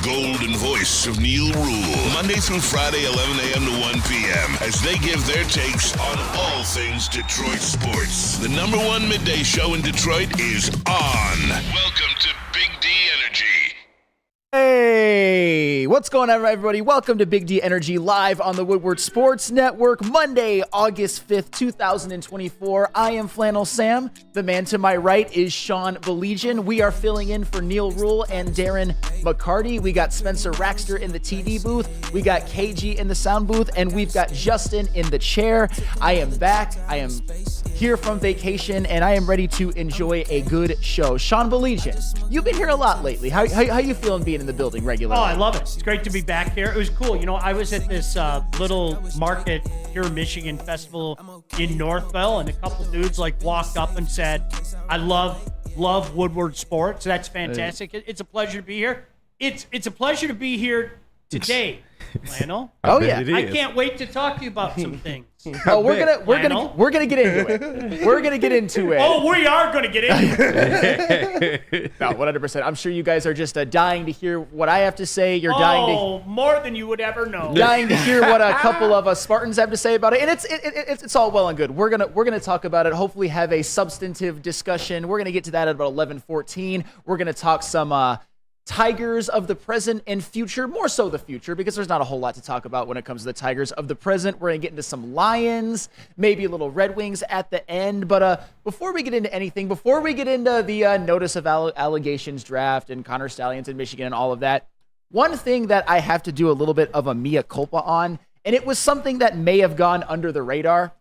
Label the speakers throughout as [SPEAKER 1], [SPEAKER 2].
[SPEAKER 1] golden voice of Neil Rule, Monday through Friday, 11 a.m. to 1 p.m., as they give their takes on all things Detroit sports. The number one midday show in Detroit is on. Welcome to Big D Energy.
[SPEAKER 2] Hey, what's going on, everybody? Welcome to Big D Energy live on the Woodward Sports Network, Monday, August 5th, 2024. I am Flannel Sam. The man to my right is Sean Belegian. We are filling in for Neil Rule and Darren McCarty. We got Spencer Raxter in the TV booth. We got KG in the sound booth, and we've got Justin in the chair. I am back. I am here from vacation, and I am ready to enjoy a good show. Sean Belegian, you've been here a lot lately. How you feeling being in the building regularly?
[SPEAKER 3] Oh, I love it. It's great to be back here. It was cool. You know, I was at this little market here in Michigan festival in Northville, and a couple dudes walked up and said, I love Woodward Sports. That's fantastic. It's a pleasure to be here. It's a pleasure to be here today, Lionel.
[SPEAKER 2] Oh yeah,
[SPEAKER 3] I can't wait to talk to you about some things.
[SPEAKER 2] Oh, we're gonna get into it. We're gonna get into it.
[SPEAKER 3] Oh, we are gonna get into it.
[SPEAKER 2] No, 100%. I'm sure you guys are just dying to hear what I have to say. You're dying to
[SPEAKER 3] more than you would ever know.
[SPEAKER 2] Dying to hear what a couple of us Spartans have to say about it, and it's all well and good. We're gonna talk about it. Hopefully, have a substantive discussion. We're gonna get to that at about 11:14. We're gonna talk some Tigers of the present and future, more so the future, because there's not a whole lot to talk about when it comes to the Tigers of the present. We're going to get into some Lions, maybe a little Red Wings at the end. But before we get into anything, before we get into the notice of allegations draft and Connor Stallions in Michigan and all of that, one thing that I have to do a little bit of a mea culpa on, and it was something that may have gone under the radar.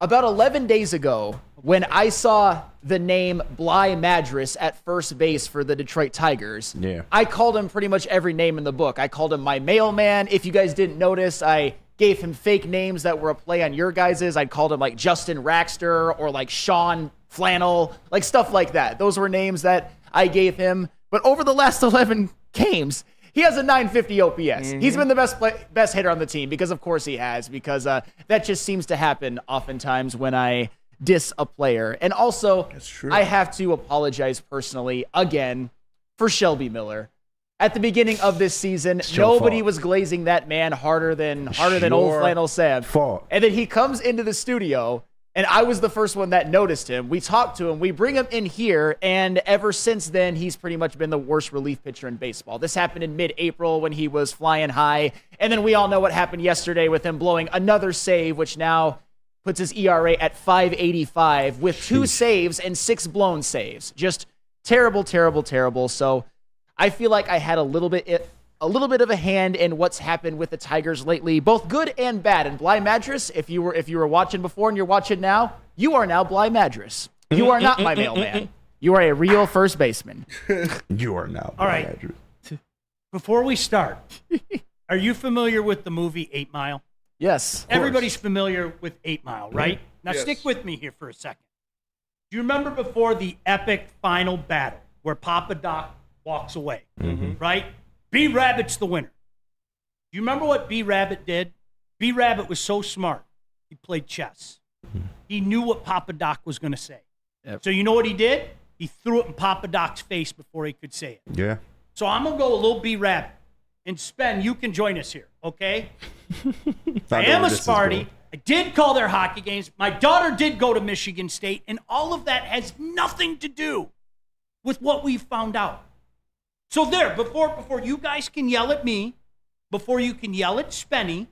[SPEAKER 2] About 11 days ago, when I saw the name Bly Madras at first base for the Detroit Tigers, I called him pretty much every name in the book. I called him my mailman. If you guys didn't notice, I gave him fake names that were a play on your guys's. I called him like Justin Raxter or like Sean Flannel, like stuff like that. Those were names that I gave him. But over the last 11 games, he has a 950 OPS. Mm-hmm. He's been the best hitter on the team because, of course, he has. Because that just seems to happen oftentimes when I diss a player. And also, I have to apologize personally again for Shelby Miller. At the beginning of this season, nobody was glazing that man harder than old Flannel Sam. And then he comes into the studio. And I was the first one that noticed him. We talked to him. We bring him in here. And ever since then, he's pretty much been the worst relief pitcher in baseball. This happened in mid-April when he was flying high. And then we all know what happened yesterday with him blowing another save, which now puts his ERA at 5.85 with 2 saves and 6 blown saves. Just terrible, terrible, terrible. So I feel like I had a little bit of a hand in what's happened with the Tigers lately, both good and bad. And Bly Madras, if you were watching before and you're watching now, you are now Bly Madras. You are not my mailman. You are a real first baseman.
[SPEAKER 4] You are now
[SPEAKER 3] Bly Madras. Before we start, are you familiar with the movie 8 Mile?
[SPEAKER 2] Yes.
[SPEAKER 3] Everybody's familiar with 8 Mile, right? Now stick with me here for a second. Do you remember before the epic final battle where Papa Doc walks away, right? B Rabbit's the winner. Do you remember what B Rabbit did? B Rabbit was so smart. He played chess. He knew what Papa Doc was going to say. Yep. So you know what he did? He threw it in Papa Doc's face before he could say it.
[SPEAKER 4] Yeah.
[SPEAKER 3] So I'm going to go a little B Rabbit. And Spen, you can join us here, okay? I am a Sparty. I did call their hockey games. My daughter did go to Michigan State, and all of that has nothing to do with what we found out. So there, before you guys can yell at me, before you can yell at Spenny,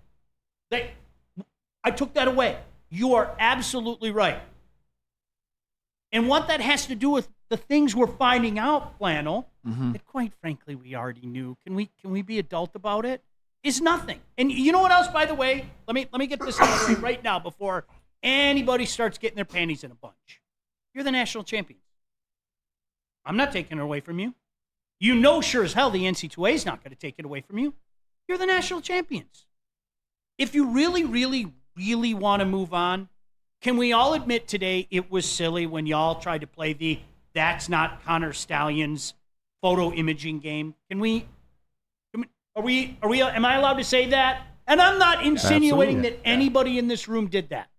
[SPEAKER 3] I took that away. You are absolutely right. And what that has to do with the things we're finding out, Flannel, that quite frankly we already knew. Can we be adult about it? Is nothing. And you know what else, by the way? Let me get this out of the way right now before anybody starts getting their panties in a bunch. You're the national champions. I'm not taking it away from you. You know sure as hell the NC2A is not going to take it away from you. You're the national champions. If you really, really, really want to move on, can we all admit today it was silly when y'all tried to play the "That's Not Connor Stallions" photo imaging game? Am I allowed to say that? And I'm not insinuating that anybody in this room did that.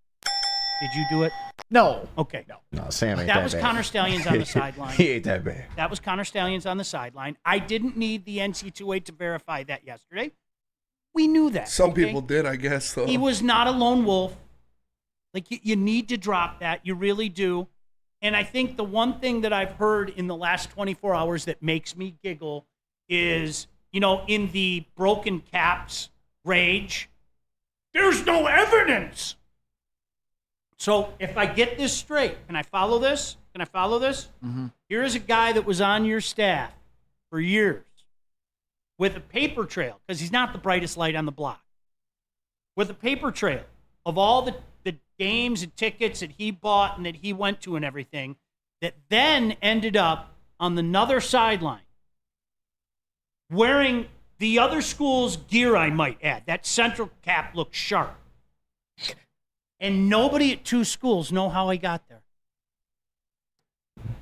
[SPEAKER 3] Did you do it?
[SPEAKER 2] No.
[SPEAKER 3] Okay.
[SPEAKER 4] No, Sam ain't
[SPEAKER 3] That was
[SPEAKER 4] bad.
[SPEAKER 3] Connor Stallions on the sideline.
[SPEAKER 4] He ain't that bad.
[SPEAKER 3] That was Connor Stallions on the sideline. I didn't need the NC2A to verify that yesterday. We knew that.
[SPEAKER 5] Some people did, I guess. Though.
[SPEAKER 3] He was not a lone wolf. Like, you need to drop that. You really do. And I think the one thing that I've heard in the last 24 hours that makes me giggle is, in the broken caps rage, there's no evidence. So if I get this straight, can I follow this? Mm-hmm. Here is a guy that was on your staff for years with a paper trail, because he's not the brightest light on the block, with a paper trail of all the games and tickets that he bought and that he went to and everything, that then ended up on another sideline wearing the other school's gear, I might add. That central cap looks sharp. And nobody at two schools know how he got there.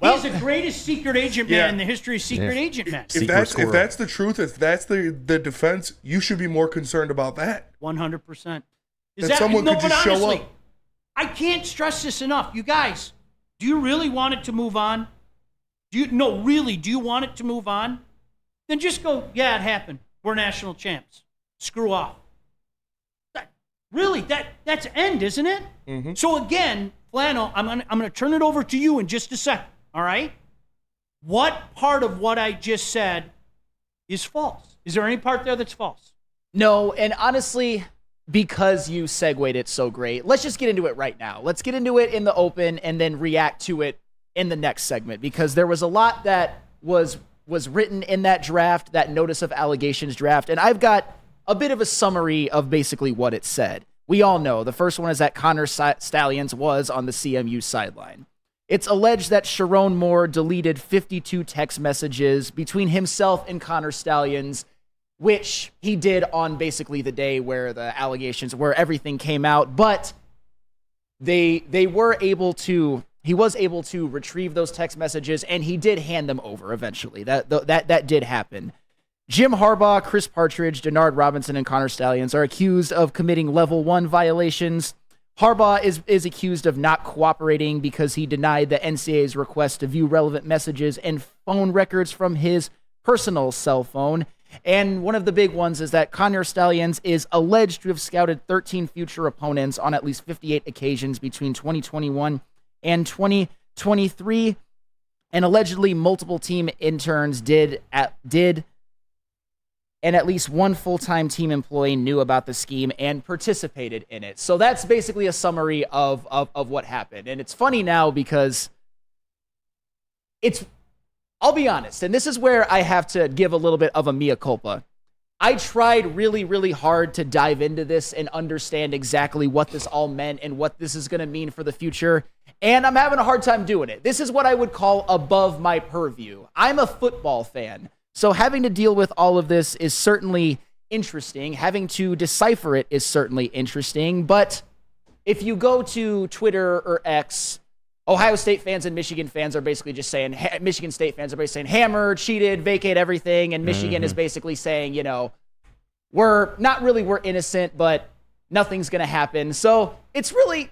[SPEAKER 3] Well, he's the greatest secret agent man in the history of secret agent men.
[SPEAKER 5] If that's the truth, if that's the defense, you should be more concerned about that.
[SPEAKER 3] 100%.
[SPEAKER 5] That someone could just show up.
[SPEAKER 3] I can't stress this enough. You guys, do you really want it to move on? Do you want it to move on? Then just go, yeah, it happened. We're national champs. Screw off. That's end, isn't it? Mm-hmm. So again, Flannel, I'm gonna turn it over to you in just a second. All right? What part of what I just said is false? Is there any part there that's false?
[SPEAKER 2] No, and honestly, because you segued it so great, let's just get into it right now. Let's get into it in the open and then react to it in the next segment, because there was a lot that was written in that draft, that notice of allegations draft, and I've got a bit of a summary of basically what it said. We all know. The first one is that Connor Stallions was on the CMU sideline. It's alleged that Sharon Moore deleted 52 text messages between himself and Connor Stallions, which he did on basically the day where the allegations, where everything came out. But he was able to retrieve those text messages, and he did hand them over eventually. That did happen. Jim Harbaugh, Chris Partridge, Denard Robinson, and Connor Stallions are accused of committing level 1 violations. Harbaugh is accused of not cooperating because he denied the NCAA's request to view relevant messages and phone records from his personal cell phone. And one of the big ones is that Connor Stallions is alleged to have scouted 13 future opponents on at least 58 occasions between 2021 and 2023. And allegedly multiple team interns did, and at least one full-time team employee knew about the scheme and participated in it. So that's basically a summary of what happened. And it's funny now because I'll be honest, and this is where I have to give a little bit of a mea culpa. I tried really, really hard to dive into this and understand exactly what this all meant and what this is going to mean for the future, and I'm having a hard time doing it. This is what I would call above my purview. I'm a football fan. So having to deal with all of this is certainly interesting. Having to decipher it is certainly interesting. But if you go to Twitter or X, Ohio State fans and Michigan fans are basically just saying, Michigan State fans are basically saying, hammer, cheated, vacate everything. And Michigan is basically saying, we're innocent, but nothing's going to happen. So it's really,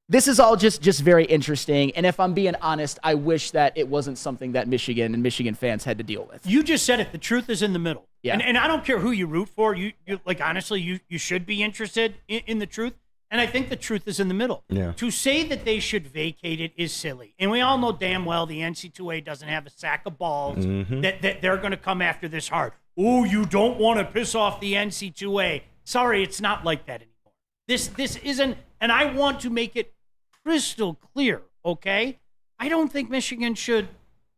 [SPEAKER 2] this is all just very interesting. And if I'm being honest, I wish that it wasn't something that Michigan and Michigan fans had to deal with.
[SPEAKER 3] You just said it. The truth is in the middle.
[SPEAKER 2] Yeah.
[SPEAKER 3] And I don't care who you root for. You like, honestly, you should be interested in the truth. And I think the truth is in the middle.
[SPEAKER 4] Yeah.
[SPEAKER 3] To say that they should vacate it is silly. And we all know damn well the NC2A doesn't have a sack of balls that they're going to come after this hard. Oh, you don't want to piss off the NC2A. Sorry, it's not like that anymore. This isn't, and I want to make it crystal clear, okay? I don't think Michigan should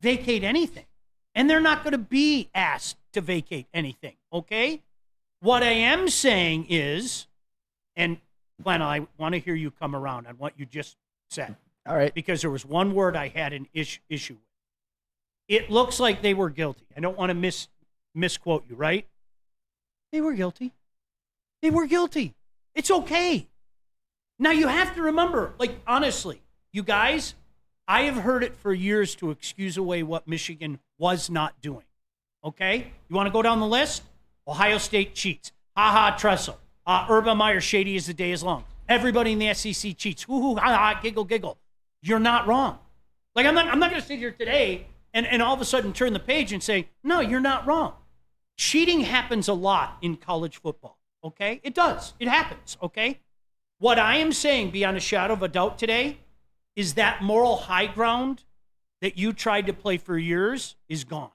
[SPEAKER 3] vacate anything. And they're not going to be asked to vacate anything, okay? What I am saying is, and Glenn, I want to hear you come around on what you just said.
[SPEAKER 2] All right.
[SPEAKER 3] Because there was one word I had an issue with. It looks like they were guilty. I don't want to misquote you, right? They were guilty. They were guilty. It's okay. Now, you have to remember, like, honestly, you guys, I have heard it for years to excuse away what Michigan was not doing. Okay? You want to go down the list? Ohio State cheats. Ha-ha, Tressel. Urban Meyer, shady as the day is long. everybody in the SEC cheats. Hoo hoo ha ha, giggle giggle. You're not wrong. Like I'm not going to sit here today and all of a sudden turn the page and say, no, you're not wrong. Cheating happens a lot in college football. Okay, it does. It happens. Okay. What I am saying, beyond a shadow of a doubt today, is that moral high ground that you tried to play for years is gone.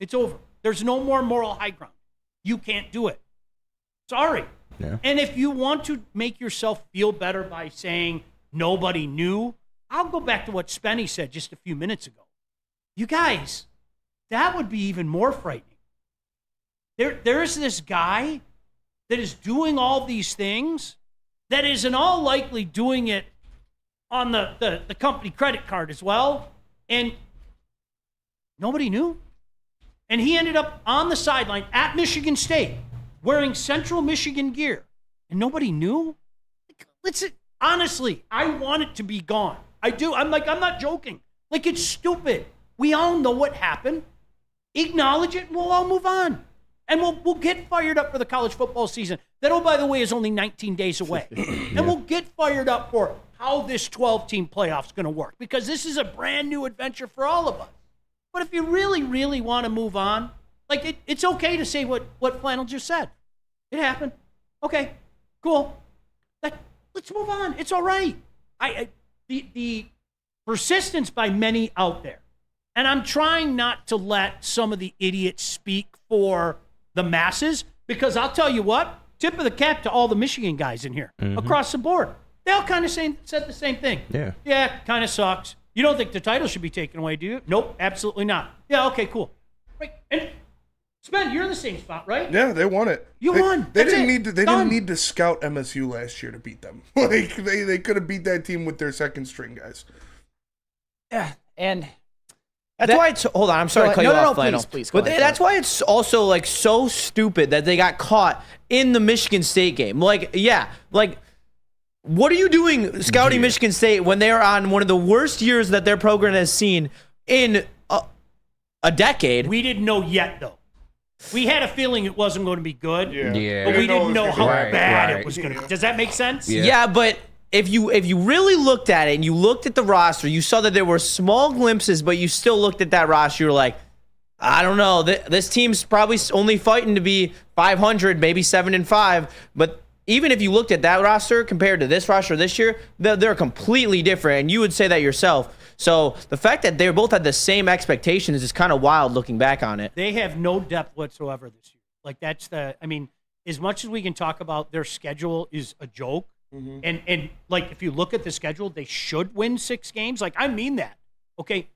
[SPEAKER 3] It's over. There's no more moral high ground. You can't do it. Sorry.
[SPEAKER 4] Yeah.
[SPEAKER 3] And if you want to make yourself feel better by saying nobody knew, I'll go back to what Spenny said just a few minutes ago. You guys, that would be even more frightening. There's this guy that is doing all these things that is in all likely doing it on the company credit card as well, and nobody knew. And he ended up on the sideline at Michigan State wearing Central Michigan gear, and nobody knew. Honestly, I want it to be gone. I do. I'm not joking. Like, it's stupid. We all know what happened. Acknowledge it, and we'll all move on. And we'll get fired up for the college football season. That, oh, by the way, is only 19 days away. And we'll get fired up for how this 12-team playoff is going to work, because this is a brand new adventure for all of us. But if you really, really want to move on, like, it's okay to say what Flannel just said. It happened. Okay, cool. Let's move on. It's all right. The persistence by many out there, and I'm trying not to let some of the idiots speak for the masses, because I'll tell you what, tip of the cap to all the Michigan guys in here across the board. They all kind of said the same thing. Yeah, kind of sucks. You don't think the title should be taken away, do you? Nope, absolutely not. Yeah, okay, cool. Right. And Spen, you're in the same spot, right?
[SPEAKER 5] Yeah, they won it.
[SPEAKER 3] You won.
[SPEAKER 5] They
[SPEAKER 3] That's
[SPEAKER 5] didn't
[SPEAKER 3] it.
[SPEAKER 5] need to. They
[SPEAKER 3] Done.
[SPEAKER 5] didn't need to scout MSU last year to beat them. Like they could have beat that team with their second string guys.
[SPEAKER 2] Yeah, and
[SPEAKER 4] That's why it's. Hold on, I'm sorry to cut you off, Flannel.
[SPEAKER 2] please, go
[SPEAKER 4] But
[SPEAKER 2] ahead,
[SPEAKER 4] that's why it's also like so stupid that they got caught in the Michigan State game. Like, yeah, like, what are you doing scouting Michigan State when they are on one of the worst years that their program has seen in a decade?
[SPEAKER 3] We didn't know yet, though. We had a feeling it wasn't going to be good.
[SPEAKER 5] Yeah.
[SPEAKER 3] But we didn't know how
[SPEAKER 4] Right,
[SPEAKER 3] bad
[SPEAKER 4] right.
[SPEAKER 3] it was going to be. Does that make sense?
[SPEAKER 4] Yeah, but if you really looked at it and you looked at the roster, you saw that there were small glimpses, but you still looked at that roster. You were like, I don't know. This team's probably only fighting to be 500, maybe 7-5. But even if you looked at that roster compared to this roster this year, they're completely different. And you would say that yourself. So the fact that they both had the same expectations is kind of wild looking back on it.
[SPEAKER 3] They have no depth whatsoever this year. Like, as much as we can talk about their schedule is a joke, and like, if you look at the schedule, they should win 6 games. Like, I mean that. Okay,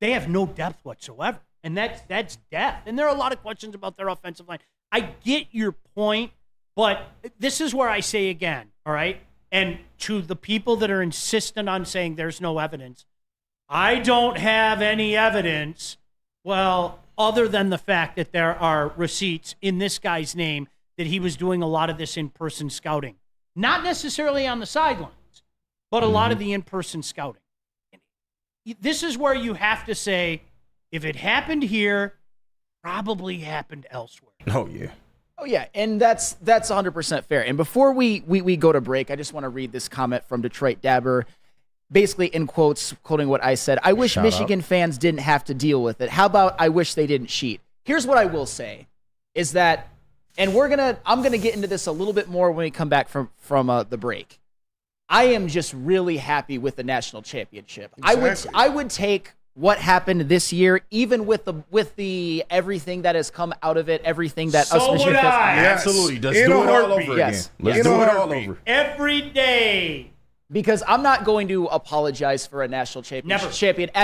[SPEAKER 3] they have no depth whatsoever, and that's depth. And there are a lot of questions about their offensive line. I get your point, but this is where I say again, all right? And to the people that are insistent on saying there's no evidence, I don't have any evidence, well, other than the fact that there are receipts in this guy's name that he was doing a lot of this in-person scouting. Not necessarily on the sidelines, but a lot of the in-person scouting. This is where you have to say, if it happened here, probably happened elsewhere.
[SPEAKER 4] Oh, yeah.
[SPEAKER 2] Oh, yeah, and that's 100% fair. And before we go to break, I just want to read this comment from Detroit Dabber, basically in quotes, quoting what I said. I wish Michigan fans didn't have to deal with it. How about I wish they didn't cheat? Here's what I will say, is that, and I'm gonna get into this a little bit more when we come back from the break. I am just really happy with the national championship.
[SPEAKER 5] Exactly.
[SPEAKER 2] I would take what happened this year, even with the everything that has come out of it, everything that us Michigan fans.
[SPEAKER 5] Yes.
[SPEAKER 4] Absolutely. Let's
[SPEAKER 5] In
[SPEAKER 4] do
[SPEAKER 5] a
[SPEAKER 4] it all
[SPEAKER 5] heartbeat.
[SPEAKER 4] over again.
[SPEAKER 2] Yes.
[SPEAKER 4] Let's
[SPEAKER 2] Yes.
[SPEAKER 4] do
[SPEAKER 5] In a
[SPEAKER 4] it all
[SPEAKER 5] heartbeat.
[SPEAKER 4] over.
[SPEAKER 3] Every day.
[SPEAKER 2] Because I'm not going to apologize for a national championship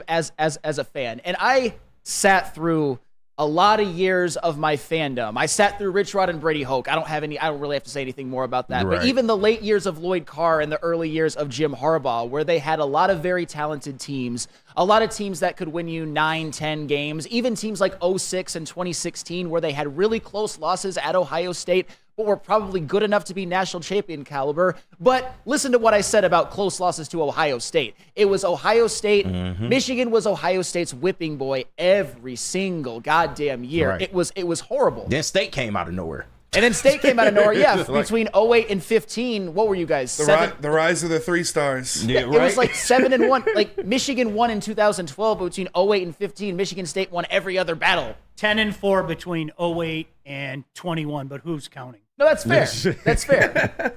[SPEAKER 2] as a fan. And I sat through a lot of years of my fandom. I sat through Rich Rod and Brady Hoke. I don't really have to say anything more about that.
[SPEAKER 4] Right.
[SPEAKER 2] But even the late years of Lloyd Carr and the early years of Jim Harbaugh, where they had a lot of very talented teams, a lot of teams that could win you 9-10 games, even teams like 06 and 2016, where they had really close losses at Ohio State, but were probably good enough to be national champion caliber. But listen to what I said about close losses to Ohio State. It was Ohio State. Michigan was Ohio State's whipping boy every single goddamn year.
[SPEAKER 4] Right.
[SPEAKER 2] It was horrible.
[SPEAKER 4] Then State came out of nowhere.
[SPEAKER 2] And then State came out of nowhere. Yeah, between 08 and 15, what were you guys?
[SPEAKER 5] The rise of the 3 stars.
[SPEAKER 2] Yeah, right? It was like 7-1. Like Michigan won in 2012, but between 08 and 15, Michigan State won every other battle.
[SPEAKER 3] 10-4 between 08 and 21, but who's counting?
[SPEAKER 2] No, that's fair. That's fair.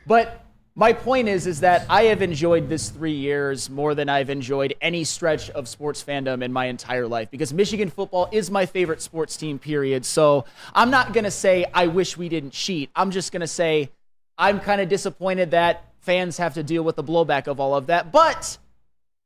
[SPEAKER 2] But my point is that I have enjoyed this 3 years more than I've enjoyed any stretch of sports fandom in my entire life, because Michigan football is my favorite sports team, period. So I'm not going to say I wish we didn't cheat. I'm just going to say I'm kind of disappointed that fans have to deal with the blowback of all of that. But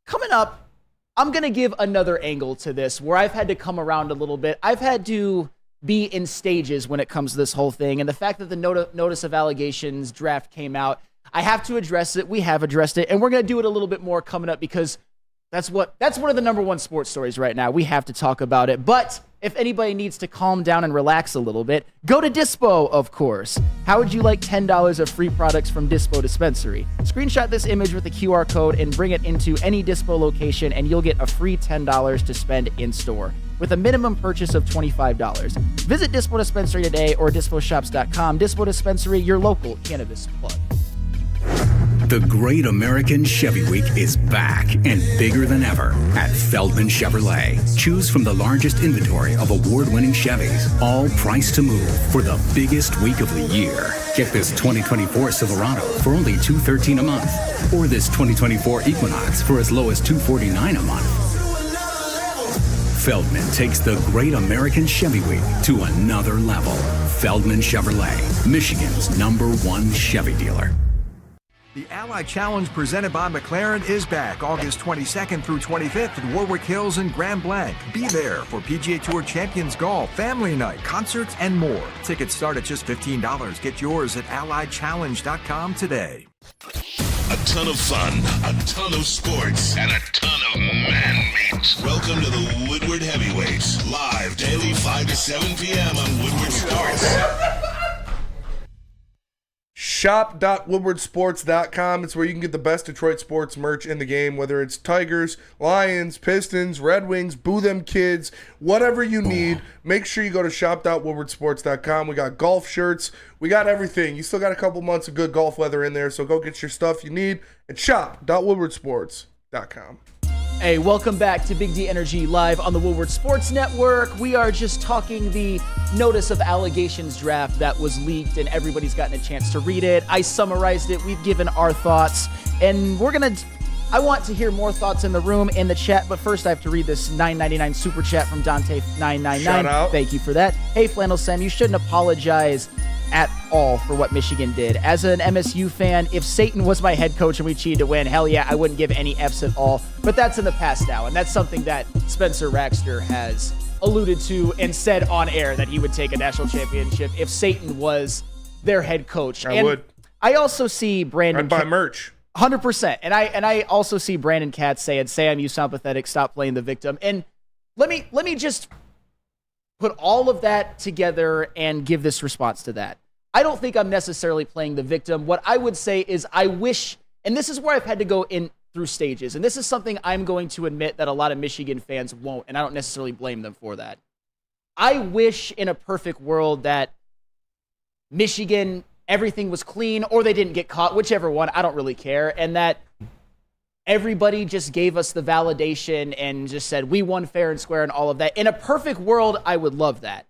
[SPEAKER 2] coming up, I'm going to give another angle to this where I've had to come around a little bit. I've had to be in stages when it comes to this whole thing. And the fact that the notice of allegations draft came out, I have to address it. We have addressed it, and we're going to do it a little bit more coming up, because that's one of the number one sports stories right now. We have to talk about it. But if anybody needs to calm down and relax a little bit, go to Dispo, of course. How would you like $10 of free products from Dispo Dispensary? Screenshot this image with a QR code and bring it into any Dispo location, and you'll get a free $10 to spend in-store with a minimum purchase of $25. Visit Dispo Dispensary today or disposhops.com. Dispo Dispensary, your local cannabis plug.
[SPEAKER 6] The Great American Chevy Week is back and bigger than ever at Feldman Chevrolet. Choose from the largest inventory of award-winning Chevys, all priced to move for the biggest week of the year. Get this 2024 Silverado for only $213 a month, or this 2024 Equinox for as low as $249 a month. Feldman takes the Great American Chevy Week to another level. Feldman Chevrolet, Michigan's #1 Chevy dealer.
[SPEAKER 7] The Ally Challenge presented by McLaren is back August 22nd through 25th at Warwick Hills and Grand Blanc. Be there for PGA Tour Champions Golf, Family Night, concerts, and more. Tickets start at just $15. Get yours at allychallenge.com today.
[SPEAKER 1] A ton of fun, a ton of sports, and a ton of man meat. Welcome to the Woodward Heavyweights, live daily 5 to 7 p.m. on Woodward Sports.
[SPEAKER 5] Shop.woodwardsports.com. It's where you can get the best Detroit sports merch in the game, whether it's Tigers, Lions, Pistons, Red Wings, Boo Them Kids, whatever you need. Make sure you go to shop.woodwardsports.com. We got golf shirts. We got everything. You still got a couple months of good golf weather in there, so go get your stuff you need at shop.woodwardsports.com.
[SPEAKER 2] Hey, welcome back to Big D Energy live on the Woodward Sports Network. We are just talking the notice of allegations draft that was leaked, and everybody's gotten a chance to read it. I summarized it. We've given our thoughts, and I want to hear more thoughts in the room, in the chat, but first I have to read this $9.99 super chat from Dante999.
[SPEAKER 5] Shout out.
[SPEAKER 2] Thank you for that. Hey, Flannel Sen, you shouldn't apologize at all for what Michigan did. As an MSU fan, if Satan was my head coach and we cheated to win, hell yeah, I wouldn't give any Fs at all. But that's in the past now, and that's something that Spencer Raxter has alluded to and said on air, that he would take a national championship if Satan was their head coach.
[SPEAKER 5] I would.
[SPEAKER 2] I also see Brandon.
[SPEAKER 5] I'd buy merch.
[SPEAKER 2] 100%. And I also see Brandon Katz saying, Sam, you sound pathetic. Stop playing the victim. And let me just put all of that together and give this response to that. I don't think I'm necessarily playing the victim. What I would say is I wish, and this is where I've had to go in through stages, and this is something I'm going to admit that a lot of Michigan fans won't, and I don't necessarily blame them for that. I wish in a perfect world that Michigan, everything was clean, or they didn't get caught, whichever one, I don't really care, and that everybody just gave us the validation and just said, we won fair and square and all of that. In a perfect world, I would love that.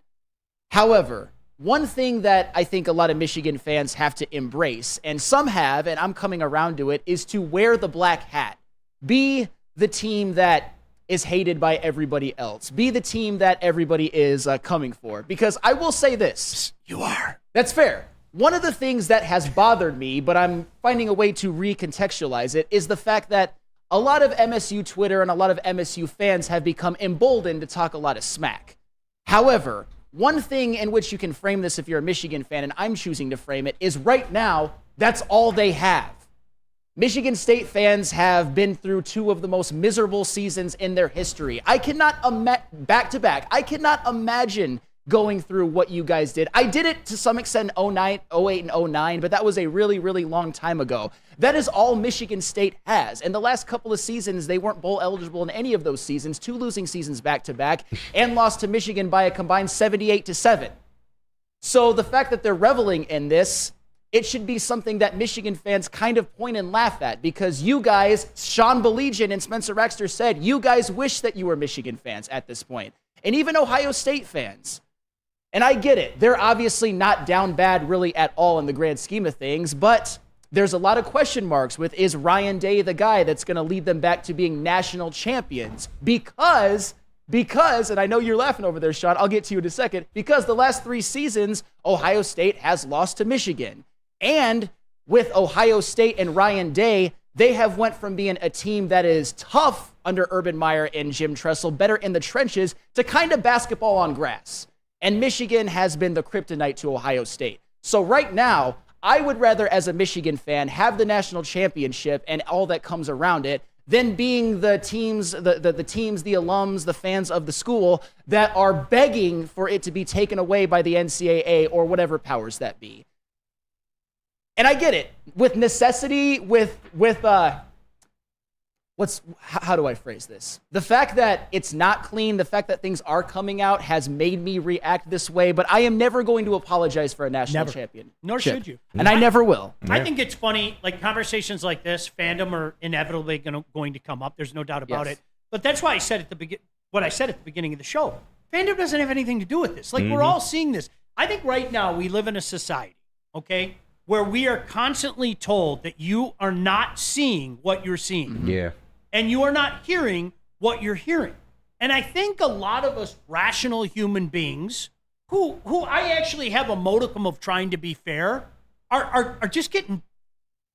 [SPEAKER 2] However, one thing that I think a lot of Michigan fans have to embrace, and some have, and I'm coming around to it, is to wear the black hat. Be the team that is hated by everybody else. Be the team that everybody is coming for. Because I will say this.
[SPEAKER 5] You are.
[SPEAKER 2] That's fair. One of the things that has bothered me, but I'm finding a way to recontextualize it, is the fact that a lot of MSU Twitter and a lot of MSU fans have become emboldened to talk a lot of smack. However, one thing in which you can frame this if you're a Michigan fan, and I'm choosing to frame it, is right now, that's all they have. Michigan State fans have been through two of the most miserable seasons in their history. I cannot back-to-back, I cannot imagine going through what you guys did. I did it to some extent in 08 and 09, but that was a really, really long time ago. That is all Michigan State has. And the last couple of seasons, they weren't bowl eligible in any of those seasons, 2 losing seasons back-to-back, and lost to Michigan by a combined 78-7. So the fact that they're reveling in this, it should be something that Michigan fans kind of point and laugh at, because you guys, Sean Baligian and Spencer Rexter said, you guys wish that you were Michigan fans at this point, and even Ohio State fans. And I get it. They're obviously not down bad really at all in the grand scheme of things, but there's a lot of question marks with, is Ryan Day the guy that's going to lead them back to being national champions? Because, and I know you're laughing over there, Sean, I'll get to you in a second, because the last 3 seasons, Ohio State has lost to Michigan. And with Ohio State and Ryan Day, they have went from being a team that is tough under Urban Meyer and Jim Tressel, better in the trenches, to kind of basketball on grass. And Michigan has been the kryptonite to Ohio State. So right now, I would rather, as a Michigan fan, have the national championship and all that comes around it than being the teams, the teams, the alums, the fans of the school that are begging for it to be taken away by the NCAA or whatever powers that be. And I get it. With necessity, how do I phrase this? The fact that it's not clean, the fact that things are coming out has made me react this way, but I am never going to apologize for a national champion.
[SPEAKER 3] Nor should you.
[SPEAKER 2] And I never will.
[SPEAKER 3] I think it's funny, like conversations like this, fandom are inevitably going to come up. There's no doubt about it. But that's why I said what I said at the beginning of the show. Fandom doesn't have anything to do with this. Like, we're all seeing this. I think right now we live in a society, okay, where we are constantly told that you are not seeing what you're seeing.
[SPEAKER 8] Yeah.
[SPEAKER 3] And you are not hearing what you're hearing. And I think a lot of us rational human beings who I actually have a modicum of trying to be fair are just getting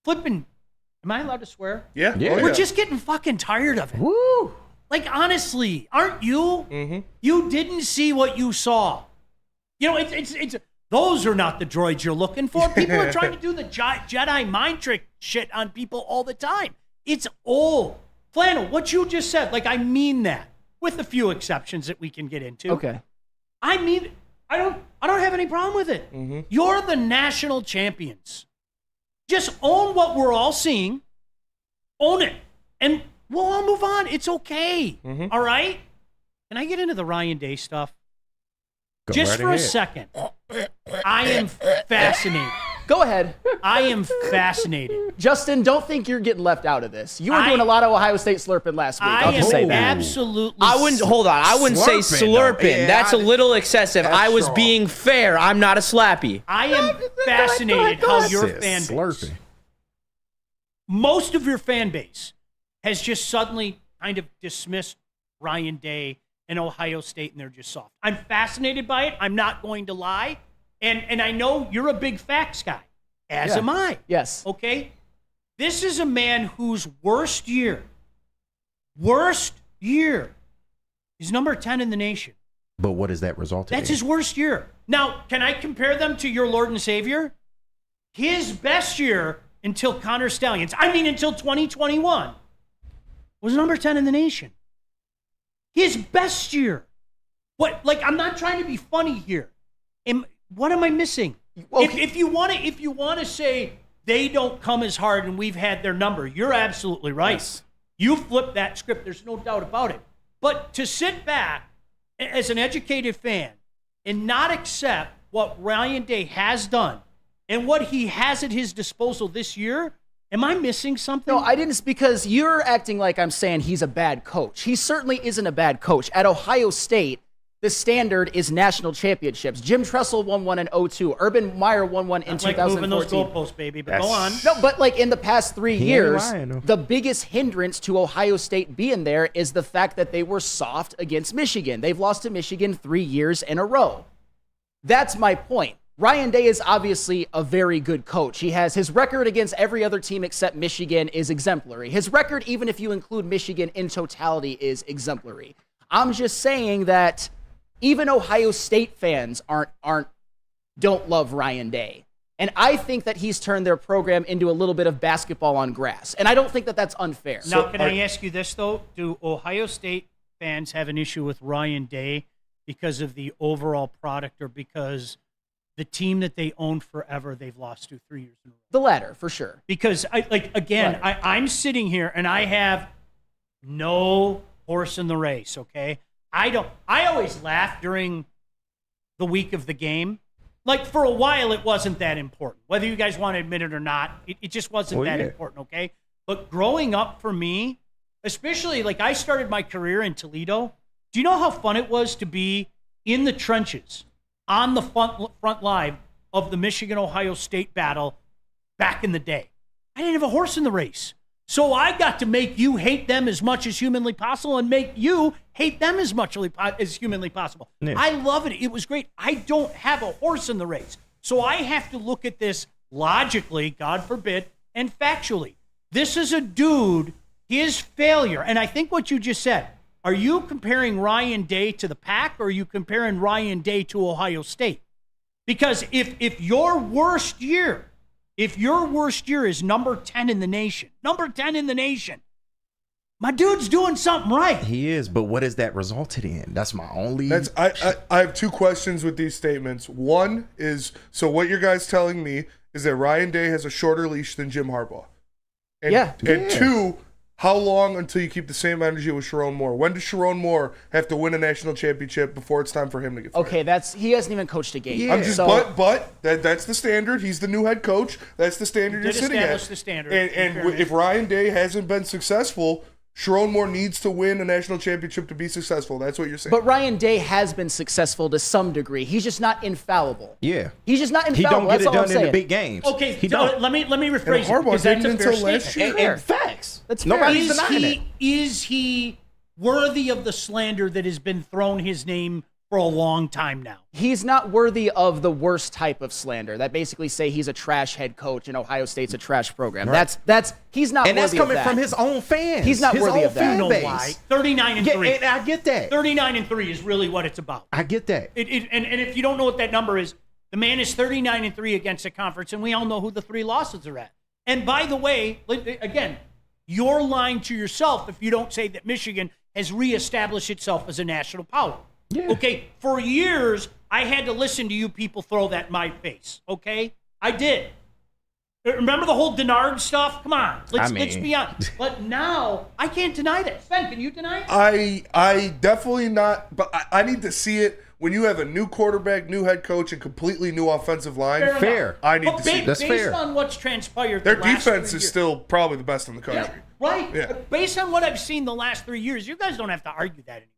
[SPEAKER 3] flipping. Am I allowed to swear?
[SPEAKER 5] Yeah.
[SPEAKER 3] We're just getting fucking tired of it.
[SPEAKER 2] Woo!
[SPEAKER 3] Like, honestly, aren't you?
[SPEAKER 5] Mm-hmm.
[SPEAKER 3] You didn't see what you saw. You know, it's those are not the droids you're looking for. People are trying to do the Jedi mind trick shit on people all the time. It's old. Flannel, what you just said, like, I mean that, with a few exceptions that we can get into.
[SPEAKER 2] Okay.
[SPEAKER 3] I mean, I don't have any problem with it.
[SPEAKER 5] Mm-hmm.
[SPEAKER 3] You're the national champions. Just own what we're all seeing. Own it. And we'll all move on. It's okay.
[SPEAKER 5] Mm-hmm.
[SPEAKER 3] All right? Can I get into the Ryan Day stuff?
[SPEAKER 8] Go
[SPEAKER 3] Just
[SPEAKER 8] right
[SPEAKER 3] for
[SPEAKER 8] ahead.
[SPEAKER 3] a second. I am fascinated.
[SPEAKER 2] Go ahead.
[SPEAKER 3] I am fascinated.
[SPEAKER 2] Justin, don't think you're getting left out of this. You were doing a lot of Ohio State slurping last week.
[SPEAKER 3] I
[SPEAKER 2] I'll just say
[SPEAKER 3] am
[SPEAKER 2] that.
[SPEAKER 3] absolutely.
[SPEAKER 4] I wouldn't say slurping.
[SPEAKER 8] Yeah,
[SPEAKER 4] That's a little excessive.
[SPEAKER 8] that's
[SPEAKER 4] I was
[SPEAKER 8] strong.
[SPEAKER 4] being fair. I'm not a slappy.
[SPEAKER 3] I am fascinated how your
[SPEAKER 8] That's it,
[SPEAKER 3] fan base,
[SPEAKER 8] slurping.
[SPEAKER 3] most of your fan base, has just suddenly kind of dismissed Ryan Day and Ohio State, and they're just soft. I'm fascinated by it. I'm not going to lie. And I know you're a big facts guy, as am I.
[SPEAKER 2] Yes.
[SPEAKER 3] Okay? This is a man whose worst year is number 10 in the nation.
[SPEAKER 8] But what does that result in?
[SPEAKER 3] That's his worst year. Now, can I compare them to your Lord and Savior? His best year until until 2021, was number 10 in the nation. His best year. What? Like, I'm not trying to be funny here. What am I missing?
[SPEAKER 2] Okay.
[SPEAKER 3] If you want to say they don't come as hard and we've had their number, you're absolutely right.
[SPEAKER 2] Yes.
[SPEAKER 3] You flipped that script. There's no doubt about it. But to sit back as an educated fan and not accept what Ryan Day has done and what he has at his disposal this year, am I missing something?
[SPEAKER 2] No, I didn't, because you're acting like I'm saying he's a bad coach. He certainly isn't a bad coach. At Ohio State, the standard is national championships. Jim Tressel won one in 2002. Urban Meyer won one in
[SPEAKER 3] It's like
[SPEAKER 2] 2014.
[SPEAKER 3] moving those goalposts, baby, but go on.
[SPEAKER 2] No, but like in the past 3
[SPEAKER 8] ain't
[SPEAKER 2] years,
[SPEAKER 8] lying, though.
[SPEAKER 2] the biggest hindrance to Ohio State being there is the fact that they were soft against Michigan. They've lost to Michigan 3 years in a row. That's my point. Ryan Day is obviously a very good coach. He has his record against every other team except Michigan is exemplary. His record, even if you include Michigan in totality, is exemplary. I'm just saying that even Ohio State fans don't love Ryan Day. And I think that he's turned their program into a little bit of basketball on grass. And I don't think that that's unfair.
[SPEAKER 3] Now, can I ask you this, though? Do Ohio State fans have an issue with Ryan Day because of the overall product, or because the team that they own forever, they've lost to 3 years in a row?
[SPEAKER 2] The latter, for sure.
[SPEAKER 3] Because, I'm sitting here and I have no horse in the race, okay? I always laugh during the week of the game. like for a while, it wasn't that important. Whether you guys want to admit it or not, it just wasn't that important, okay? But growing up for me, especially like I started my career in Toledo, do you know how fun it was to be in the trenches on the front line of the Michigan-Ohio State battle back in the day? I didn't have a horse in the race. So I got to make you hate them as much as humanly possible and make you hate them as much as humanly possible. Yeah. I love it. It was great. I don't have a horse in the race. So I have to look at this logically, God forbid, and factually. This is a dude, his failure, and I think what you just said, are you comparing Ryan Day to the Pack or are you comparing Ryan Day to Ohio State? Because if your worst year is number 10 in the nation, my dude's doing something right.
[SPEAKER 8] He is, but what has that resulted in? That's my only...
[SPEAKER 5] I have two questions with these statements. One is, so what your guys telling me is that Ryan Day has a shorter leash than Jim Harbaugh. And two, how long until you keep the same energy with Sharon Moore? When does Sharon Moore have to win a national championship before it's time for him to get fired?
[SPEAKER 2] Okay, he hasn't even coached a game.
[SPEAKER 5] Yeah. But that's the standard. He's the new head coach. That's the standard you're sitting at.
[SPEAKER 3] The standard.
[SPEAKER 5] And if Ryan Day hasn't been successful, Sharon Moore needs to win a national championship to be successful. That's what you're saying.
[SPEAKER 2] But Ryan Day has been successful to some degree. He's just not infallible.
[SPEAKER 8] Yeah.
[SPEAKER 2] He's just not infallible.
[SPEAKER 8] He don't get
[SPEAKER 2] That's
[SPEAKER 8] it done in the
[SPEAKER 2] saying.
[SPEAKER 8] big games.
[SPEAKER 3] Okay,
[SPEAKER 8] he don't.
[SPEAKER 3] Let me rephrase it.
[SPEAKER 5] Harbaugh
[SPEAKER 3] Because that's
[SPEAKER 5] didn't
[SPEAKER 3] a fair
[SPEAKER 5] until last
[SPEAKER 3] statement.
[SPEAKER 5] year.
[SPEAKER 8] And facts.
[SPEAKER 2] That's fair.
[SPEAKER 8] Nobody's denying it.
[SPEAKER 3] Is he worthy of the slander that has been thrown his name for a long time now?
[SPEAKER 2] He's not worthy of the worst type of slander that basically say he's a trash head coach and Ohio State's a trash program. Right. That's he's not
[SPEAKER 8] and
[SPEAKER 2] worthy
[SPEAKER 8] that's coming
[SPEAKER 2] of that.
[SPEAKER 8] from his own fans.
[SPEAKER 2] He's not
[SPEAKER 8] his
[SPEAKER 2] worthy
[SPEAKER 8] own
[SPEAKER 2] of that.
[SPEAKER 8] fan
[SPEAKER 3] You know
[SPEAKER 8] base.
[SPEAKER 3] why? 39-3.
[SPEAKER 8] And I get that.
[SPEAKER 3] 39-3 is really what it's about.
[SPEAKER 8] I get that.
[SPEAKER 3] And if you don't know what that number is, the man is 39-3 against the conference, and we all know who the 3 losses are at. And by the way, again, you're lying to yourself if you don't say that Michigan has reestablished itself as a national power. Yeah. Okay, for years, I had to listen to you people throw that in my face, okay? I did. Remember the whole Denard stuff? Come on, let's be honest. But now, I can't deny that. Sven, can you deny it?
[SPEAKER 5] I definitely not, but I need to see it when you have a new quarterback, new head coach, and completely new offensive line.
[SPEAKER 8] Fair.
[SPEAKER 5] I need to see it.
[SPEAKER 8] That's fair.
[SPEAKER 3] Based on what's transpired
[SPEAKER 5] Their
[SPEAKER 3] the last
[SPEAKER 5] defense
[SPEAKER 3] 3
[SPEAKER 5] is
[SPEAKER 3] years.
[SPEAKER 5] still probably the best in the country.
[SPEAKER 3] Yeah, right.
[SPEAKER 5] Yeah.
[SPEAKER 3] Based on what I've seen the last 3 years, you guys don't have to argue that anymore.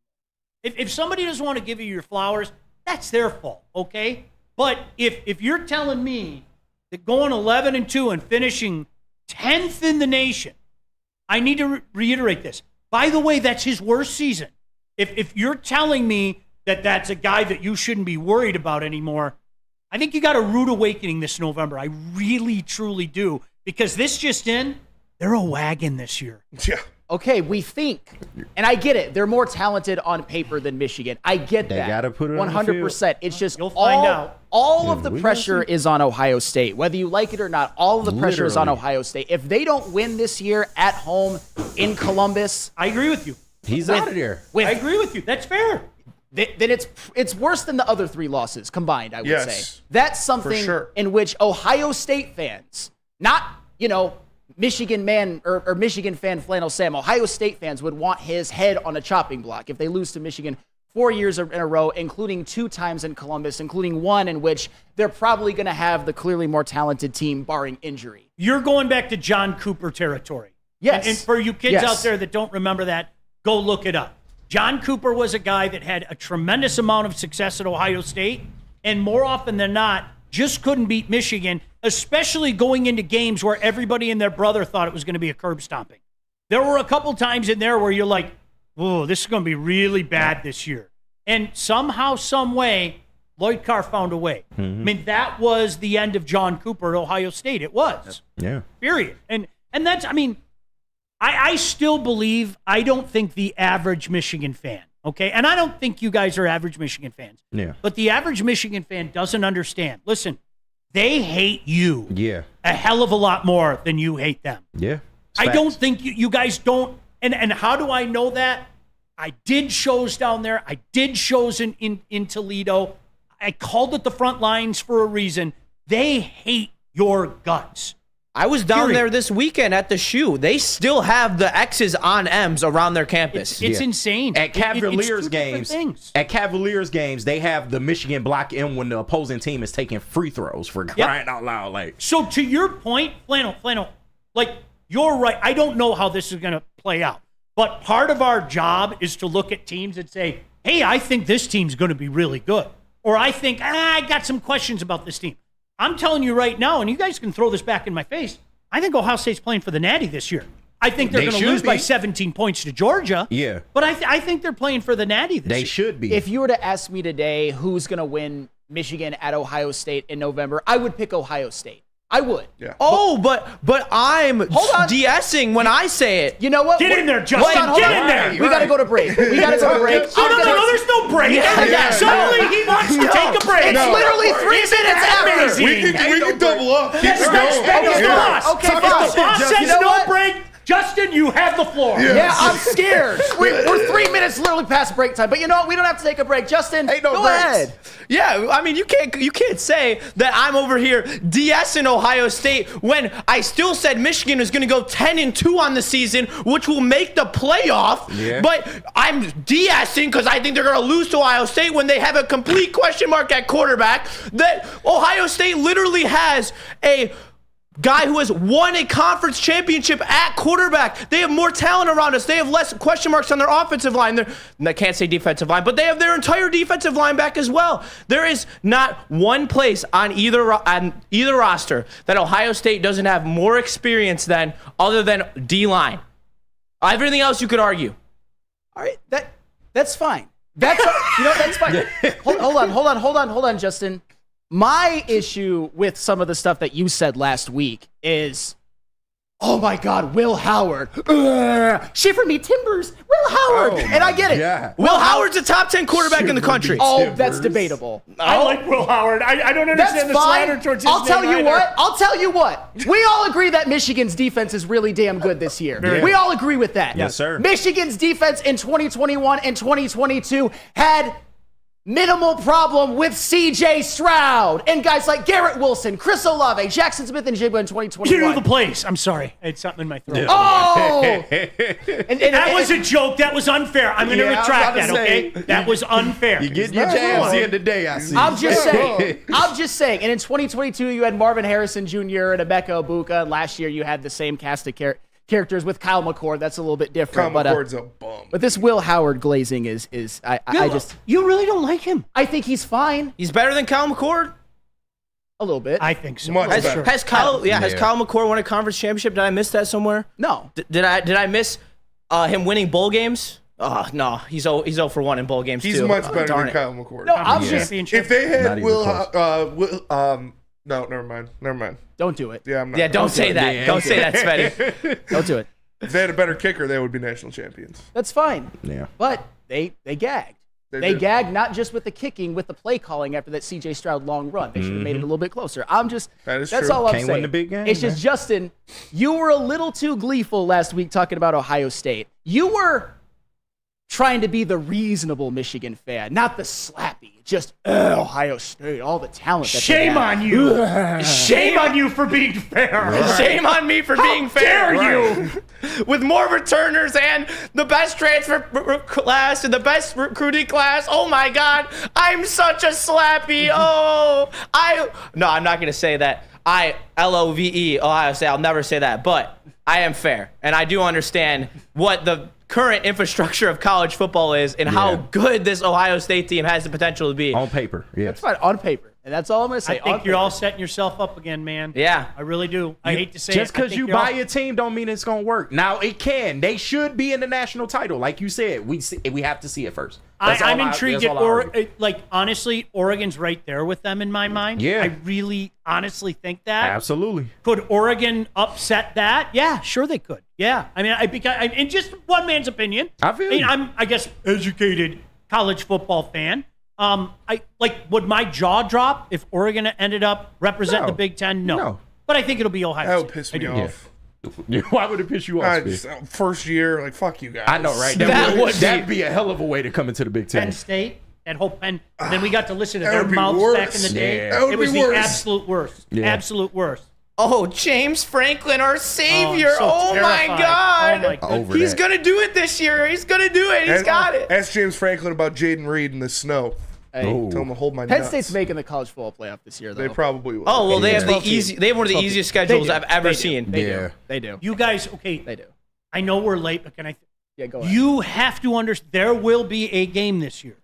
[SPEAKER 3] If somebody doesn't want to give you your flowers, that's their fault, okay? But if you're telling me that going 11-2 and finishing 10th in the nation, I need to reiterate this. By the way, that's his worst season. If you're telling me that that's a guy that you shouldn't be worried about anymore, I think you got a rude awakening this November. I really, truly do. Because this just in, they're a wagon this year.
[SPEAKER 5] Yeah.
[SPEAKER 2] Okay, we think, and I get it. They're more talented on paper than Michigan. I get that.
[SPEAKER 8] They gotta put it on the
[SPEAKER 2] 100%. It's just
[SPEAKER 3] You'll find out.
[SPEAKER 2] All of the pressure is on Ohio State. Whether you like it or not, all of the pressure is on Ohio State. If they don't win this year at home in Columbus,
[SPEAKER 3] I agree with you.
[SPEAKER 8] He's out of there.
[SPEAKER 3] I agree with you. That's fair.
[SPEAKER 2] Then it's worse than the other 3 losses combined, I would say. That's something in which Ohio State fans, not, Michigan man or Michigan fan Flannel Sam, Ohio State fans would want his head on a chopping block if they lose to Michigan 4 years in a row, including 2 times in Columbus, including one in which they're probably going to have the clearly more talented team barring injury.
[SPEAKER 3] You're going back to John Cooper territory.
[SPEAKER 2] Yes.
[SPEAKER 3] And for you kids out there that don't remember that, go look it up. John Cooper was a guy that had a tremendous amount of success at Ohio State, and more often than not, just couldn't beat Michigan, especially going into games where everybody and their brother thought it was going to be a curb stomping. There were a couple times in there where you're like, whoa, this is going to be really bad this year. And somehow, some way, Lloyd Carr found a way. Mm-hmm. I mean, that was the end of John Cooper at Ohio State. It was.
[SPEAKER 8] Yeah.
[SPEAKER 3] Period. And that's, I still believe, I don't think the average Michigan fan, okay? And I don't think you guys are average Michigan fans.
[SPEAKER 8] Yeah.
[SPEAKER 3] But the average Michigan fan doesn't understand. Listen, they hate you a hell of a lot more than you hate them.
[SPEAKER 8] Yeah.
[SPEAKER 3] I don't think you guys don't. And how do I know that? I did shows down there. I did shows in Toledo. I called it the front lines for a reason. They hate your guts.
[SPEAKER 4] I was down there this weekend at the shoe. They still have the X's on M's around their campus.
[SPEAKER 3] It's insane.
[SPEAKER 8] At Cavaliers
[SPEAKER 3] games,
[SPEAKER 8] they have the Michigan block in when the opposing team is taking free throws for crying out loud. Like,
[SPEAKER 3] so to your point, Flannel, like you're right. I don't know how this is going to play out, but part of our job is to look at teams and say, hey, I think this team's going to be really good. Or I think, I got some questions about this team. I'm telling you right now, and you guys can throw this back in my face, I think Ohio State's playing for the Natty this year. I think they're going to lose by 17 points to Georgia.
[SPEAKER 8] Yeah.
[SPEAKER 3] But I think they're playing for the Natty this year.
[SPEAKER 8] They should be.
[SPEAKER 2] If you were to ask me today who's going to win Michigan at Ohio State in November, I would pick Ohio State. I would.
[SPEAKER 5] Yeah.
[SPEAKER 4] Oh, but I'm de-essing when I say it.
[SPEAKER 2] You know what?
[SPEAKER 3] Get in there, Justin. Get in there.
[SPEAKER 2] We got to go to break. No,
[SPEAKER 3] there's no break. Suddenly he wants to take a break.
[SPEAKER 2] It's literally 3 minutes after.
[SPEAKER 5] We can double up. Keep
[SPEAKER 3] That's
[SPEAKER 5] it going.
[SPEAKER 3] the boss.
[SPEAKER 2] Okay,
[SPEAKER 3] If the boss says
[SPEAKER 2] know
[SPEAKER 3] no
[SPEAKER 2] what?
[SPEAKER 3] break, Justin, you have the floor.
[SPEAKER 2] Yeah, I'm scared. We're 3 minutes literally past break time. But you know what? We don't have to take a break. Justin, go ahead.
[SPEAKER 4] Yeah, I mean, you can't say that I'm over here de-essing Ohio State when I still said Michigan is going to go 10-2 on the season, which will make the playoff.
[SPEAKER 8] Yeah.
[SPEAKER 4] But I'm de-essing because I think they're going to lose to Ohio State when they have a complete question mark at quarterback. That Ohio State literally has a guy who has won a conference championship at quarterback. They have more talent around us. They have less question marks on their offensive line. I can't say defensive line, but they have their entire defensive line back as well. There is not one place on either roster that Ohio State doesn't have more experience than, other than D-line. Everything else you could argue.
[SPEAKER 2] All right, that's fine. That's fine. Hold on, Justin. My issue with some of the stuff that you said last week is, oh my God, Will Howard. Shiver me timbers, Will Howard. And I get it.
[SPEAKER 8] Yeah.
[SPEAKER 4] Will Howard's a top 10 quarterback in the country.
[SPEAKER 2] Oh, that's debatable.
[SPEAKER 3] I like Will Howard. I don't
[SPEAKER 2] That's
[SPEAKER 3] understand the
[SPEAKER 2] fine.
[SPEAKER 3] slander towards his
[SPEAKER 2] I'll tell
[SPEAKER 3] name
[SPEAKER 2] you
[SPEAKER 3] either.
[SPEAKER 2] what. I'll tell you what. We all agree that Michigan's defense is really damn good this year.
[SPEAKER 8] Yeah.
[SPEAKER 2] We all agree with that.
[SPEAKER 8] Yes, sir.
[SPEAKER 2] Michigan's defense in 2021 and 2022 had minimal problem with C.J. Stroud and guys like Garrett Wilson, Chris Olave, Jackson Smith, and Jigba in 2021.
[SPEAKER 3] You know the place. I'm sorry. I had something in my throat.
[SPEAKER 2] Oh!
[SPEAKER 3] That was a joke. That was unfair. I'm going to retract that, okay? That was unfair.
[SPEAKER 8] You get your jabs in today, I see.
[SPEAKER 2] I'm just saying. And in 2022, you had Marvin Harrison Jr. and Emeka Ibuka. And last year, you had the same cast of characters with Kyle McCord. That's a little bit different.
[SPEAKER 5] Kyle McCord's a bum.
[SPEAKER 2] But this Will Howard glazing is
[SPEAKER 3] You really don't like him?
[SPEAKER 2] I think he's fine.
[SPEAKER 4] He's better than Kyle McCord.
[SPEAKER 2] A little bit.
[SPEAKER 3] I think so.
[SPEAKER 5] Much better.
[SPEAKER 4] Has Kyle McCord won a conference championship? Did I miss that somewhere?
[SPEAKER 2] No.
[SPEAKER 4] Did I miss him winning bowl games? Oh no, he's 0 for 1 in bowl games
[SPEAKER 5] He's
[SPEAKER 4] too.
[SPEAKER 5] much better
[SPEAKER 4] Darn
[SPEAKER 5] than
[SPEAKER 4] it.
[SPEAKER 5] Kyle McCord.
[SPEAKER 2] No, I'm just.
[SPEAKER 5] If they
[SPEAKER 8] Not
[SPEAKER 5] had
[SPEAKER 8] even
[SPEAKER 5] Will, no, never mind.
[SPEAKER 2] Don't do it.
[SPEAKER 5] Yeah, I'm not.
[SPEAKER 4] Yeah, don't say that. Don't say that, Svetty.
[SPEAKER 2] Don't do it.
[SPEAKER 5] If they had a better kicker, they would be national champions.
[SPEAKER 2] That's fine.
[SPEAKER 8] Yeah.
[SPEAKER 2] But they gagged. They
[SPEAKER 5] did.
[SPEAKER 2] gagged not just with the kicking, with the play calling after that C.J. Stroud long run. They should have made it a little bit closer. That's
[SPEAKER 5] true.
[SPEAKER 2] all I'm
[SPEAKER 8] Can't
[SPEAKER 2] saying.
[SPEAKER 8] win the big game,
[SPEAKER 2] It's just,
[SPEAKER 8] man.
[SPEAKER 2] Justin, you were a little too gleeful last week talking about Ohio State. You were trying to be the reasonable Michigan fan, not the slappy. Just, Ohio State, all the talent that they
[SPEAKER 3] Shame
[SPEAKER 2] have.
[SPEAKER 3] on you. Shame on you for being fair.
[SPEAKER 4] Shame on me for being fair.
[SPEAKER 3] Dare you?
[SPEAKER 4] With more returners and the best transfer class and the best recruiting class. Oh my God, I'm such a slappy. No, I'm not gonna say that. LOVE Ohio State. I'll never say that, but I am fair, and I do understand what the current infrastructure of college football is and how good this Ohio State team has the potential to be.
[SPEAKER 8] On paper, yes.
[SPEAKER 2] Fine, on paper. And that's all I'm going to say.
[SPEAKER 3] I think you're all setting yourself up again, man.
[SPEAKER 4] Yeah.
[SPEAKER 3] I really do. I hate to say
[SPEAKER 8] Just
[SPEAKER 3] it. I
[SPEAKER 8] because
[SPEAKER 3] think
[SPEAKER 8] you
[SPEAKER 3] you're all-
[SPEAKER 8] buy a team don't mean it's going to work. Now, it can. They should be in the national title. Like you said, we have to see it first.
[SPEAKER 3] I'm intrigued
[SPEAKER 8] that's
[SPEAKER 3] at
[SPEAKER 8] all I argue.
[SPEAKER 3] honestly, Oregon's right there with them in my mind.
[SPEAKER 8] Yeah.
[SPEAKER 3] I really honestly think that.
[SPEAKER 8] Absolutely.
[SPEAKER 3] Could Oregon upset that? Yeah, sure they could. Yeah. I mean, in just one man's opinion.
[SPEAKER 8] I feel you.
[SPEAKER 3] I'm, I guess, educated college football fan. Would my jaw drop if Oregon ended up representing
[SPEAKER 8] No.
[SPEAKER 3] the Big Ten? No.
[SPEAKER 8] No.
[SPEAKER 3] But I think it'll be Ohio
[SPEAKER 5] That
[SPEAKER 3] State.
[SPEAKER 5] would piss
[SPEAKER 3] I
[SPEAKER 5] me
[SPEAKER 3] do.
[SPEAKER 5] off.
[SPEAKER 8] Why would it piss you off? Speed?
[SPEAKER 5] First year, like, fuck you guys.
[SPEAKER 8] I know, right? That'd be a hell of a way to come into the Big Ten.
[SPEAKER 3] Penn State, that whole Penn. And then we got to listen to
[SPEAKER 5] That
[SPEAKER 3] their
[SPEAKER 5] would be
[SPEAKER 3] mouths
[SPEAKER 5] worse.
[SPEAKER 3] back in the day.
[SPEAKER 8] Yeah.
[SPEAKER 5] That would
[SPEAKER 3] It was
[SPEAKER 5] be
[SPEAKER 3] the
[SPEAKER 5] worse.
[SPEAKER 3] absolute worst.
[SPEAKER 8] Yeah.
[SPEAKER 3] Absolute worst.
[SPEAKER 4] Oh, James Franklin, our savior.
[SPEAKER 3] so
[SPEAKER 4] Oh, my
[SPEAKER 3] terrified.
[SPEAKER 4] God.
[SPEAKER 3] Oh, my goodness.
[SPEAKER 8] Over
[SPEAKER 4] He's
[SPEAKER 8] that.
[SPEAKER 4] going to do it this year. He's going to do it. He's got it.
[SPEAKER 5] Ask James Franklin about Jaden Reed in the snow.
[SPEAKER 2] Hey,
[SPEAKER 5] Tell him to hold my
[SPEAKER 2] Penn
[SPEAKER 5] nuts.
[SPEAKER 2] State's making the college football playoff this year, though.
[SPEAKER 5] They probably will.
[SPEAKER 4] Oh, well, they have
[SPEAKER 2] Yeah.
[SPEAKER 4] they have one of the easiest schedules
[SPEAKER 2] do.
[SPEAKER 4] I've ever
[SPEAKER 2] They do.
[SPEAKER 4] seen.
[SPEAKER 2] They
[SPEAKER 8] Yeah.
[SPEAKER 2] do. They do.
[SPEAKER 3] You guys, okay,
[SPEAKER 2] They do.
[SPEAKER 3] I know we're late, but can I?
[SPEAKER 2] Yeah, go ahead.
[SPEAKER 3] You have to understand, there will be a game this year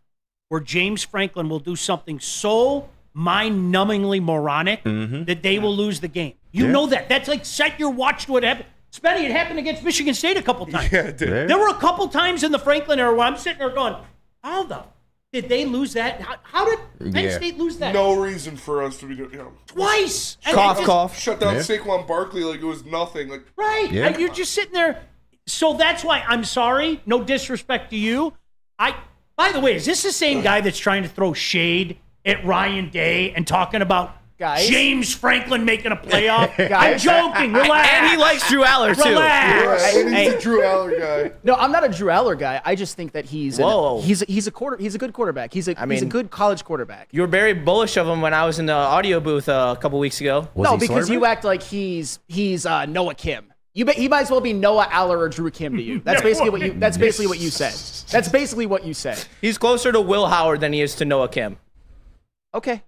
[SPEAKER 3] where James Franklin will do something so mind-numbingly moronic that they will lose the game. You know that. That's like set your watch to what happened. Spenny, it happened against Michigan State a couple times.
[SPEAKER 5] Yeah, it did.
[SPEAKER 3] There were a couple times in the Franklin era where I'm sitting there going, how the did they lose that? How did Penn
[SPEAKER 8] Yeah.
[SPEAKER 3] State lose that?
[SPEAKER 5] No reason for us to be doing
[SPEAKER 3] Twice. And
[SPEAKER 4] Cough,
[SPEAKER 3] it just-
[SPEAKER 4] cough.
[SPEAKER 5] Shut down
[SPEAKER 8] Yeah.
[SPEAKER 5] Saquon Barkley like it was nothing. Like
[SPEAKER 3] Right.
[SPEAKER 8] Yeah.
[SPEAKER 3] And you're just sitting there. So that's why I'm sorry. No disrespect to you. By the way, is this the same guy that's trying to throw shade at Ryan Day and talking about
[SPEAKER 2] Guys.
[SPEAKER 3] James Franklin making a playoff? I'm
[SPEAKER 2] Guys.
[SPEAKER 3] joking. Relax.
[SPEAKER 4] And he likes Drew Aller, too.
[SPEAKER 3] Relax.
[SPEAKER 5] and he's a Drew Aller guy.
[SPEAKER 2] No, I'm not a Drew Aller guy. I just think that he's
[SPEAKER 4] Whoa.
[SPEAKER 2] he's a good quarterback. He's a
[SPEAKER 4] mean-
[SPEAKER 2] good college quarterback.
[SPEAKER 4] You were very bullish of him when I was in the audio booth a couple weeks ago.
[SPEAKER 8] Was
[SPEAKER 2] No,
[SPEAKER 8] he
[SPEAKER 2] because
[SPEAKER 8] slurping?
[SPEAKER 2] you act like he's Noah Kim. He might as well be Noah Aller or Drew Kim to you. That's basically what you. That's basically what you said. That's basically what you said.
[SPEAKER 4] He's closer to Will Howard than he is to Noah Kim.
[SPEAKER 2] Okay,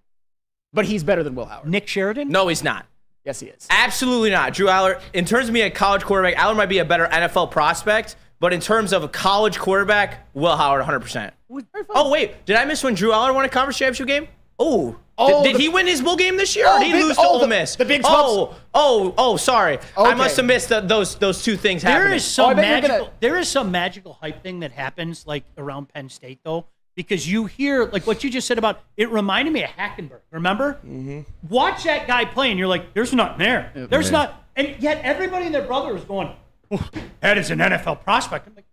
[SPEAKER 2] but he's better than Will Howard.
[SPEAKER 3] Nick Sheridan?
[SPEAKER 4] No, he's not.
[SPEAKER 2] Yes, he is.
[SPEAKER 4] Absolutely not. Drew Aller, in terms of being a college quarterback, Aller might be a better NFL prospect, but in terms of a college quarterback, Will Howard 100%. Oh, wait. Did I miss when Drew Aller won a conference championship game? Oh. Did he win his bowl game this year? Or did he lose to Ole Miss?
[SPEAKER 2] the Big
[SPEAKER 4] 12. Sorry. I
[SPEAKER 2] Okay.
[SPEAKER 4] must have missed those two things happening.
[SPEAKER 3] There is some
[SPEAKER 2] I bet you're
[SPEAKER 3] magical.
[SPEAKER 2] gonna-
[SPEAKER 3] There is some magical hype thing that happens like around Penn State though, because you hear like what you just said about. It reminded me of Hackenberg. Remember? Mm-hmm. Watch that guy play, and you're like, "There's nothing there. There's not." And yet everybody and their brother is going, oh, "That is an NFL prospect." I'm like,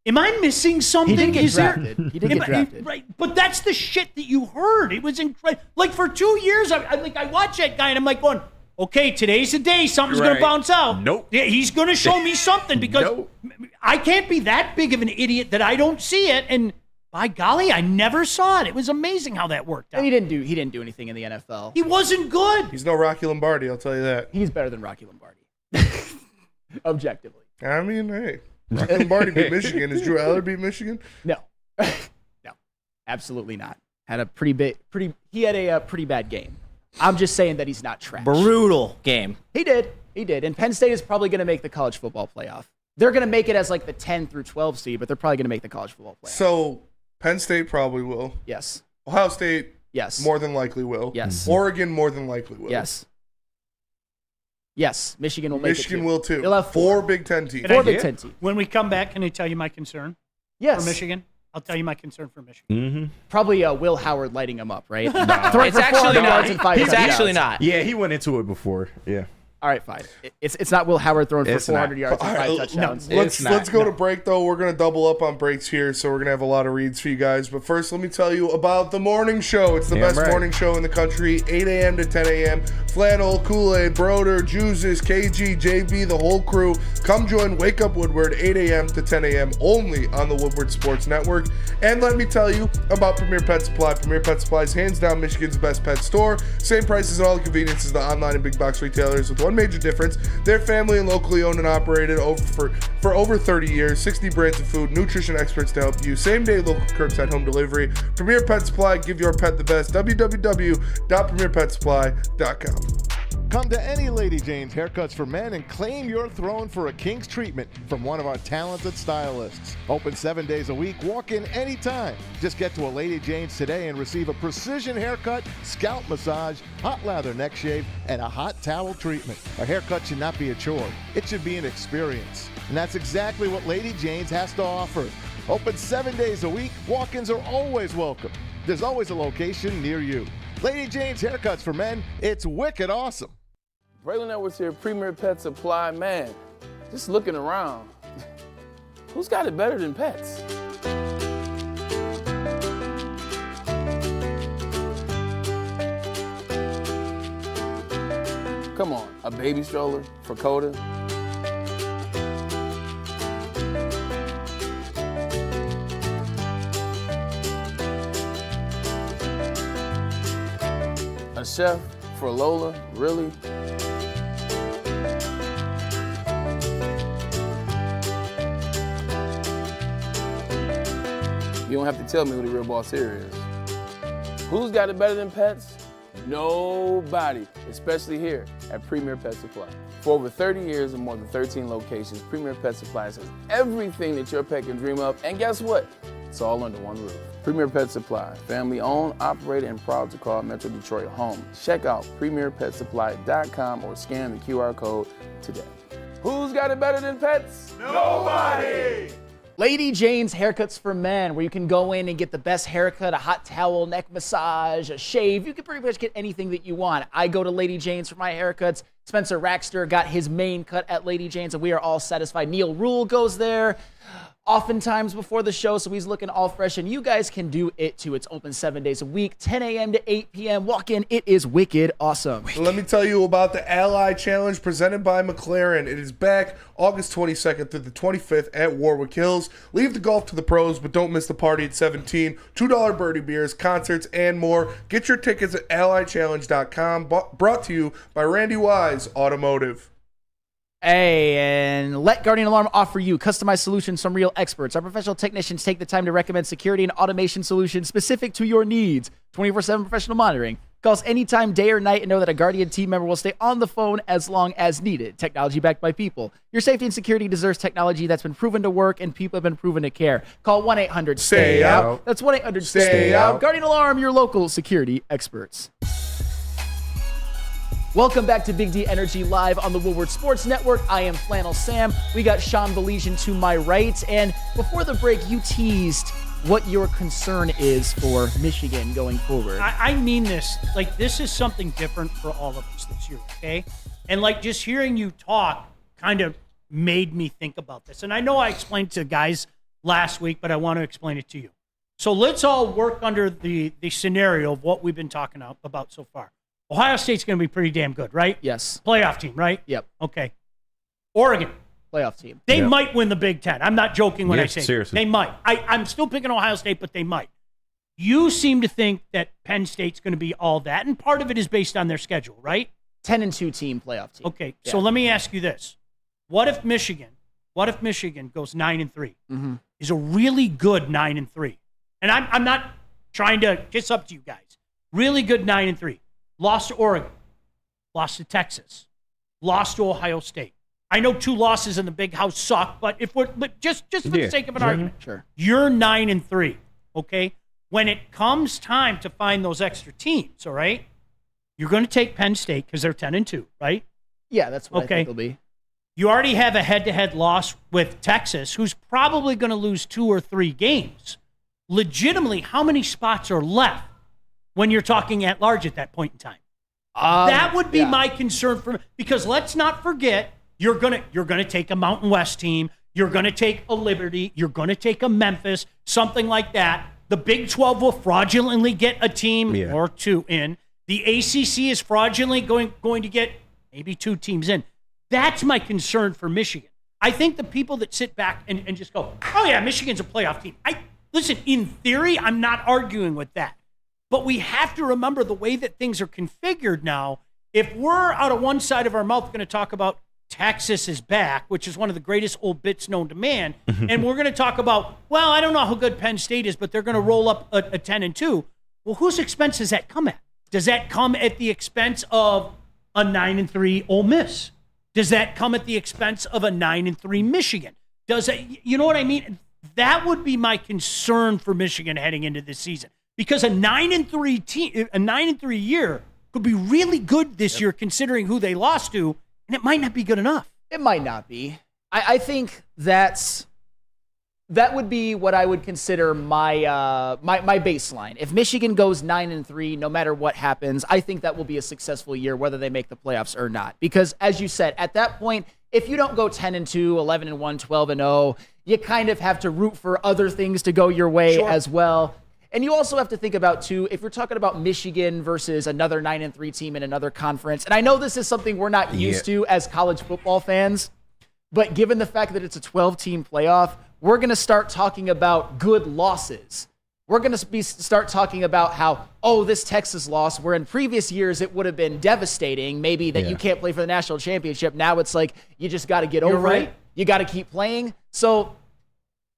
[SPEAKER 3] am I missing something?
[SPEAKER 2] He did get
[SPEAKER 3] Is there-
[SPEAKER 2] drafted. He did get drafted.
[SPEAKER 3] Right, but that's the shit that you heard. It was incredible. Like for 2 years, I watched that guy, and I'm like going, okay, today's the day. Something's going
[SPEAKER 8] Right.
[SPEAKER 3] to bounce out.
[SPEAKER 8] Nope.
[SPEAKER 3] Yeah, he's going to show me something because
[SPEAKER 8] Nope.
[SPEAKER 3] I can't be that big of an idiot that I don't see it. And by golly, I never saw it. It was amazing how that worked out.
[SPEAKER 2] And he didn't do anything in the NFL.
[SPEAKER 3] He wasn't good.
[SPEAKER 5] He's no Rocky Lombardi, I'll tell you that.
[SPEAKER 2] He's better than Rocky Lombardi, objectively.
[SPEAKER 5] I mean, hey, Rocky Lombardi beat Michigan. Is Drew Aller beat Michigan?
[SPEAKER 2] No, no, absolutely not. Had a He had a pretty bad game. I'm just saying that he's not trash.
[SPEAKER 4] Brutal game.
[SPEAKER 2] He did. And Penn State is probably going to make the college football playoff. They're going to make it as like the 10 through 12 seed, but they're probably going to make the college football playoff.
[SPEAKER 5] So Penn State probably will.
[SPEAKER 2] Yes.
[SPEAKER 5] Ohio State
[SPEAKER 2] Yes.
[SPEAKER 5] more than likely will.
[SPEAKER 2] Yes.
[SPEAKER 5] Oregon more than likely will.
[SPEAKER 2] Yes. Yes. Michigan will make
[SPEAKER 5] Michigan
[SPEAKER 2] it.
[SPEAKER 5] will too.
[SPEAKER 2] They'll have
[SPEAKER 5] four Big Ten teams.
[SPEAKER 3] Can I
[SPEAKER 2] Four
[SPEAKER 3] get-
[SPEAKER 2] Big Ten teams.
[SPEAKER 3] When we come back, can I tell you my concern
[SPEAKER 2] Yes.
[SPEAKER 3] for Michigan? I'll tell you my concern for Michigan.
[SPEAKER 2] Probably Will Howard lighting him up, right?
[SPEAKER 8] Nah.
[SPEAKER 2] Throwing
[SPEAKER 4] It's
[SPEAKER 2] for
[SPEAKER 4] actually
[SPEAKER 2] 400
[SPEAKER 4] not.
[SPEAKER 2] yards and 5
[SPEAKER 4] He's
[SPEAKER 2] touchdowns.
[SPEAKER 4] actually not.
[SPEAKER 8] Yeah, he went into it before. Yeah.
[SPEAKER 2] All right, fine. It's not Will Howard throwing for
[SPEAKER 8] It's
[SPEAKER 2] 400
[SPEAKER 8] not.
[SPEAKER 2] yards and
[SPEAKER 5] All
[SPEAKER 2] 5
[SPEAKER 5] right,
[SPEAKER 2] touchdowns.
[SPEAKER 8] It's
[SPEAKER 5] Let's
[SPEAKER 8] not.
[SPEAKER 5] go to break though. We're gonna double up on breaks here, so we're gonna have a lot of reads for you guys. But first, let me tell you about the morning show. It's the
[SPEAKER 8] Damn
[SPEAKER 5] best
[SPEAKER 8] right.
[SPEAKER 5] morning show in the country. 8 a.m. to 10 a.m. Flannel, Kool-Aid, Broder, Juices, KG, JB, the whole crew. Come join Wake Up Woodward 8 a.m. to 10 a.m. only on the Woodward Sports Network. And let me tell you about Premier Pet Supply. Premier Pet Supply is hands down Michigan's best pet store. Same prices and all the conveniences as the online and big box retailers, with one major difference. They're family and locally owned and operated for over 30 years. 60 brands of food, nutrition experts to help you. Same day local curbside home delivery. Premier Pet Supply, give your pet the best. www.premierpetsupply.com.
[SPEAKER 9] Come to any Lady Jane's Haircuts for Men and claim your throne for a king's treatment from one of our talented stylists. Open 7 days a week, walk in anytime. Just get to a Lady Jane's today and receive a precision haircut, scalp massage, hot lather neck shave, and a hot towel treatment. A haircut should not be a chore. It should be an experience. And that's exactly what Lady Jane's has to offer. Open 7 days a week, walk-ins are always welcome. There's always a location near you. Lady Jane's Haircuts for Men, it's wicked awesome.
[SPEAKER 10] Braylon Edwards here, Premier Pet Supply. Man, just looking around, who's got it better than pets? Come on, a baby stroller for Coda? A chef for Lola? Really? You don't have to tell me who the real boss here is. Who's got it better than pets? Nobody, especially here at Premier Pet Supply. For over 30 years and more than 13 locations, Premier Pet Supply has everything that your pet can dream of. And guess what? It's all under one roof. Premier Pet Supply, family owned, operated, and proud to call Metro Detroit home. Check out premierpetsupply.com or scan the QR code today. Who's got it better than pets? Nobody!
[SPEAKER 2] Lady Jane's Haircuts for Men, where you can go in and get the best haircut, a hot towel, neck massage, a shave. You can pretty much get anything that you want. I go to Lady Jane's for my haircuts. Spencer Raxter got his main cut at Lady Jane's, and we are all satisfied. Neil Rule goes there oftentimes before the show, so he's looking all fresh, and you guys can do it too. It's open 7 days a week, 10 a.m. to 8 p.m. Walk in. It is wicked awesome.
[SPEAKER 5] Let me tell you about the Ally Challenge presented by McLaren. It is back August 22nd through the 25th at Warwick Hills. Leave the golf to the pros, but don't miss the party at 17. $2 birdie beers, concerts, and more. Get your tickets at allychallenge.com. Brought to you by Randy Wise Automotive.
[SPEAKER 2] Hey, and let Guardian Alarm offer you customized solutions from real experts. Our professional technicians take the time to recommend security and automation solutions specific to your needs. 24/7 professional monitoring. Call us anytime, day or night, and know that a Guardian team member will stay on the phone as long as needed. Technology backed by people. Your safety and security deserves technology that's been proven to work and people have been proven to care. Call 1-800-STAY-OUT. That's 1-800-STAY-OUT. Guardian Alarm, your local security experts. Welcome back to Big D Energy Live on the Woodward Sports Network. I am Flannel Sam. We got Sean Belizean to my right. And before the break, you teased what your concern is for Michigan going forward.
[SPEAKER 3] I mean this. Like, this is something different for all of us this year, okay? And, like, just hearing you talk kind of made me think about this. And I know I explained to guys last week, but I want to explain it to you. So let's all work under the scenario of what we've been talking about so far. Ohio State's going to be pretty damn good, right?
[SPEAKER 2] Yes.
[SPEAKER 3] Playoff team, right?
[SPEAKER 2] Yep.
[SPEAKER 3] Okay. Oregon.
[SPEAKER 2] Playoff team.
[SPEAKER 3] They might win the Big Ten. I'm not joking when I say
[SPEAKER 8] seriously.
[SPEAKER 3] They might. I'm still picking Ohio State, but they might. You seem to think that Penn State's going to be all that, and part of it is based on their schedule, right?
[SPEAKER 2] 10-2 team, playoff team.
[SPEAKER 3] Okay, so let me ask you this. What if Michigan goes 9-3?
[SPEAKER 2] Mm-hmm.
[SPEAKER 3] Is a really good 9-3. And I'm not trying to kiss up to you guys. Really good 9-3. Lost to Oregon, lost to Texas, lost to Ohio State. I know 2 losses in the big house suck, but just for the sake of an argument,
[SPEAKER 2] sure.
[SPEAKER 3] You're 9-3, okay? When it comes time to find those extra teams, all right, you're going to take Penn State because they're 10-2, right?
[SPEAKER 2] Yeah, that's what I think it'll be.
[SPEAKER 3] You already have a head-to-head loss with Texas, who's probably going to lose 2 or 3 games. Legitimately, how many spots are left when you're talking at large at that point in time? That would be my concern because let's not forget, you're gonna take a Mountain West team, you're gonna take a Liberty, you're gonna take a Memphis, something like that. The Big 12 will fraudulently get a team or 2 in. The ACC is fraudulently going to get maybe 2 teams in. That's my concern for Michigan. I think the people that sit back and just go, oh yeah, Michigan's a playoff team. Listen, in theory, I'm not arguing with that. But we have to remember the way that things are configured now. If we're out of one side of our mouth going to talk about Texas is back, which is one of the greatest old bits known to man, and we're going to talk about, well, I don't know how good Penn State is, but they're going to roll up a 10-2. Well, whose expense does that come at? Does that come at the expense of a 9-3 Ole Miss? Does that come at the expense of a 9-3 Michigan? Does it, you know what I mean? That would be my concern for Michigan heading into this season. Because a 9-3 team, a 9-3 year could be really good this year, considering who they lost to, and it might not be good enough.
[SPEAKER 2] It might not be. I think that would be what I would consider my my baseline. If Michigan goes 9-3, no matter what happens, I think that will be a successful year, whether they make the playoffs or not. Because as you said, at that point, if you don't go 10-2, 11-1, 12-0, you kind of have to root for other things to go your way as well. And you also have to think about, too, if you're talking about Michigan versus another 9-3 team in another conference, and I know this is something we're not used to as college football fans, but given the fact that it's a 12-team playoff, we're going to start talking about good losses. We're going to start talking about how, this Texas loss, where in previous years it would have been devastating, maybe that you can't play for the national championship. Now it's like you just got to get over it. You got to keep playing. So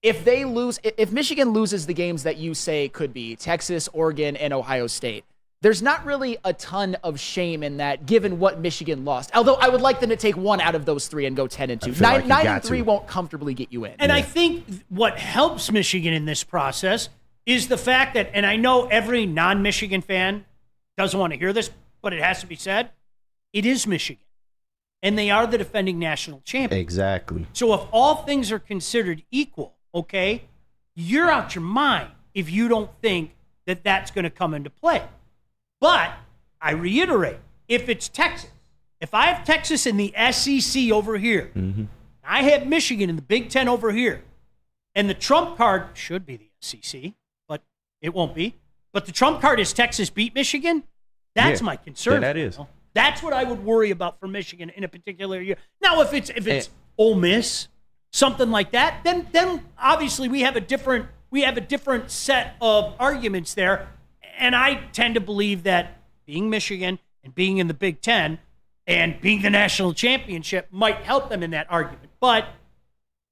[SPEAKER 2] if they lose, if Michigan loses the games that you say could be Texas, Oregon, and Ohio State, there's not really a ton of shame in that, given what Michigan lost. Although I would like them to take one out of those 3 and go 10-2. 9-3 won't comfortably get you in.
[SPEAKER 3] And I think what helps Michigan in this process is the fact that, and I know every non-Michigan fan doesn't want to hear this, but it has to be said, it is Michigan. And they are the defending national champion.
[SPEAKER 8] Exactly.
[SPEAKER 3] So if all things are considered equal, okay, you're out your mind if you don't think that that's going to come into play. But I reiterate, if it's Texas, if I have Texas in the SEC over here, I have Michigan in the Big Ten over here, and the trump card should be the SEC, but it won't be. But the trump card is Texas beat Michigan. That's my concern.
[SPEAKER 8] Yeah, that is.
[SPEAKER 3] That's what I would worry about for Michigan in a particular year. Now, if it's Ole Miss, something like that, then obviously we have a different set of arguments there. And I tend to believe that being Michigan and being in the Big Ten and being the national championship might help them in that argument. But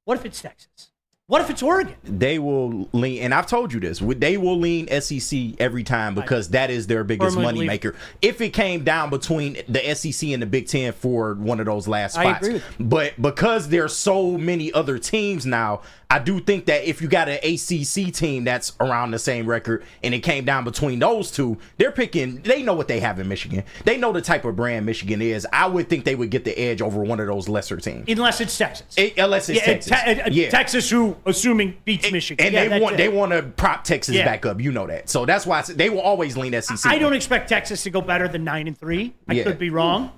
[SPEAKER 3] what if it's Texas? What if it's Oregon?
[SPEAKER 8] They will lean, and I've told you this, they will lean SEC every time because that is their biggest money maker. If it came down between the SEC and the Big Ten for one of those last spots.
[SPEAKER 3] I agree with you.
[SPEAKER 8] But because there's so many other teams now, I do think that if you got an ACC team that's around the same record and it came down between those two, they're picking, they know what they have in Michigan. They know the type of brand Michigan is. I would think they would get the edge over one of those lesser teams.
[SPEAKER 3] Unless it's Texas.
[SPEAKER 8] Texas.
[SPEAKER 3] Texas, who, assuming, beats Michigan.
[SPEAKER 8] And they want to prop Texas back up. You know that. So that's why they will always lean SEC.
[SPEAKER 3] I don't expect Texas to go better than 9-3. I could be wrong,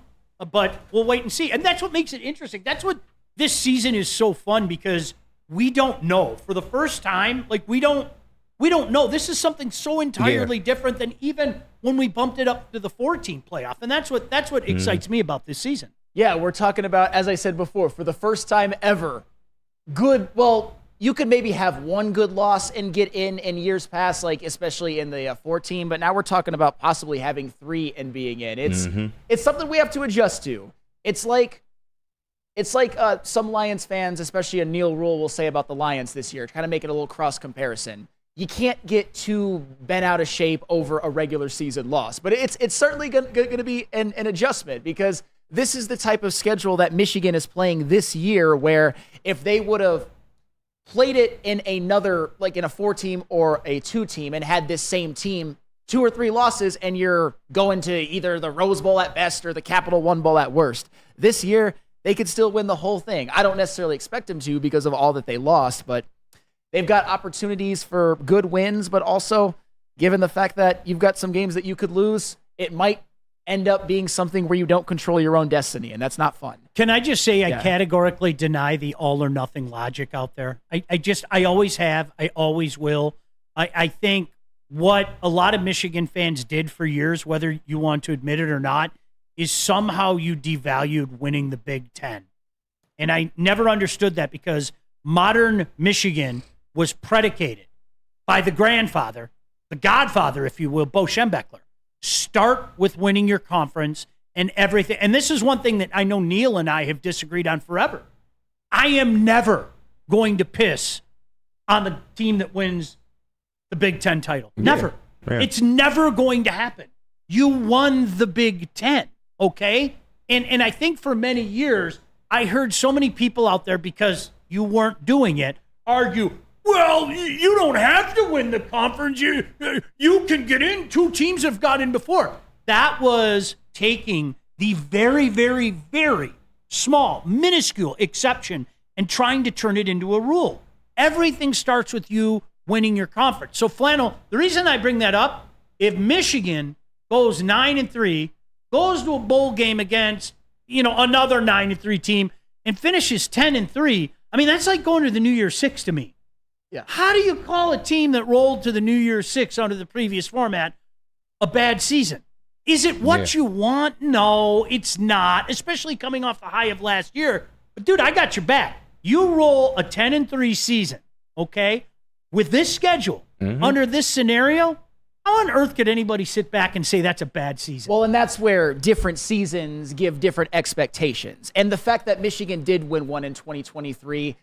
[SPEAKER 3] but we'll wait and see. And that's what makes it interesting. That's what this season is so fun, because we don't know. For the first time, like we don't know. This is something so entirely different than even when we bumped it up to the 4-team playoff. And that's what excites me about this season.
[SPEAKER 2] Yeah, we're talking about, as I said before, for the first time ever, you could maybe have one good loss and get in years past, like especially in the 4-team, but now we're talking about possibly having 3 and being in. It's something we have to adjust to. It's like some Lions fans, especially a Neil Rule, will say about the Lions this year, kind of make it a little cross comparison. You can't get too bent out of shape over a regular season loss, but it's certainly going to be an adjustment, because this is the type of schedule that Michigan is playing this year, where if they would have played it in another, like in a 4-team or a 2-team, and had this same team 2 or 3 losses, and you're going to either the Rose Bowl at best or the Capital One Bowl at worst, this year they could still win the whole thing. I don't necessarily expect them to because of all that they lost, but they've got opportunities for good wins, but also, given the fact that you've got some games that you could lose, it might end up being something where you don't control your own destiny, and that's not fun.
[SPEAKER 3] Can I just say I categorically deny the all or nothing logic out there? I always have. I always will. I think what a lot of Michigan fans did for years, whether you want to admit it or not, is somehow you devalued winning the Big Ten. And I never understood that, because modern Michigan was predicated by the grandfather, the godfather, if you will, Bo Schembechler. Start with winning your conference and everything. And this is one thing that I know Neil and I have disagreed on forever. I am never going to piss on the team that wins the Big Ten title. Never.
[SPEAKER 8] Yeah.
[SPEAKER 3] It's never going to happen. You won the Big Ten, okay? And I think for many years, I heard so many people out there, because you weren't doing it, argue, well, you don't have to win the conference. You can get in. 2 teams have got in before. That was taking the very, very, very small, minuscule exception and trying to turn it into a rule. Everything starts with you winning your conference. So, Flannel, the reason I bring that up, if Michigan goes 9-3, goes to a bowl game against, another 9-3 team, and finishes 10-3, I mean, that's like going to the New Year's Six to me.
[SPEAKER 2] Yeah.
[SPEAKER 3] How do you call a team that rolled to the New Year's Six under the previous format a bad season? Is it what you want? No, it's not, especially coming off the high of last year. But, dude, I got your back. You roll a 10-3 season, okay, with this schedule, under this scenario, how on earth could anybody sit back and say that's a bad season?
[SPEAKER 2] Well, and that's where different seasons give different expectations. And the fact that Michigan did win one in 2023,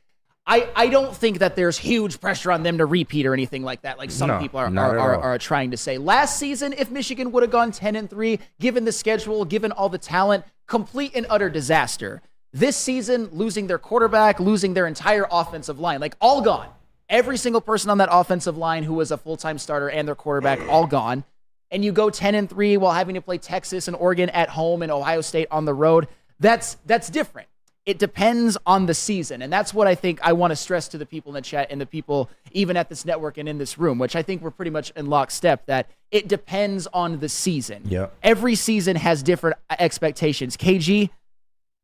[SPEAKER 2] I don't think that there's huge pressure on them to repeat or anything like that, like some people are trying to say. Last season, if Michigan would have gone 10-3, given the schedule, given all the talent, complete and utter disaster. This season, losing their quarterback, losing their entire offensive line, like all gone. Every single person on that offensive line who was a full-time starter and their quarterback, all gone. And you go 10-3 while having to play Texas and Oregon at home and Ohio State on the road. That's different. It depends on the season. And that's what I think I want to stress to the people in the chat and the people even at this network and in this room, which I think we're pretty much in lockstep, that it depends on the season.
[SPEAKER 8] Yeah.
[SPEAKER 2] Every season has different expectations. KG?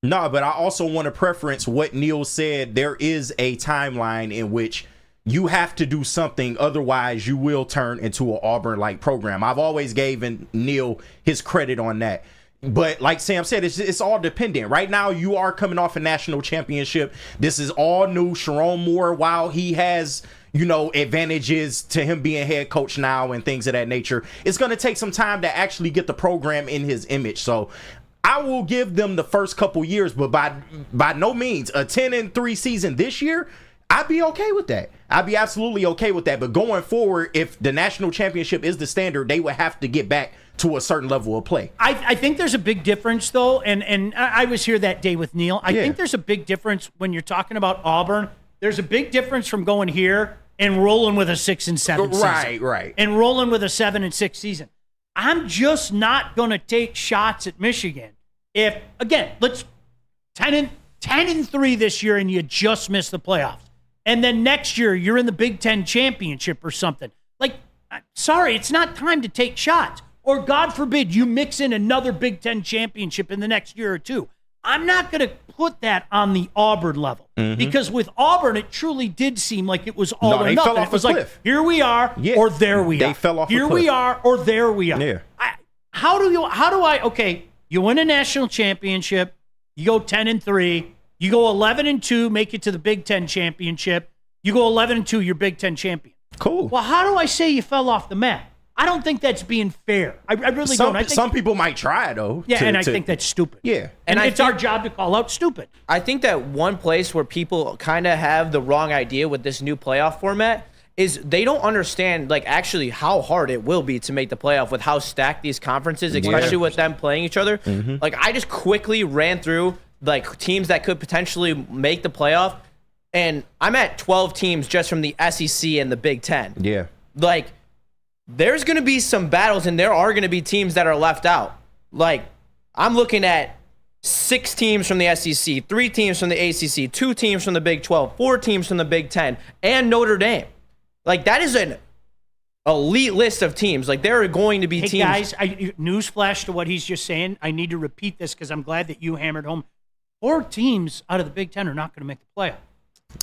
[SPEAKER 8] No, but I also want to preference what Neil said. There is a timeline in which you have to do something, otherwise you will turn into an Auburn-like program. I've always given Neil his credit on that. But like Sam said, it's all dependent. Right now, you are coming off a national championship. This is all new. Sharon Moore, while he has, advantages to him being head coach now and things of that nature, it's going to take some time to actually get the program in his image. So I will give them the first couple years, but by no means a 10-3 season this year, I'd be okay with that. I'd be absolutely okay with that. But going forward, if the national championship is the standard, they would have to get back to a certain level of play.
[SPEAKER 3] I think there's a big difference, though, and I was here that day with Neil. I think there's a big difference when you're talking about Auburn. There's a big difference from going here and rolling with a 6-7 season.
[SPEAKER 8] Right.
[SPEAKER 3] And rolling with a 7-6 season. I'm just not going to take shots at Michigan. If, again, let's 10-3 this year and you just miss the playoffs. And then next year you're in the Big Ten championship or something. Like, sorry, it's not time to take shots. Or God forbid you mix in another Big Ten championship in the next year or two. I'm not going to put that on the Auburn level. Because with Auburn, it truly did seem like it was all or nothing.
[SPEAKER 8] Fell off
[SPEAKER 3] it was
[SPEAKER 8] a
[SPEAKER 3] like,
[SPEAKER 8] cliff.
[SPEAKER 3] here we are, or there we are.
[SPEAKER 8] They fell off a
[SPEAKER 3] Here
[SPEAKER 8] cliff.
[SPEAKER 3] we are, or there we are.
[SPEAKER 8] Yeah.
[SPEAKER 3] Okay, you win a national championship, you go 10-3, you go 11-2, make it to the Big Ten championship, you go 11-2, you're Big Ten champion.
[SPEAKER 8] Cool.
[SPEAKER 3] Well, how do I say you fell off the map? I don't think that's being fair. I really don't. I think,
[SPEAKER 8] some people might try, though.
[SPEAKER 3] Yeah, I think that's stupid.
[SPEAKER 8] Yeah.
[SPEAKER 3] And it's our job to call out stupid.
[SPEAKER 4] I think that one place where people kind of have the wrong idea with this new playoff format is they don't understand, actually how hard it will be to make the playoff with how stacked these conferences, especially with them playing each other. I just quickly ran through, teams that could potentially make the playoff, and I'm at 12 teams just from the SEC and the Big Ten.
[SPEAKER 8] Yeah.
[SPEAKER 4] There's going to be some battles, and there are going to be teams that are left out. I'm looking at 6 teams from the SEC, 3 teams from the ACC, 2 teams from the Big 12, 4 teams from the Big 10, and Notre Dame. That is an elite list of teams. There are going to be teams.
[SPEAKER 3] Guys, newsflash to what he's just saying. I need to repeat this because I'm glad that you hammered home. 4 teams out of the Big 10 are not going to make the playoff.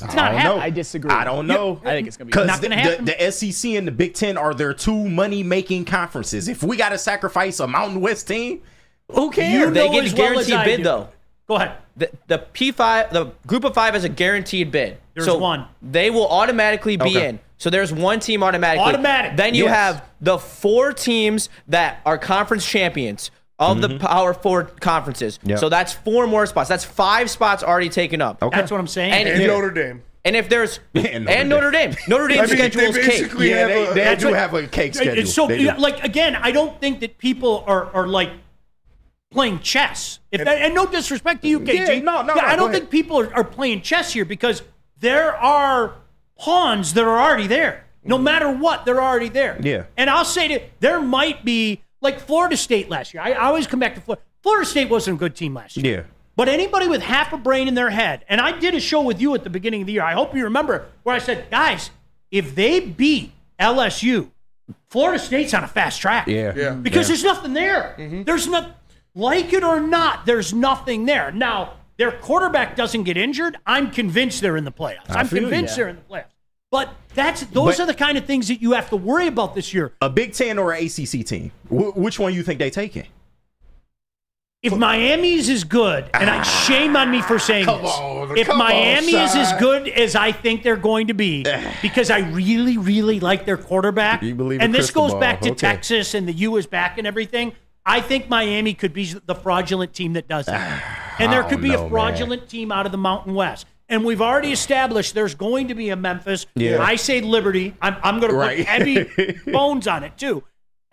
[SPEAKER 3] It's not happening.
[SPEAKER 2] I disagree.
[SPEAKER 8] I don't know.
[SPEAKER 2] I think it's going to be
[SPEAKER 3] not going to happen.
[SPEAKER 8] The SEC and the Big Ten are their 2 money-making conferences. If we got to sacrifice a Mountain West team, who cares?
[SPEAKER 4] They get a guaranteed bid, though.
[SPEAKER 3] Go ahead.
[SPEAKER 4] The P5, the group of 5 has a guaranteed bid.
[SPEAKER 3] There's one.
[SPEAKER 4] They will automatically be in. So there's one team automatically.
[SPEAKER 3] Automatic.
[SPEAKER 4] Then you have the 4 teams that are conference champions of the Power 4 conferences. Yep. So that's 4 more spots. That's 5 spots already taken up.
[SPEAKER 3] Okay. That's what I'm saying.
[SPEAKER 5] And Notre Dame.
[SPEAKER 4] And if there's Notre Dame. Notre Dame's schedule is cake.
[SPEAKER 8] Yeah, they do have a cake schedule.
[SPEAKER 3] So again, I don't think that people are playing chess. And no disrespect to you, KG. I don't think people are playing chess here because there are pawns that are already there. No matter what, they're already there.
[SPEAKER 8] Yeah.
[SPEAKER 3] And I'll say that there might be, like Florida State last year. I always come back to Florida. Florida State wasn't a good team last year.
[SPEAKER 8] Yeah.
[SPEAKER 3] But anybody with half a brain in their head, and I did a show with you at the beginning of the year, I hope you remember, where I said, guys, if they beat LSU, Florida State's on a fast track.
[SPEAKER 8] Yeah.
[SPEAKER 3] Because there's nothing there. There's not, like it or not, there's nothing there. Now, their quarterback doesn't get injured. I'm convinced they're in the playoffs. I'm convinced they're in the playoffs. But those are the kind of things that you have to worry about this year.
[SPEAKER 8] A Big Ten or an ACC team, which one you think they taking?
[SPEAKER 3] If Miami's is good, and shame on me for saying this, if Miami is as good as I think they're going to be, because I really, really like their quarterback, and this goes back to Texas and the U is back and everything, I think Miami could be the fraudulent team that does it. And there could be a fraudulent team out of the Mountain West. And we've already established there's going to be a Memphis.
[SPEAKER 8] Yeah.
[SPEAKER 3] I say Liberty. I'm going to
[SPEAKER 8] Right.
[SPEAKER 3] put heavy bones on it, too.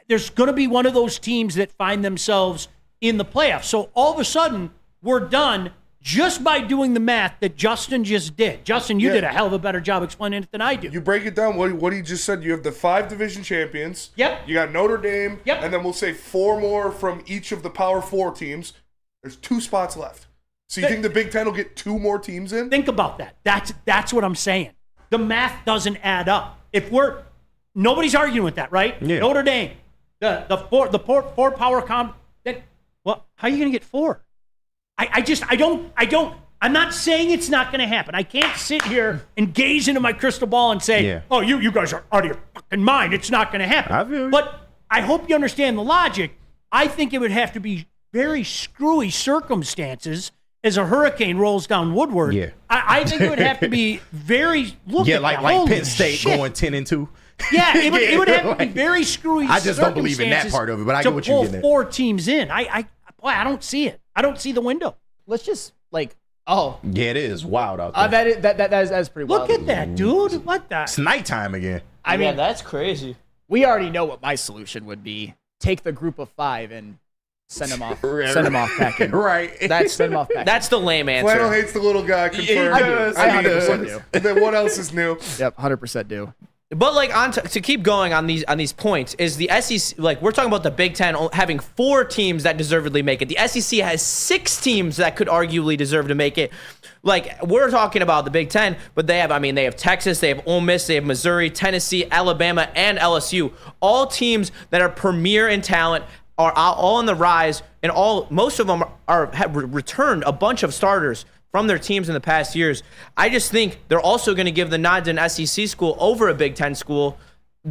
[SPEAKER 3] There's going to be one of those teams that find themselves in the playoffs. So all of a sudden, we're done just by doing the math that Justin just did. Justin, you did a hell of a better job explaining it than I do.
[SPEAKER 5] You break it down, what he just said. You have the 5 division champions.
[SPEAKER 3] Yep.
[SPEAKER 5] You got Notre Dame.
[SPEAKER 3] Yep.
[SPEAKER 5] And then we'll say 4 more from each of the Power 4 teams. There's 2 spots left. So you think the Big Ten will get 2 more teams in?
[SPEAKER 3] Think about that. That's what I'm saying. The math doesn't add up. Nobody's arguing with that, right?
[SPEAKER 8] Yeah.
[SPEAKER 3] Notre Dame, the four power well, how are you going to get 4? I'm not saying it's not going to happen. I can't sit here and gaze into my crystal ball and say, oh, you guys are out of your fucking mind. It's not going to happen.
[SPEAKER 8] I feel you.
[SPEAKER 3] But I hope you understand the logic. I think it would have to be very screwy circumstances as a hurricane rolls down Woodward.
[SPEAKER 8] Yeah.
[SPEAKER 3] I think it would have to be very
[SPEAKER 8] like
[SPEAKER 3] holy
[SPEAKER 8] Penn State
[SPEAKER 3] shit.
[SPEAKER 8] going 10-2.
[SPEAKER 3] Yeah, it would have to be very screwy.
[SPEAKER 8] I just don't believe in that part of it, but I get what you're getting at.
[SPEAKER 3] To pull 4 teams in, I don't see it. I don't see the window.
[SPEAKER 2] Let's just
[SPEAKER 8] Yeah, it is wild out there.
[SPEAKER 2] that's pretty wild.
[SPEAKER 3] Look at that, dude. What the?
[SPEAKER 8] It's nighttime again.
[SPEAKER 2] I mean,
[SPEAKER 4] that's crazy.
[SPEAKER 2] we already know what my solution would be. Take the group of 5 and send them off. Send them off packing.
[SPEAKER 8] Right.
[SPEAKER 2] Send them off packing.
[SPEAKER 4] That's the lame
[SPEAKER 5] Flannel
[SPEAKER 4] answer.
[SPEAKER 5] hates the little guy. Confirmed.
[SPEAKER 2] I do. I 100% do.
[SPEAKER 5] And then what else is new?
[SPEAKER 2] Yep, 100% do.
[SPEAKER 4] But like to keep going on these points is the SEC. Like we're talking about the Big Ten having 4 teams that deservedly make it. The SEC has 6 teams that could arguably deserve to make it. Like we're talking about the Big Ten, but they have Texas, they have Ole Miss, they have Missouri, Tennessee, Alabama, and LSU. All teams that are premier in talent are all on the rise, and most of them have returned a bunch of starters from their teams in the past years. I just think they're also going to give the nod to an SEC school over a Big Ten school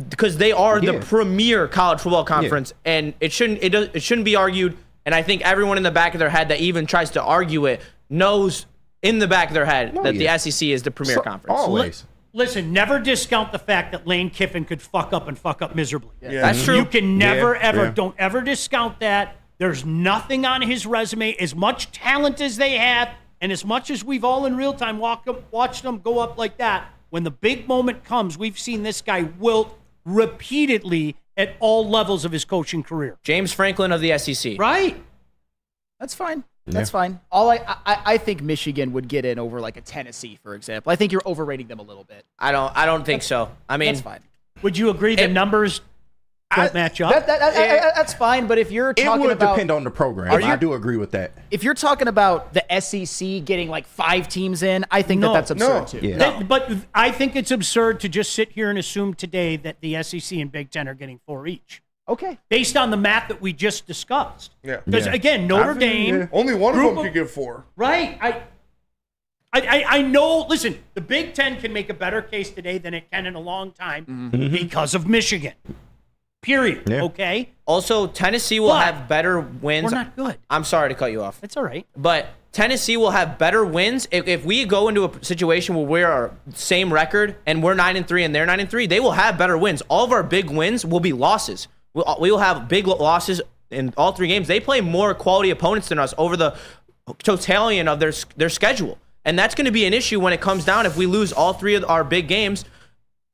[SPEAKER 4] because they are the premier college football conference, and it shouldn't be argued. And I think everyone in the back of their head that even tries to argue it knows in the back of their head that the SEC is the premier conference.
[SPEAKER 8] Always.
[SPEAKER 3] Listen, never discount the fact that Lane Kiffin could fuck up miserably.
[SPEAKER 5] Yeah.
[SPEAKER 4] That's true.
[SPEAKER 3] You can never, don't ever discount that. There's nothing on his resume. As much talent as they have, and as much as we've all in real time watched them go up like that, when the big moment comes, we've seen this guy wilt repeatedly at all levels of his coaching career.
[SPEAKER 4] James Franklin of the SEC.
[SPEAKER 3] Right?
[SPEAKER 2] That's fine. That's fine. I think Michigan would get in over like a Tennessee, for example. I think you're overrating them a little bit.
[SPEAKER 4] I don't think so. I mean,
[SPEAKER 2] That's fine.
[SPEAKER 3] Would you agree the numbers don't match up?
[SPEAKER 2] That's fine, but if you're
[SPEAKER 8] It
[SPEAKER 2] talking
[SPEAKER 8] would
[SPEAKER 2] about
[SPEAKER 8] depend on the program. I do agree with that.
[SPEAKER 2] if you're talking about the SEC getting like 5 teams in, I think
[SPEAKER 3] No.
[SPEAKER 2] that's absurd too.
[SPEAKER 8] Yeah.
[SPEAKER 3] But I think it's absurd to just sit here and assume today that the SEC and Big Ten are getting 4 each.
[SPEAKER 2] Okay.
[SPEAKER 3] Based on the math that we just discussed.
[SPEAKER 5] Yeah.
[SPEAKER 3] Because, again, Notre Dame.
[SPEAKER 5] Only one of
[SPEAKER 3] Group
[SPEAKER 5] them could give 4.
[SPEAKER 3] Right. I know, listen, the Big Ten can make a better case today than it can in a long time because of Michigan. Period.
[SPEAKER 8] Yeah.
[SPEAKER 3] Okay?
[SPEAKER 4] also Tennessee will
[SPEAKER 3] But
[SPEAKER 4] have better wins.
[SPEAKER 3] We're not good.
[SPEAKER 4] I'm sorry to cut you off.
[SPEAKER 3] It's all right.
[SPEAKER 4] But Tennessee will have better wins if we go into a situation where we are same record and we're 9-3 and they're 9-3. They will have better wins. All of our big wins will be losses. We will have big losses in all 3 games. They play more quality opponents than us over the totality of their schedule, and that's going to be an issue when it comes down. If we lose all 3 of our big games,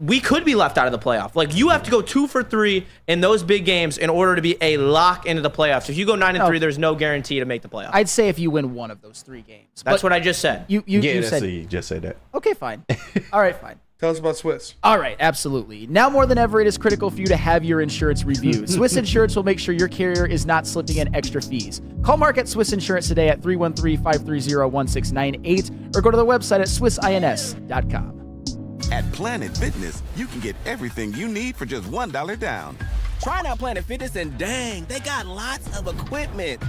[SPEAKER 4] we could be left out of the playoff. Like you have to go 2 for 3 in those big games in order to be a lock into the playoffs. If you go 9-3, there's no guarantee to make the playoffs.
[SPEAKER 2] I'd say if you win one of those 3 games.
[SPEAKER 4] That's what I just said.
[SPEAKER 2] You said.
[SPEAKER 8] You just said that.
[SPEAKER 2] Okay, fine. All right, fine.
[SPEAKER 5] Tell us about Swiss.
[SPEAKER 2] All right, absolutely. Now more than ever, it is critical for you to have your insurance reviewed. Swiss Insurance will make sure your carrier is not slipping in extra fees. Call Mark at Swiss Insurance today at 313-530-1698 or go to their website at swissins.com.
[SPEAKER 11] At Planet Fitness, you can get everything you need for just $1 down. Try out Planet Fitness and dang, they got lots of equipment.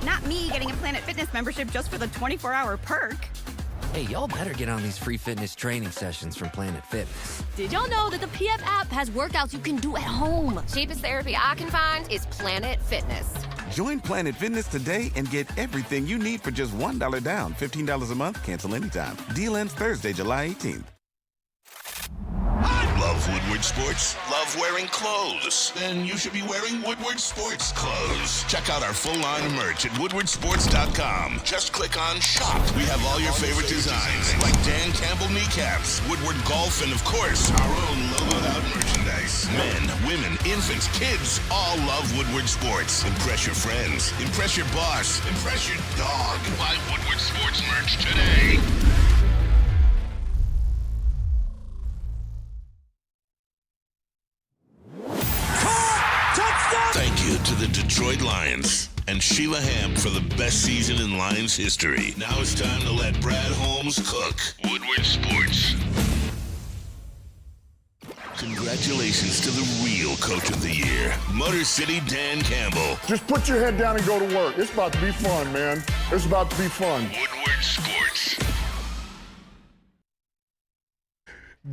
[SPEAKER 12] Not me getting a Planet Fitness membership just for the 24-hour perk.
[SPEAKER 13] Hey, y'all better get on these free fitness training sessions from Planet Fitness.
[SPEAKER 14] Did y'all know that the PF app has workouts you can do at home? Cheapest therapy I can find is Planet Fitness.
[SPEAKER 11] Join Planet Fitness today and get everything you need for just $1 down. $15 a month, cancel anytime. Deal ends Thursday, July 18th.
[SPEAKER 1] Love Woodward sports? Love wearing clothes? Then you should be wearing Woodward Sports clothes. Check out our full line of merch at woodwardsports.com. Just click on shop. We have all your favorite designs, like Dan Campbell kneecaps, Woodward golf, and of course, our own logoed out merchandise. Men, women, infants, kids all love Woodward Sports. Impress your friends. Impress your boss. Impress your dog. Buy Woodward Sports merch today. Thank you to the Detroit Lions and Sheila Ham for the best season in Lions history. Now it's time to let Brad Holmes cook. Woodward Sports. Congratulations to the real coach of the year, Motor City Dan Campbell.
[SPEAKER 15] Just put your head down and go to work. It's about to be fun, man. It's about to be fun.
[SPEAKER 1] Woodward Sports.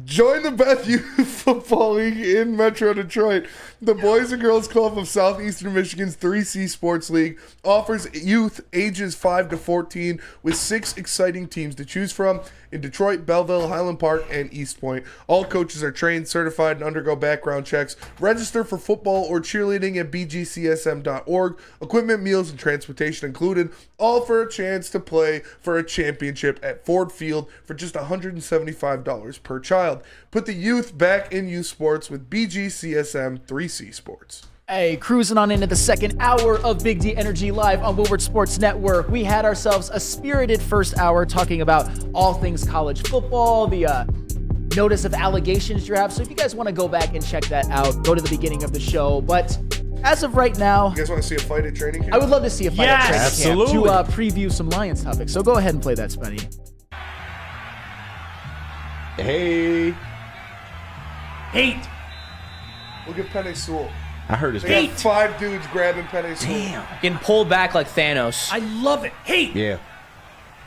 [SPEAKER 5] Join the Beth Youth Football League in Metro Detroit. The Boys and Girls Club of Southeastern Michigan's 3C Sports League offers youth ages 5 to 14 with 6 exciting teams to choose from in Detroit, Belleville, Highland Park, and East Point. All coaches are trained, certified, and undergo background checks. Register for football or cheerleading at bgcsm.org. Equipment, meals, and transportation included, all for a chance to play for a championship at Ford Field for just $175 per child. Put the youth back in youth sports with BGCSM 3C Sports.
[SPEAKER 2] Hey, cruising on into the second hour of Big D Energy Live on Woodward Sports Network. We had ourselves a spirited first hour talking about all things college football, the notice of allegations draft. So if you guys want to go back and check that out, go to the beginning of the show. But as of right now,
[SPEAKER 5] you guys want to see a fight at training camp?
[SPEAKER 2] I would love to see a fight at training
[SPEAKER 8] absolutely.
[SPEAKER 2] camp to preview some Lions topics. So go ahead and play that, Spenny.
[SPEAKER 8] Hey.
[SPEAKER 3] Hate.
[SPEAKER 5] Look at Penny Sewell.
[SPEAKER 8] I heard his
[SPEAKER 5] They got 5 dudes grabbing Penny Sewell.
[SPEAKER 4] Damn. Getting pulled back like Thanos.
[SPEAKER 3] I love it. Hate.
[SPEAKER 8] Yeah.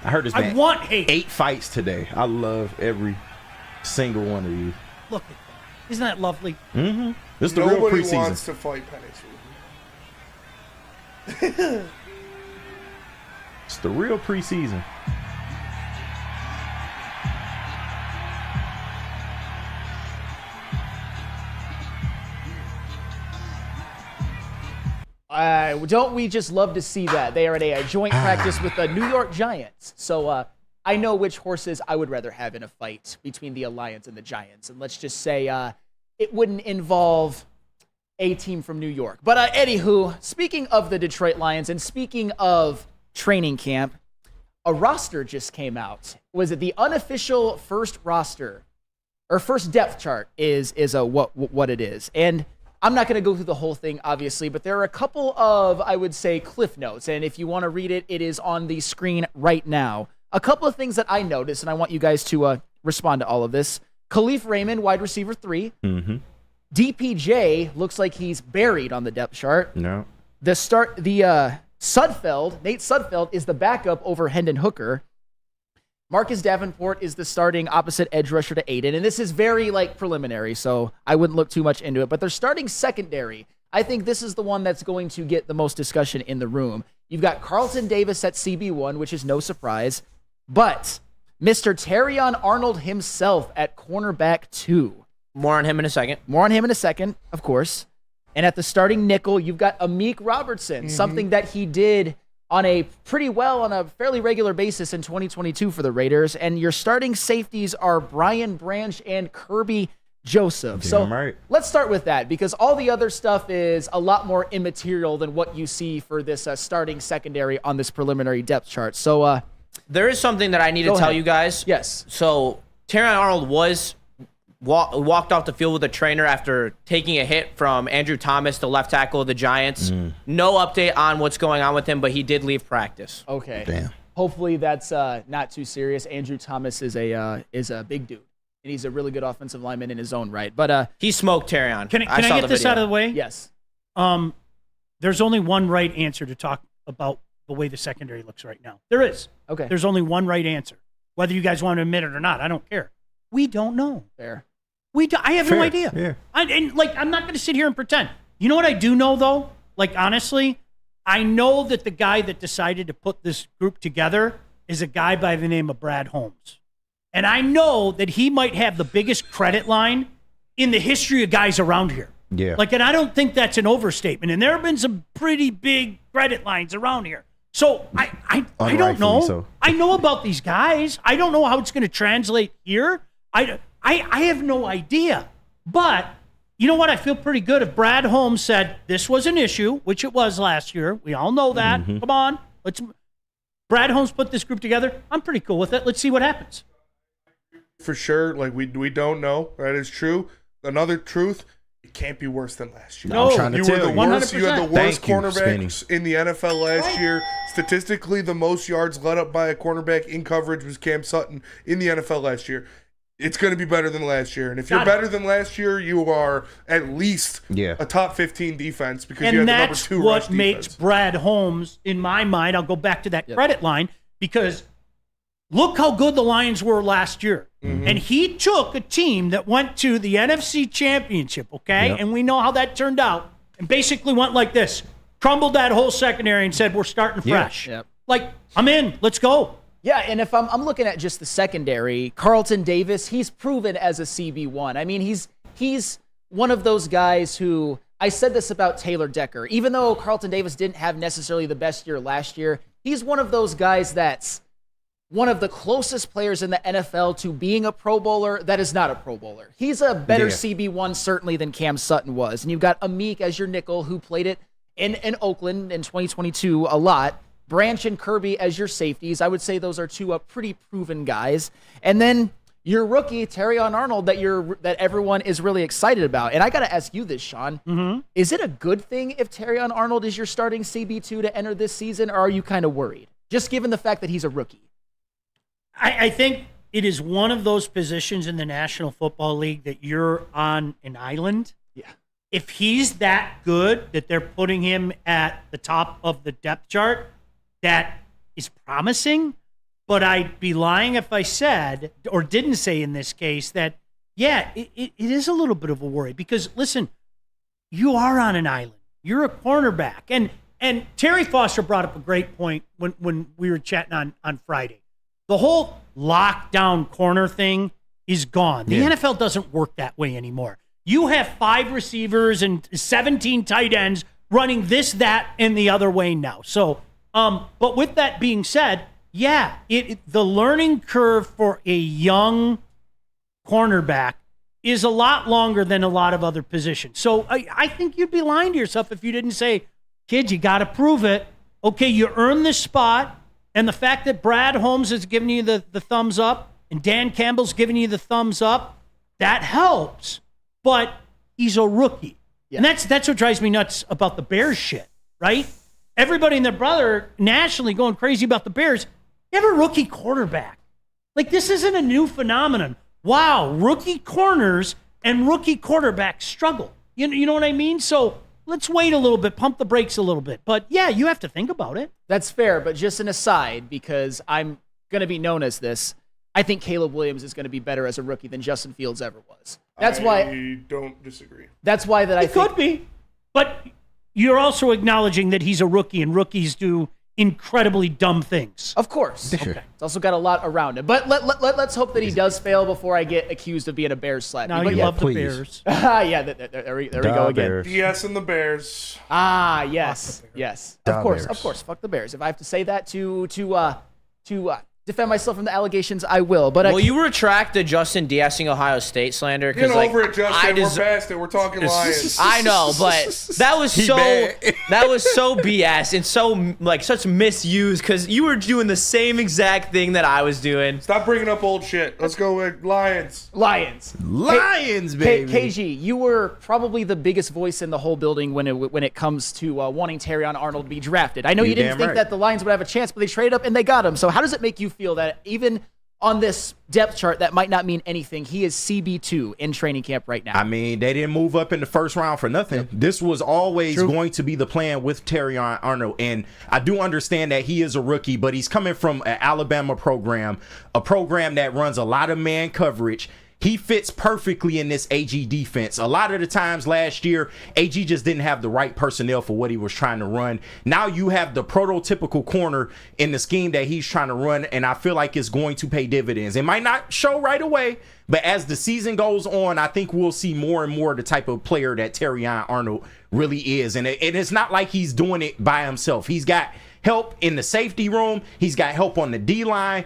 [SPEAKER 8] I heard his
[SPEAKER 3] I
[SPEAKER 8] man.
[SPEAKER 3] want hate.
[SPEAKER 8] 8 fights today. I love every single one of these.
[SPEAKER 3] Look at that. Isn't that lovely?
[SPEAKER 8] Mm-hmm. This is the real
[SPEAKER 5] Nobody
[SPEAKER 8] preseason.
[SPEAKER 5] wants to fight Penny Sewell.
[SPEAKER 8] It's the real preseason.
[SPEAKER 2] Don't we just love to see that? They are at a joint practice with the New York Giants. So I know which horses I would rather have in a fight between the Alliance and the Giants. And let's just say it wouldn't involve a team from New York. But anywho, speaking of the Detroit Lions and speaking of training camp, a roster just came out. Was it the unofficial first roster or first depth chart is what it is. And I'm not going to go through the whole thing, obviously, but there are a couple of, I would say, cliff notes. And if you want to read it, it is on the screen right now. A couple of things that I noticed, and I want you guys to respond to all of this. Khalif Raymond, wide receiver 3.
[SPEAKER 8] Mm-hmm.
[SPEAKER 2] DPJ looks like he's buried on the depth chart.
[SPEAKER 8] No.
[SPEAKER 2] Sudfeld, Nate Sudfeld, is the backup over Hendon Hooker. Marcus Davenport is the starting opposite edge rusher to Aiden. And this is very, preliminary, so I wouldn't look too much into it. But they're starting secondary. I think this is the one that's going to get the most discussion in the room. You've got Carlton Davis at CB1, which is no surprise. But Mr. Terrion Arnold himself at cornerback 2.
[SPEAKER 4] More on him in a second.
[SPEAKER 2] Of course. And at the starting nickel, you've got Amik Robertson, something that he did on a fairly regular basis in 2022 for the Raiders. And your starting safeties are Brian Branch and Kirby Joseph. Let's start with that, because all the other stuff is a lot more immaterial than what you see for this starting secondary on this preliminary depth chart. So
[SPEAKER 4] there is something that I need to tell you guys.
[SPEAKER 2] Yes.
[SPEAKER 4] So Terrion Arnold was walked off the field with a trainer after taking a hit from Andrew Thomas, the left tackle of the Giants. No update on what's going on with him, but he did leave practice.
[SPEAKER 2] Okay.
[SPEAKER 8] Damn.
[SPEAKER 2] Hopefully that's not too serious. Andrew Thomas is a big dude, and he's a really good offensive lineman in his own right. But
[SPEAKER 4] he smoked Terrion.
[SPEAKER 3] Can I get this out of the way?
[SPEAKER 2] Yes.
[SPEAKER 3] There's only one right answer to talk about the way the secondary looks right now. There is.
[SPEAKER 2] Okay.
[SPEAKER 3] There's only one right answer. Whether you guys want to admit it or not, I don't care. We don't know.
[SPEAKER 2] Fair.
[SPEAKER 3] I have no idea.
[SPEAKER 8] Yeah.
[SPEAKER 3] I'm not going to sit here and pretend. You know what I do know, though? Honestly, I know that the guy that decided to put this group together is a guy by the name of Brad Holmes. And I know that he might have the biggest credit line in the history of guys around here.
[SPEAKER 8] Yeah.
[SPEAKER 3] Like, and I don't think that's an overstatement. And there have been some pretty big credit lines around here. So I don't know.
[SPEAKER 8] So.
[SPEAKER 3] I know about these guys. I don't know how it's going to translate here. I have no idea. But you know what? I feel pretty good if Brad Holmes said this was an issue, which it was last year. We all know that.
[SPEAKER 8] Mm-hmm.
[SPEAKER 3] Come on. Brad Holmes put this group together. I'm pretty cool with it. Let's see what happens.
[SPEAKER 5] For sure. Like, we don't know. That is true. Another truth, it can't be worse than last year.
[SPEAKER 3] No,
[SPEAKER 8] I'm trying to tell you.
[SPEAKER 3] 100%.
[SPEAKER 5] You had the worst
[SPEAKER 8] Thank you,
[SPEAKER 5] cornerbacks in the NFL last year. Statistically, the most yards led up by a cornerback in coverage was Cam Sutton in the NFL last year. It's going to be better than last year. And if you're better than last year, you are at least a top 15 defense because you have the number 2 rush defense.
[SPEAKER 3] And that's what makes Brad Holmes, in my mind, I'll go back to that credit line, because look how good the Lions were last year.
[SPEAKER 5] Mm-hmm.
[SPEAKER 3] And he took a team that went to the NFC Championship, okay? Yep. And we know how that turned out. And basically went like this. Crumbled that whole secondary and said, we're starting fresh.
[SPEAKER 2] Yep.
[SPEAKER 3] Like, I'm in. Let's go.
[SPEAKER 2] Yeah, and if I'm looking at just the secondary, Carlton Davis, he's proven as a CB1. I mean, he's one of those guys who, I said this about Taylor Decker, even though Carlton Davis didn't have necessarily the best year last year, he's one of those guys that's one of the closest players in the NFL to being a Pro Bowler that is not a Pro Bowler. He's a better CB1 certainly than Cam Sutton was. And you've got Amik as your nickel who played it in Oakland in 2022 a lot. Branch and Kirby as your safeties. I would say those are two pretty proven guys. And then your rookie, Terrion Arnold, that everyone is really excited about. And I got to ask you this, Sean.
[SPEAKER 3] Mm-hmm.
[SPEAKER 2] Is it a good thing if Terrion Arnold is your starting CB2 to enter this season, or are you kind of worried? Just given the fact that he's a rookie.
[SPEAKER 3] I think it is one of those positions in the National Football League that you're on an island.
[SPEAKER 2] Yeah.
[SPEAKER 3] If he's that good that they're putting him at the top of the depth chart, that is promising, but I'd be lying if I said, or didn't say in this case, that, yeah, it is a little bit of a worry. Because, listen, you are on an island. You're a cornerback. And Terry Foster brought up a great point when we were chatting on Friday. The whole lockdown corner thing is gone. The NFL doesn't work that way anymore. You have 5 receivers and 17 tight ends running this, that, and the other way now. So, but with that being said, yeah, the learning curve for a young cornerback is a lot longer than a lot of other positions. So I think you'd be lying to yourself if you didn't say, kid, you got to prove it. Okay, you earned this spot, and the fact that Brad Holmes is giving you the thumbs up and Dan Campbell's giving you the thumbs up, that helps. But he's a rookie. Yeah. And that's what drives me nuts about the Bears shit, right? Everybody and their brother nationally going crazy about the Bears. You have a rookie quarterback. Like, this isn't a new phenomenon. Wow, rookie corners and rookie quarterbacks struggle. You know what I mean? So let's wait a little bit, pump the brakes a little bit. But, yeah, you have to think about it.
[SPEAKER 2] That's fair, but just an aside, because I'm going to be known as this, I think Caleb Williams is going to be better as a rookie than Justin Fields ever was. That's why
[SPEAKER 5] I don't disagree.
[SPEAKER 2] That's why that I think
[SPEAKER 3] could be. But you're also acknowledging that he's a rookie, and rookies do incredibly dumb things.
[SPEAKER 2] Of course.
[SPEAKER 3] Okay.
[SPEAKER 2] It's also got a lot around it. But let's hope that he does fail before I get accused of being a Bears slappy.
[SPEAKER 3] Now
[SPEAKER 2] but
[SPEAKER 3] you
[SPEAKER 2] yeah,
[SPEAKER 3] love the Bears.
[SPEAKER 2] Yeah, there we go again.
[SPEAKER 5] BS and the Bears.
[SPEAKER 2] Ah, yes. Yes. Of course. Fuck the Bears. If I have to say that to defend myself from the allegations, I will. But
[SPEAKER 4] will you retract the Justin de-essing Ohio State slander?
[SPEAKER 5] Get over it, Justin. We're past it. We're talking Lions.
[SPEAKER 4] I know, but that was so BS and so such misuse because you were doing the same exact thing that I was doing.
[SPEAKER 5] Stop bringing up old shit. Let's go with Lions.
[SPEAKER 2] Lions,
[SPEAKER 8] baby.
[SPEAKER 2] KG, you were probably the biggest voice in the whole building when it comes to wanting Terrion Arnold to be drafted. I know you didn't think that the Lions would have a chance, but they traded up and they got him. So how does it make you feel that even on this depth chart that might not mean anything, he is CB2 in training camp right now?
[SPEAKER 8] I mean, they didn't move up in the first round for nothing. Yep. This was always going to be the plan with Terrion Arnold. And I do understand that he is a rookie, but he's coming from an Alabama program, a program that runs a lot of man coverage. he fits perfectly in this AG defense. A lot of the times last year, AG just didn't have the right personnel for what he was trying to run. Now you have the prototypical corner in the scheme that he's trying to run, and I feel like it's going to pay dividends. It might not show right away, but as the season goes on, I think we'll see more and more the type of player that Terrion Arnold really is. And it's not like he's doing it by himself. He's got help in the safety room. He's got help on the D-line.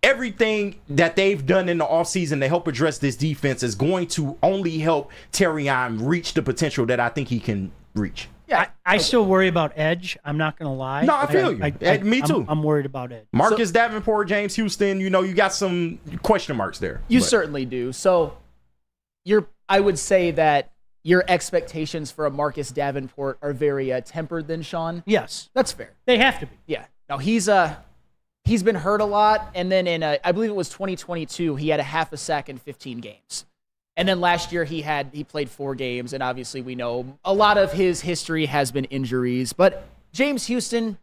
[SPEAKER 8] Everything that they've done in the offseason to help address this defense is going to only help Terrion reach the potential that I think he can reach.
[SPEAKER 3] Yeah, I still worry about edge. I'm not going to lie.
[SPEAKER 8] No, I feel you. Me too.
[SPEAKER 3] I'm worried about edge.
[SPEAKER 8] Marcus Davenport, James Houston, you got some question marks there.
[SPEAKER 2] You certainly do. So I would say that your expectations for a Marcus Davenport are very tempered than Sean.
[SPEAKER 3] Yes.
[SPEAKER 2] That's fair.
[SPEAKER 3] They have to be.
[SPEAKER 2] Yeah. No, he's been hurt a lot, and then in I believe it was 2022, he had a half a sack in 15 games. And then last year he played 4 games, and obviously we know a lot of his history has been injuries. But James Houston,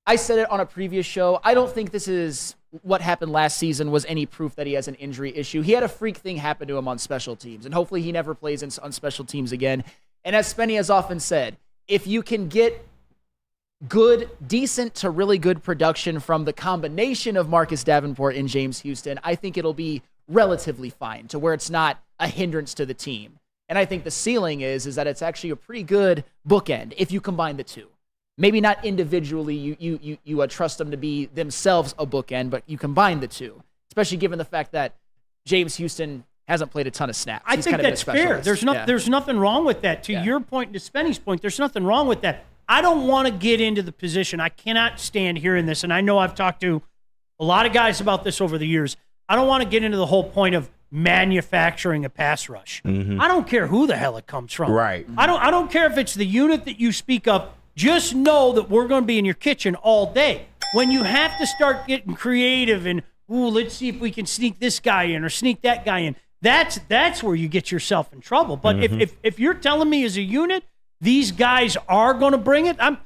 [SPEAKER 2] I said it on a previous show, I don't think this is what happened last season was any proof that he has an injury issue. He had a freak thing happen to him on special teams, and hopefully he never plays on special teams again. And as Spenny has often said, if you can get decent to really good production from the combination of Marcus Davenport and James Houston, I think it'll be relatively fine to where it's not a hindrance to the team. And I think the ceiling is that it's actually a pretty good bookend if you combine the two. Maybe not individually, you trust them to be themselves a bookend, but you combine the two, especially given the fact that James Houston hasn't played a ton of snaps.
[SPEAKER 3] I think that's fair. There's nothing wrong with that. To your point, to Spenny's point, there's nothing wrong with that. I don't want to get into the position. I cannot stand hearing this, and I know I've talked to a lot of guys about this over the years. I don't want to get into the whole point of manufacturing a pass rush.
[SPEAKER 8] Mm-hmm.
[SPEAKER 3] I don't care who the hell it comes from.
[SPEAKER 8] Right.
[SPEAKER 3] I don't care if it's the unit that you speak of. Just know that we're going to be in your kitchen all day. When you have to start getting creative and, let's see if we can sneak this guy in or sneak that guy in, that's where you get yourself in trouble. But if you're telling me as a unit, these guys are going to bring it, I'm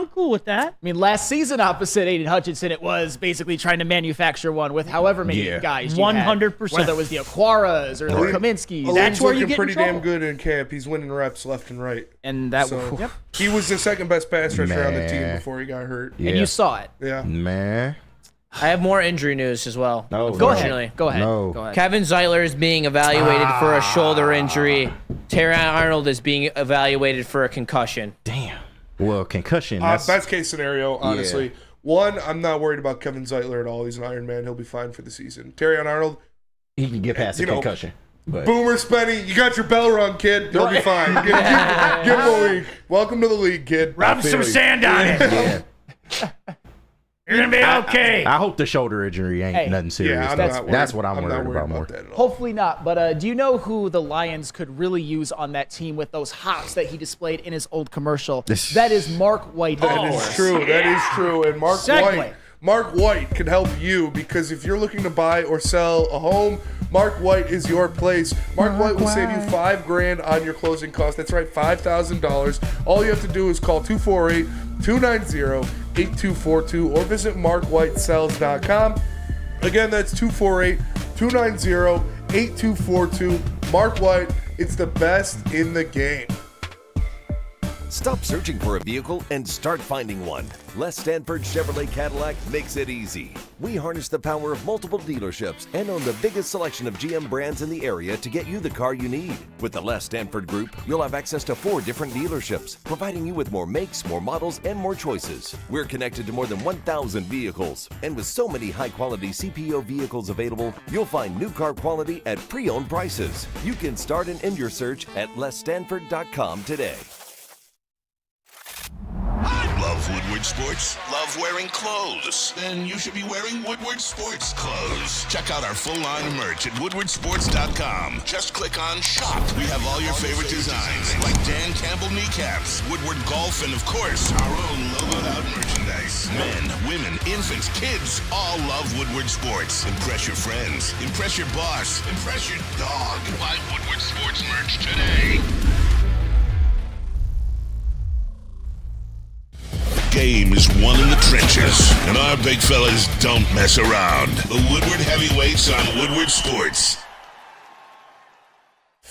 [SPEAKER 3] cool with that.
[SPEAKER 2] I mean, last season opposite Aiden Hutchinson, it was basically trying to manufacture one with however many guys you
[SPEAKER 3] 100%.
[SPEAKER 2] had, whether it was the Aquaras or the Kaminskis.
[SPEAKER 5] That's where you get pretty damn good in camp. He's winning reps left and right.
[SPEAKER 2] And that
[SPEAKER 5] he was the second best pass rusher on the team before he got hurt.
[SPEAKER 2] And you saw it.
[SPEAKER 5] Yeah.
[SPEAKER 8] Man.
[SPEAKER 4] I have more injury news as well.
[SPEAKER 8] No,
[SPEAKER 2] Go ahead. Go ahead.
[SPEAKER 4] Kevin Zeitler is being evaluated for a shoulder injury. Terrion Arnold is being evaluated for a concussion.
[SPEAKER 8] Damn. Well, concussion.
[SPEAKER 5] Best case scenario, honestly. Yeah. One, I'm not worried about Kevin Zeitler at all. He's an Iron Man. He'll be fine for the season. Terrion Arnold,
[SPEAKER 8] he can get past the concussion. But.
[SPEAKER 5] Boomer Spenny, you got your bell rung, kid. He'll be fine. Give him a league. Welcome to the league, kid.
[SPEAKER 3] Rub some sand on it. You're going to be okay.
[SPEAKER 8] I hope the shoulder injury ain't nothing serious.
[SPEAKER 5] Yeah,
[SPEAKER 8] that's what I'm worried about more.
[SPEAKER 2] Hopefully not. But do you know who the Lions could really use on that team with those hops that he displayed in his old commercial? That is Mark White.
[SPEAKER 5] That is true. Yeah. That is true. And Mark White can help you because if you're looking to buy or sell a home, Mark White is your place. Mark White will save you $5,000 on your closing costs. That's right, $5,000. All you have to do is call 248-290-8242 or visit markwhitesells.com. Again, that's 248-290-8242. Mark White, it's the best in the game.
[SPEAKER 16] Stop searching for a vehicle and start finding one. Les Stanford Chevrolet Cadillac makes it easy. We harness the power of multiple dealerships and own the biggest selection of GM brands in the area to get you the car you need. With the Les Stanford Group, you'll have access to 4 different dealerships, providing you with more makes, more models, and more choices. We're connected to more than 1,000 vehicles. And with so many high-quality CPO vehicles available, you'll find new car quality at pre-owned prices. You can start and end your search at lesstanford.com today.
[SPEAKER 1] Love Woodward Sports? Love wearing clothes? Then you should be wearing Woodward Sports clothes. Check out our full line of merch at woodwardsports.com. Just click on shop. We have all your favorite designs, like Dan Campbell kneecaps, Woodward golf, and of course, our own logoed out merchandise. Men, women, infants, kids, all love Woodward Sports. Impress your friends. Impress your boss. Impress your dog. Buy Woodward Sports merch today. Game is won in the trenches, and our big fellas don't mess around. The Woodward Heavyweights on Woodward Sports.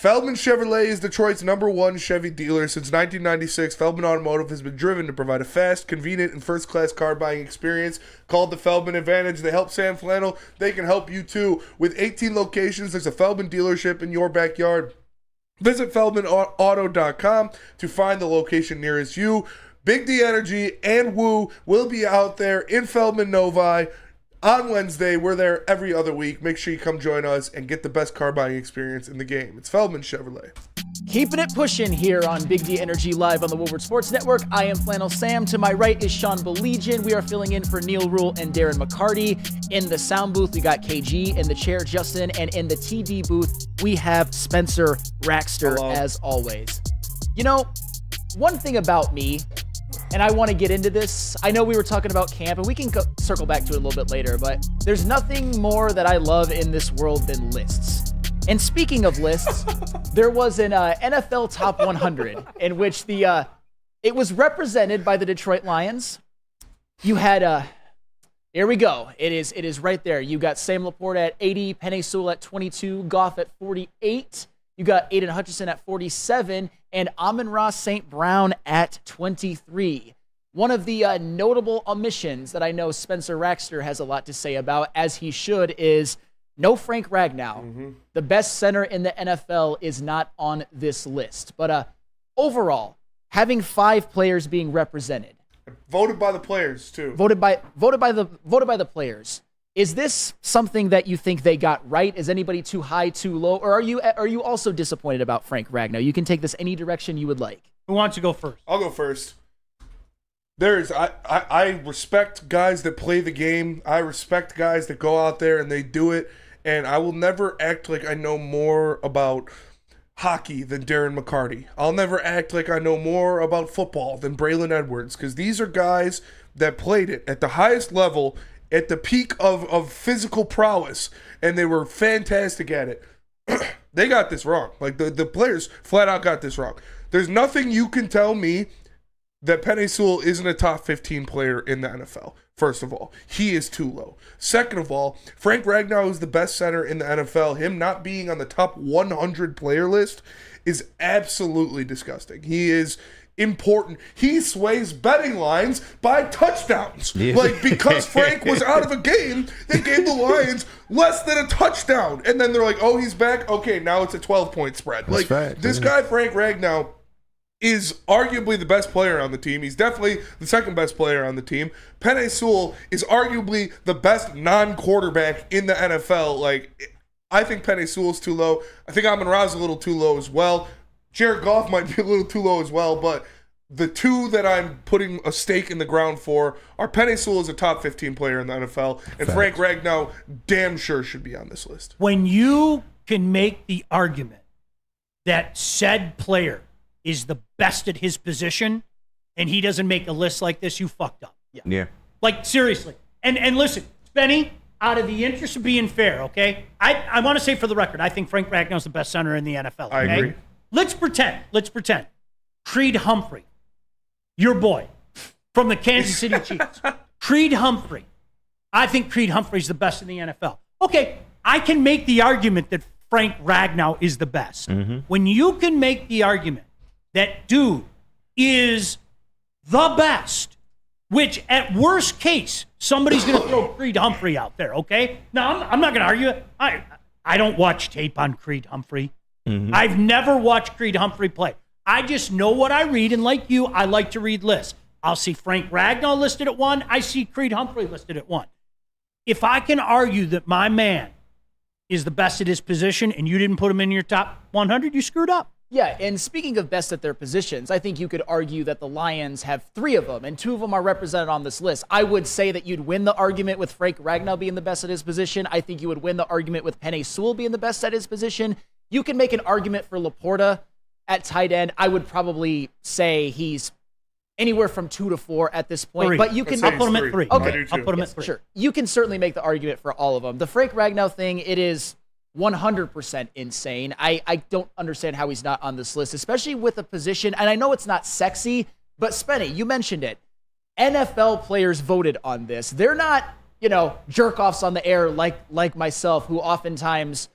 [SPEAKER 5] Feldman Chevrolet is Detroit's #1 Chevy dealer. Since 1996, Feldman Automotive has been driven to provide a fast, convenient, and first-class car buying experience called the Feldman Advantage. They help Sam Flannel. They can help you, too. With 18 locations, there's a Feldman dealership in your backyard. Visit FeldmanAuto.com to find the location nearest you. Big D Energy and Woo will be out there in Feldman Novi on Wednesday. We're there every other week. Make sure you come join us and get the best car buying experience in the game. It's Feldman Chevrolet.
[SPEAKER 2] Keeping it pushing here on Big D Energy live on the Woodward Sports Network. I am Flannel Sam. To my right is Sean Belegian. We are filling in for Neil Rule and Darren McCarty. In the sound booth, we got KG. In the chair, Justin. And in the TD booth, we have Spencer Raxter. Hello. As always. You know, one thing about me, and I want to get into this. I know we were talking about camp, and we can circle back to it a little bit later, but there's nothing more that I love in this world than lists. And speaking of lists, there was an NFL Top 100 in which it was represented by the Detroit Lions. You had here we go. It is right there. You got Sam Laporta at 80, Penei Sewell at 22, Goff at 48. You got Aiden Hutchinson at 47 and Amon-Ra St. Brown at 23. One of the notable omissions that I know Spencer Raxter has a lot to say about, as he should, is no Frank Ragnow. Mm-hmm. The best center in the NFL is not on this list. But overall, having 5 players being represented.
[SPEAKER 5] Voted by the players, too.
[SPEAKER 2] Voted by the players. Is this something that you think they got right? Is anybody too high, too low? Or are you also disappointed about Frank Ragnow? You can take this any direction you would like.
[SPEAKER 3] Who wants to go first?
[SPEAKER 5] I'll go first. I respect guys that play the game. I respect guys that go out there and they do it. And I will never act like I know more about hockey than Darren McCarty. I'll never act like I know more about football than Braylon Edwards, because these are guys that played it at the highest level, at the peak of physical prowess, and they were fantastic at it. They got this wrong. Like, the players flat out got this wrong. There's nothing you can tell me that Penei Sewell isn't a top 15 player in the NFL. First of all, he is too low. Second of all, Frank Ragnow is the best center in the NFL. Him not being on the top 100 player list is absolutely disgusting. He is important. He sways betting lines by touchdowns. Yeah. Like, because Frank was out of a game, they gave the Lions less than a touchdown. And then they're like, oh, he's back? Okay, now it's a 12-point spread. That's like, this guy, Frank Ragnow, is arguably the best player on the team. He's definitely the second best player on the team. Penei Sewell is arguably the best non-quarterback in the NFL. Like, I think Penei Sewell's too low. I think Amon-Ra's a little too low as well. Jared Goff might be a little too low as well, but the two that I'm putting a stake in the ground for are Penei Sewell is a top 15 player in the NFL, and Frank Ragnow damn sure should be on this list.
[SPEAKER 3] When you can make the argument that said player is the best at his position, and he doesn't make a list like this, you fucked up.
[SPEAKER 8] Yeah.
[SPEAKER 3] Like, seriously. And listen, Spenny, out of the interest of being fair, okay? I want to say for the record, I think Frank Ragnow's the best center in the NFL. Okay?
[SPEAKER 5] I agree.
[SPEAKER 3] Let's pretend. Creed Humphrey, your boy, from the Kansas City Chiefs. Creed Humphrey. I think Creed Humphrey's the best in the NFL. Okay, I can make the argument that Frank Ragnow is the best. Mm-hmm. When you can make the argument that dude is the best, which at worst case, somebody's going to throw Creed Humphrey out there, okay? Now, I'm not going to argue it. I don't watch tape on Creed Humphrey. Mm-hmm. I've never watched Creed Humphrey play. I just know what I read, and like you, I like to read lists. I'll see Frank Ragnow listed at 1. I see Creed Humphrey listed at 1. If I can argue that my man is the best at his position and you didn't put him in your top 100, you screwed up.
[SPEAKER 2] Yeah, and speaking of best at their positions, I think you could argue that the Lions have 3 of them, and 2 of them are represented on this list. I would say that you'd win the argument with Frank Ragnow being the best at his position. I think you would win the argument with Penei Sewell being the best at his position. You can make an argument for Laporta at tight end. I would probably say he's anywhere from 2 to 4 at this point.
[SPEAKER 3] 3.
[SPEAKER 2] But you can
[SPEAKER 3] I'll put him at 3.
[SPEAKER 2] Okay,
[SPEAKER 3] I'll put him at 3.
[SPEAKER 2] Sure. You can certainly make the argument for all of them. The Frank Ragnow thing, it is 100% insane. I don't understand how he's not on this list, especially with a position, and I know it's not sexy, but Spenny, you mentioned it. NFL players voted on this. They're not, jerk-offs on the air like myself, who oftentimes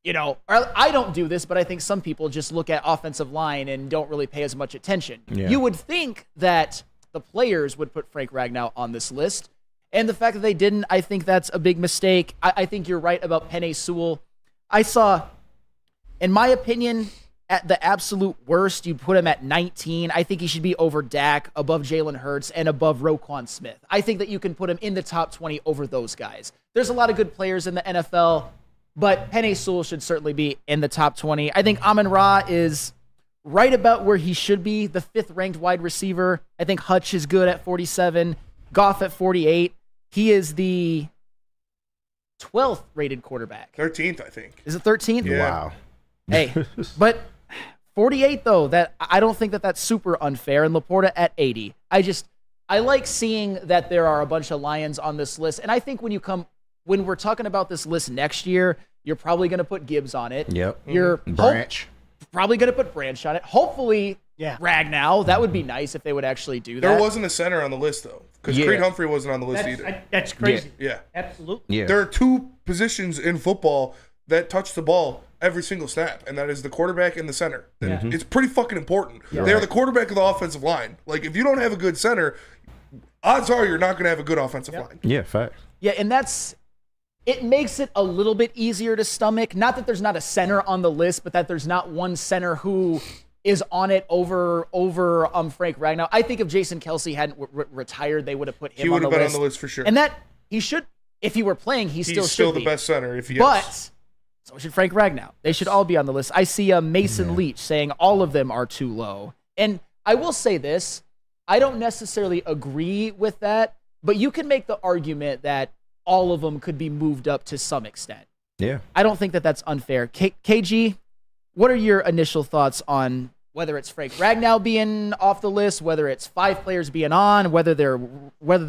[SPEAKER 2] I don't do this, but I think some people just look at offensive line and don't really pay as much attention.
[SPEAKER 8] Yeah.
[SPEAKER 2] You would think that the players would put Frank Ragnow on this list. And the fact that they didn't, I think that's a big mistake. I think you're right about Penei Sewell. I saw, in my opinion, at the absolute worst, you put him at 19. I think he should be over Dak, above Jalen Hurts, and above Roquan Smith. I think that you can put him in the top 20 over those guys. There's a lot of good players in the NFL, but Penei Sewell should certainly be in the top 20. I think Amon-Ra is right about where he should be, the 5th-ranked wide receiver. I think Hutch is good at 47, Goff at 48. He is the 12th rated quarterback.
[SPEAKER 5] 13th, I think.
[SPEAKER 2] Is it 13th?
[SPEAKER 5] Yeah.
[SPEAKER 8] Wow.
[SPEAKER 2] Hey, but 48 though, that I don't think that that's super unfair. And Laporta at 80. I like seeing that there are a bunch of Lions on this list. And I think when we're talking about this list next year, you're probably going to put Gibbs on it.
[SPEAKER 8] Yep.
[SPEAKER 2] You're
[SPEAKER 8] Branch.
[SPEAKER 2] probably going to put Branch on it. Hopefully, Ragnow. That would be nice if they would actually do that.
[SPEAKER 5] There wasn't a center on the list, though, because Creed Humphrey wasn't on the list either.
[SPEAKER 3] That's crazy.
[SPEAKER 5] Yeah.
[SPEAKER 3] Absolutely.
[SPEAKER 8] Yeah.
[SPEAKER 5] There are 2 positions in football that touch the ball every single snap, and that is the quarterback and the center. It's pretty fucking important. They're the quarterback of the offensive line. Like, if you don't have a good center, odds are you're not going to have a good offensive line.
[SPEAKER 8] Yeah, fact.
[SPEAKER 2] Yeah, and it makes it a little bit easier to stomach. Not that there's not a center on the list, but that there's not one center who is on it over Frank Ragnow. I think if Jason Kelce hadn't retired, they would have put him on the list.
[SPEAKER 5] He would have been on the list for sure.
[SPEAKER 2] And that he should, if he were playing, he's
[SPEAKER 5] still the best center. If he
[SPEAKER 2] But so should Frank Ragnow. They should all be on the list. I see Mason Leach saying all of them are too low. And I will say this, I don't necessarily agree with that, but you can make the argument that all of them could be moved up to some extent.
[SPEAKER 8] Yeah.
[SPEAKER 2] I don't think that that's unfair. KG, what are your initial thoughts on whether it's Frank Ragnow being off the list, whether it's 5 players being on, whether they're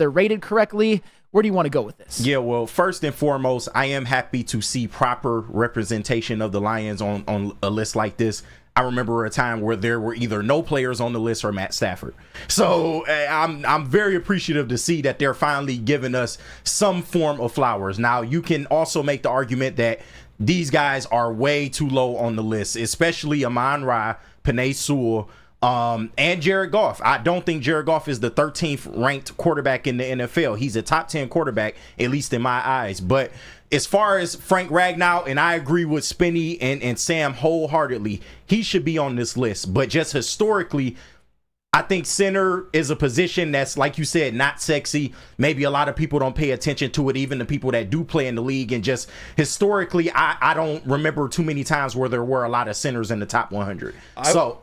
[SPEAKER 2] rated correctly? Where do you want to go with this?
[SPEAKER 8] Yeah, well, first and foremost, I am happy to see proper representation of the Lions on a list like this. I remember a time where there were either no players on the list or Matt Stafford. So I'm very appreciative to see that they're finally giving us some form of flowers. Now, you can also make the argument that these guys are way too low on the list, especially Amon-Ra, Penei Sewell, and Jared Goff. I don't think Jared Goff is the 13th ranked quarterback in the NFL. He's a top 10 quarterback, at least in my eyes. But as far as Frank Ragnow, and I agree with Spinny and Sam wholeheartedly, he should be on this list. But just historically, I think center is a position that's, like you said, not sexy. Maybe a lot of people don't pay attention to it, even the people that do play in the league. And just historically, I don't remember too many times where there were a lot of centers in the top 100. Go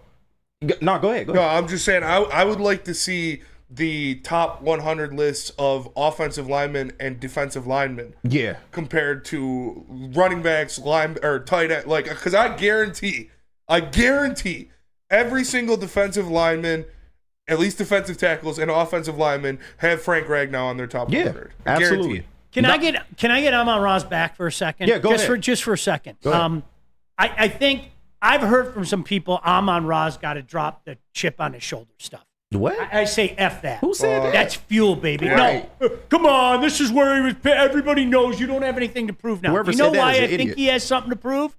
[SPEAKER 8] ahead.
[SPEAKER 5] No, I'm just saying I would like to see the top 100 lists of offensive linemen and defensive linemen.
[SPEAKER 8] Yeah.
[SPEAKER 5] Compared to running backs, or tight end, because I guarantee every single defensive lineman, at least defensive tackles and offensive linemen, have Frank Ragnow on their top 100.
[SPEAKER 8] Yeah, absolutely.
[SPEAKER 3] Can I get Amon-Ra's back for a second?
[SPEAKER 8] Yeah, go ahead.
[SPEAKER 3] Just for a second.
[SPEAKER 8] Go ahead.
[SPEAKER 3] I think I've heard from some people Amon-Ra's got to drop the chip on his shoulder stuff.
[SPEAKER 8] What?
[SPEAKER 3] I say F that.
[SPEAKER 8] Who said that?
[SPEAKER 3] That's fuel, baby.
[SPEAKER 8] Right.
[SPEAKER 3] No, come on. This is where he was. Everybody knows you don't have anything to prove now.
[SPEAKER 8] Whoever
[SPEAKER 3] you know
[SPEAKER 8] said that
[SPEAKER 3] why
[SPEAKER 8] is an
[SPEAKER 3] I think
[SPEAKER 8] idiot.
[SPEAKER 3] he has something to prove?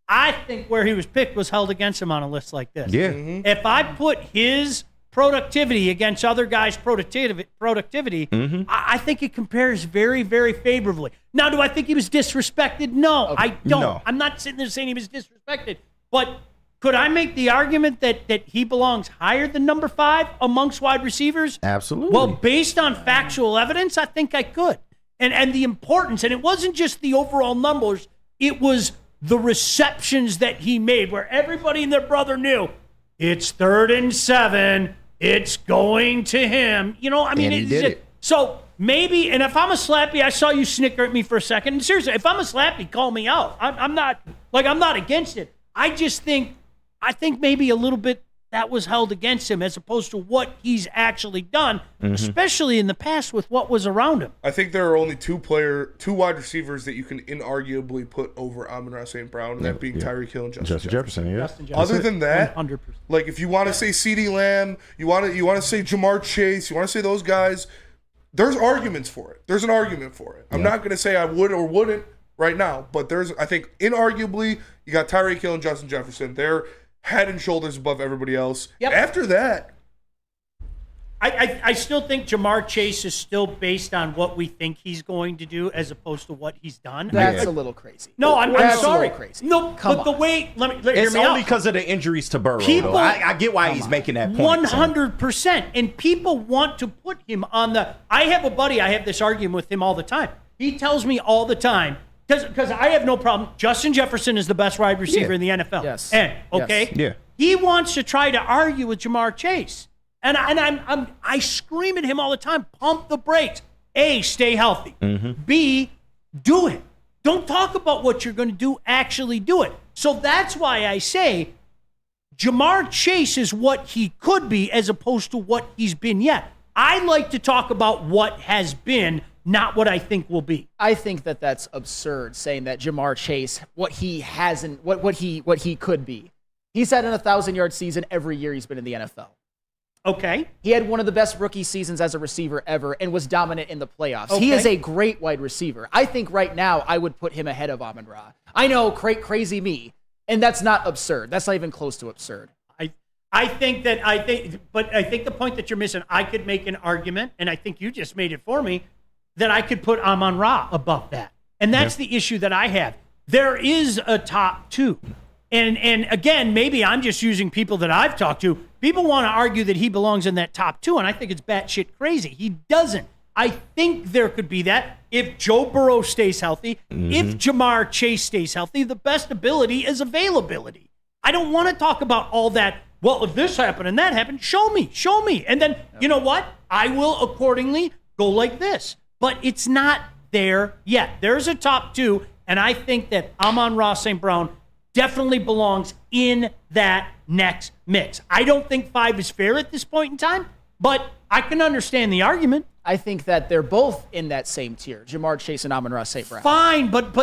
[SPEAKER 3] I think where he was picked was held against him on a list like this.
[SPEAKER 8] Yeah.
[SPEAKER 3] If I put his productivity against other guys' productivity, I think it compares very, very favorably. Now, do I think he was disrespected? No, I don't.
[SPEAKER 8] No.
[SPEAKER 3] I'm not sitting there saying he was disrespected. But could I make the argument that he belongs higher than number 5 amongst wide receivers?
[SPEAKER 8] Absolutely.
[SPEAKER 3] Well, based on factual evidence, I think I could. And the importance, and it wasn't just the overall numbers, it was the receptions that he made, where everybody and their brother knew it's 3rd and 7. It's going to him. You know, I mean,
[SPEAKER 8] And he did it.
[SPEAKER 3] So maybe, and if I'm a slappy, I saw you snicker at me for a second. And seriously, if I'm a slappy, call me out. I'm not against it. I think maybe a little bit that was held against him as opposed to what he's actually done, especially in the past with what was around him.
[SPEAKER 5] I think there are only two wide receivers that you can inarguably put over Amon-Ra St. Brown, and that being Tyreek Hill and Justin Jefferson.
[SPEAKER 8] Yeah.
[SPEAKER 5] Other than that,
[SPEAKER 3] 100%.
[SPEAKER 5] like if you want to say CeeDee Lamb, you want to say Jamar Chase, you want to say those guys, there's arguments for it. There's an argument for it. I'm not going to say I would or wouldn't right now. But I think, inarguably, you got Tyreek Hill and Justin Jefferson. They're head and shoulders above everybody else.
[SPEAKER 3] Yep.
[SPEAKER 5] After that,
[SPEAKER 3] I still think Jamar Chase is still based on what we think he's going to do as opposed to what he's done.
[SPEAKER 2] That's a little crazy.
[SPEAKER 3] No, I'm
[SPEAKER 2] That's
[SPEAKER 3] sorry.
[SPEAKER 2] A little crazy.
[SPEAKER 3] No,
[SPEAKER 2] Come
[SPEAKER 3] but the
[SPEAKER 2] on.
[SPEAKER 3] way hear
[SPEAKER 8] It's
[SPEAKER 3] me
[SPEAKER 8] only
[SPEAKER 3] out.
[SPEAKER 8] because of the injuries to Burrow.
[SPEAKER 3] People-
[SPEAKER 8] though. I get why he's making that point.
[SPEAKER 3] 100%. And people want to put him on the. I have a buddy, I have this argument with him all the time. He tells me all the time, because I have no problem. Justin Jefferson is the best wide receiver in the NFL.
[SPEAKER 2] Yes.
[SPEAKER 3] And, okay?
[SPEAKER 8] Yes. Yeah.
[SPEAKER 3] He wants to try to argue with Jamar Chase. And I scream at him all the time, pump the brakes. A, stay healthy. B, do it. Don't talk about what you're going to do, actually do it. So that's why I say Jamar Chase is what he could be as opposed to what he's been yet. I like to talk about what has been, not what I think will be.
[SPEAKER 2] I think that that's absurd, saying that Jamar Chase, what he hasn't, what he could be. He's had an 1,000-yard season every year he's been in the NFL.
[SPEAKER 3] Okay.
[SPEAKER 2] He had one of the best rookie seasons as a receiver ever and was dominant in the playoffs.
[SPEAKER 3] Okay.
[SPEAKER 2] He is a great wide receiver. I think right now I would put him ahead of Amon-Ra. I know, crazy me, and that's not absurd. That's not even close to absurd.
[SPEAKER 3] I think the point that you're missing, I could make an argument, and I think you just made it for me, that I could put Amon-Ra above that. And that's the issue that I have. There is a top two. And again, maybe I'm just using people that I've talked to. People want to argue that he belongs in that top two, and I think it's batshit crazy. He doesn't. I think there could be that if Joe Burrow stays healthy, if Jamar Chase stays healthy. The best ability is availability. I don't want to talk about all that. Well, if this happened and that happened, show me. And then, you know what? I will accordingly go like this. But it's not there yet. There's a top two, and I think that Amon-Ra St. Brown definitely belongs in that next mix. I don't think 5 is fair at this point in time, but I can understand the argument.
[SPEAKER 2] I think that they're both in that same tier, Jamar Chase and Amon-Ra St. Brown.
[SPEAKER 3] Fine, but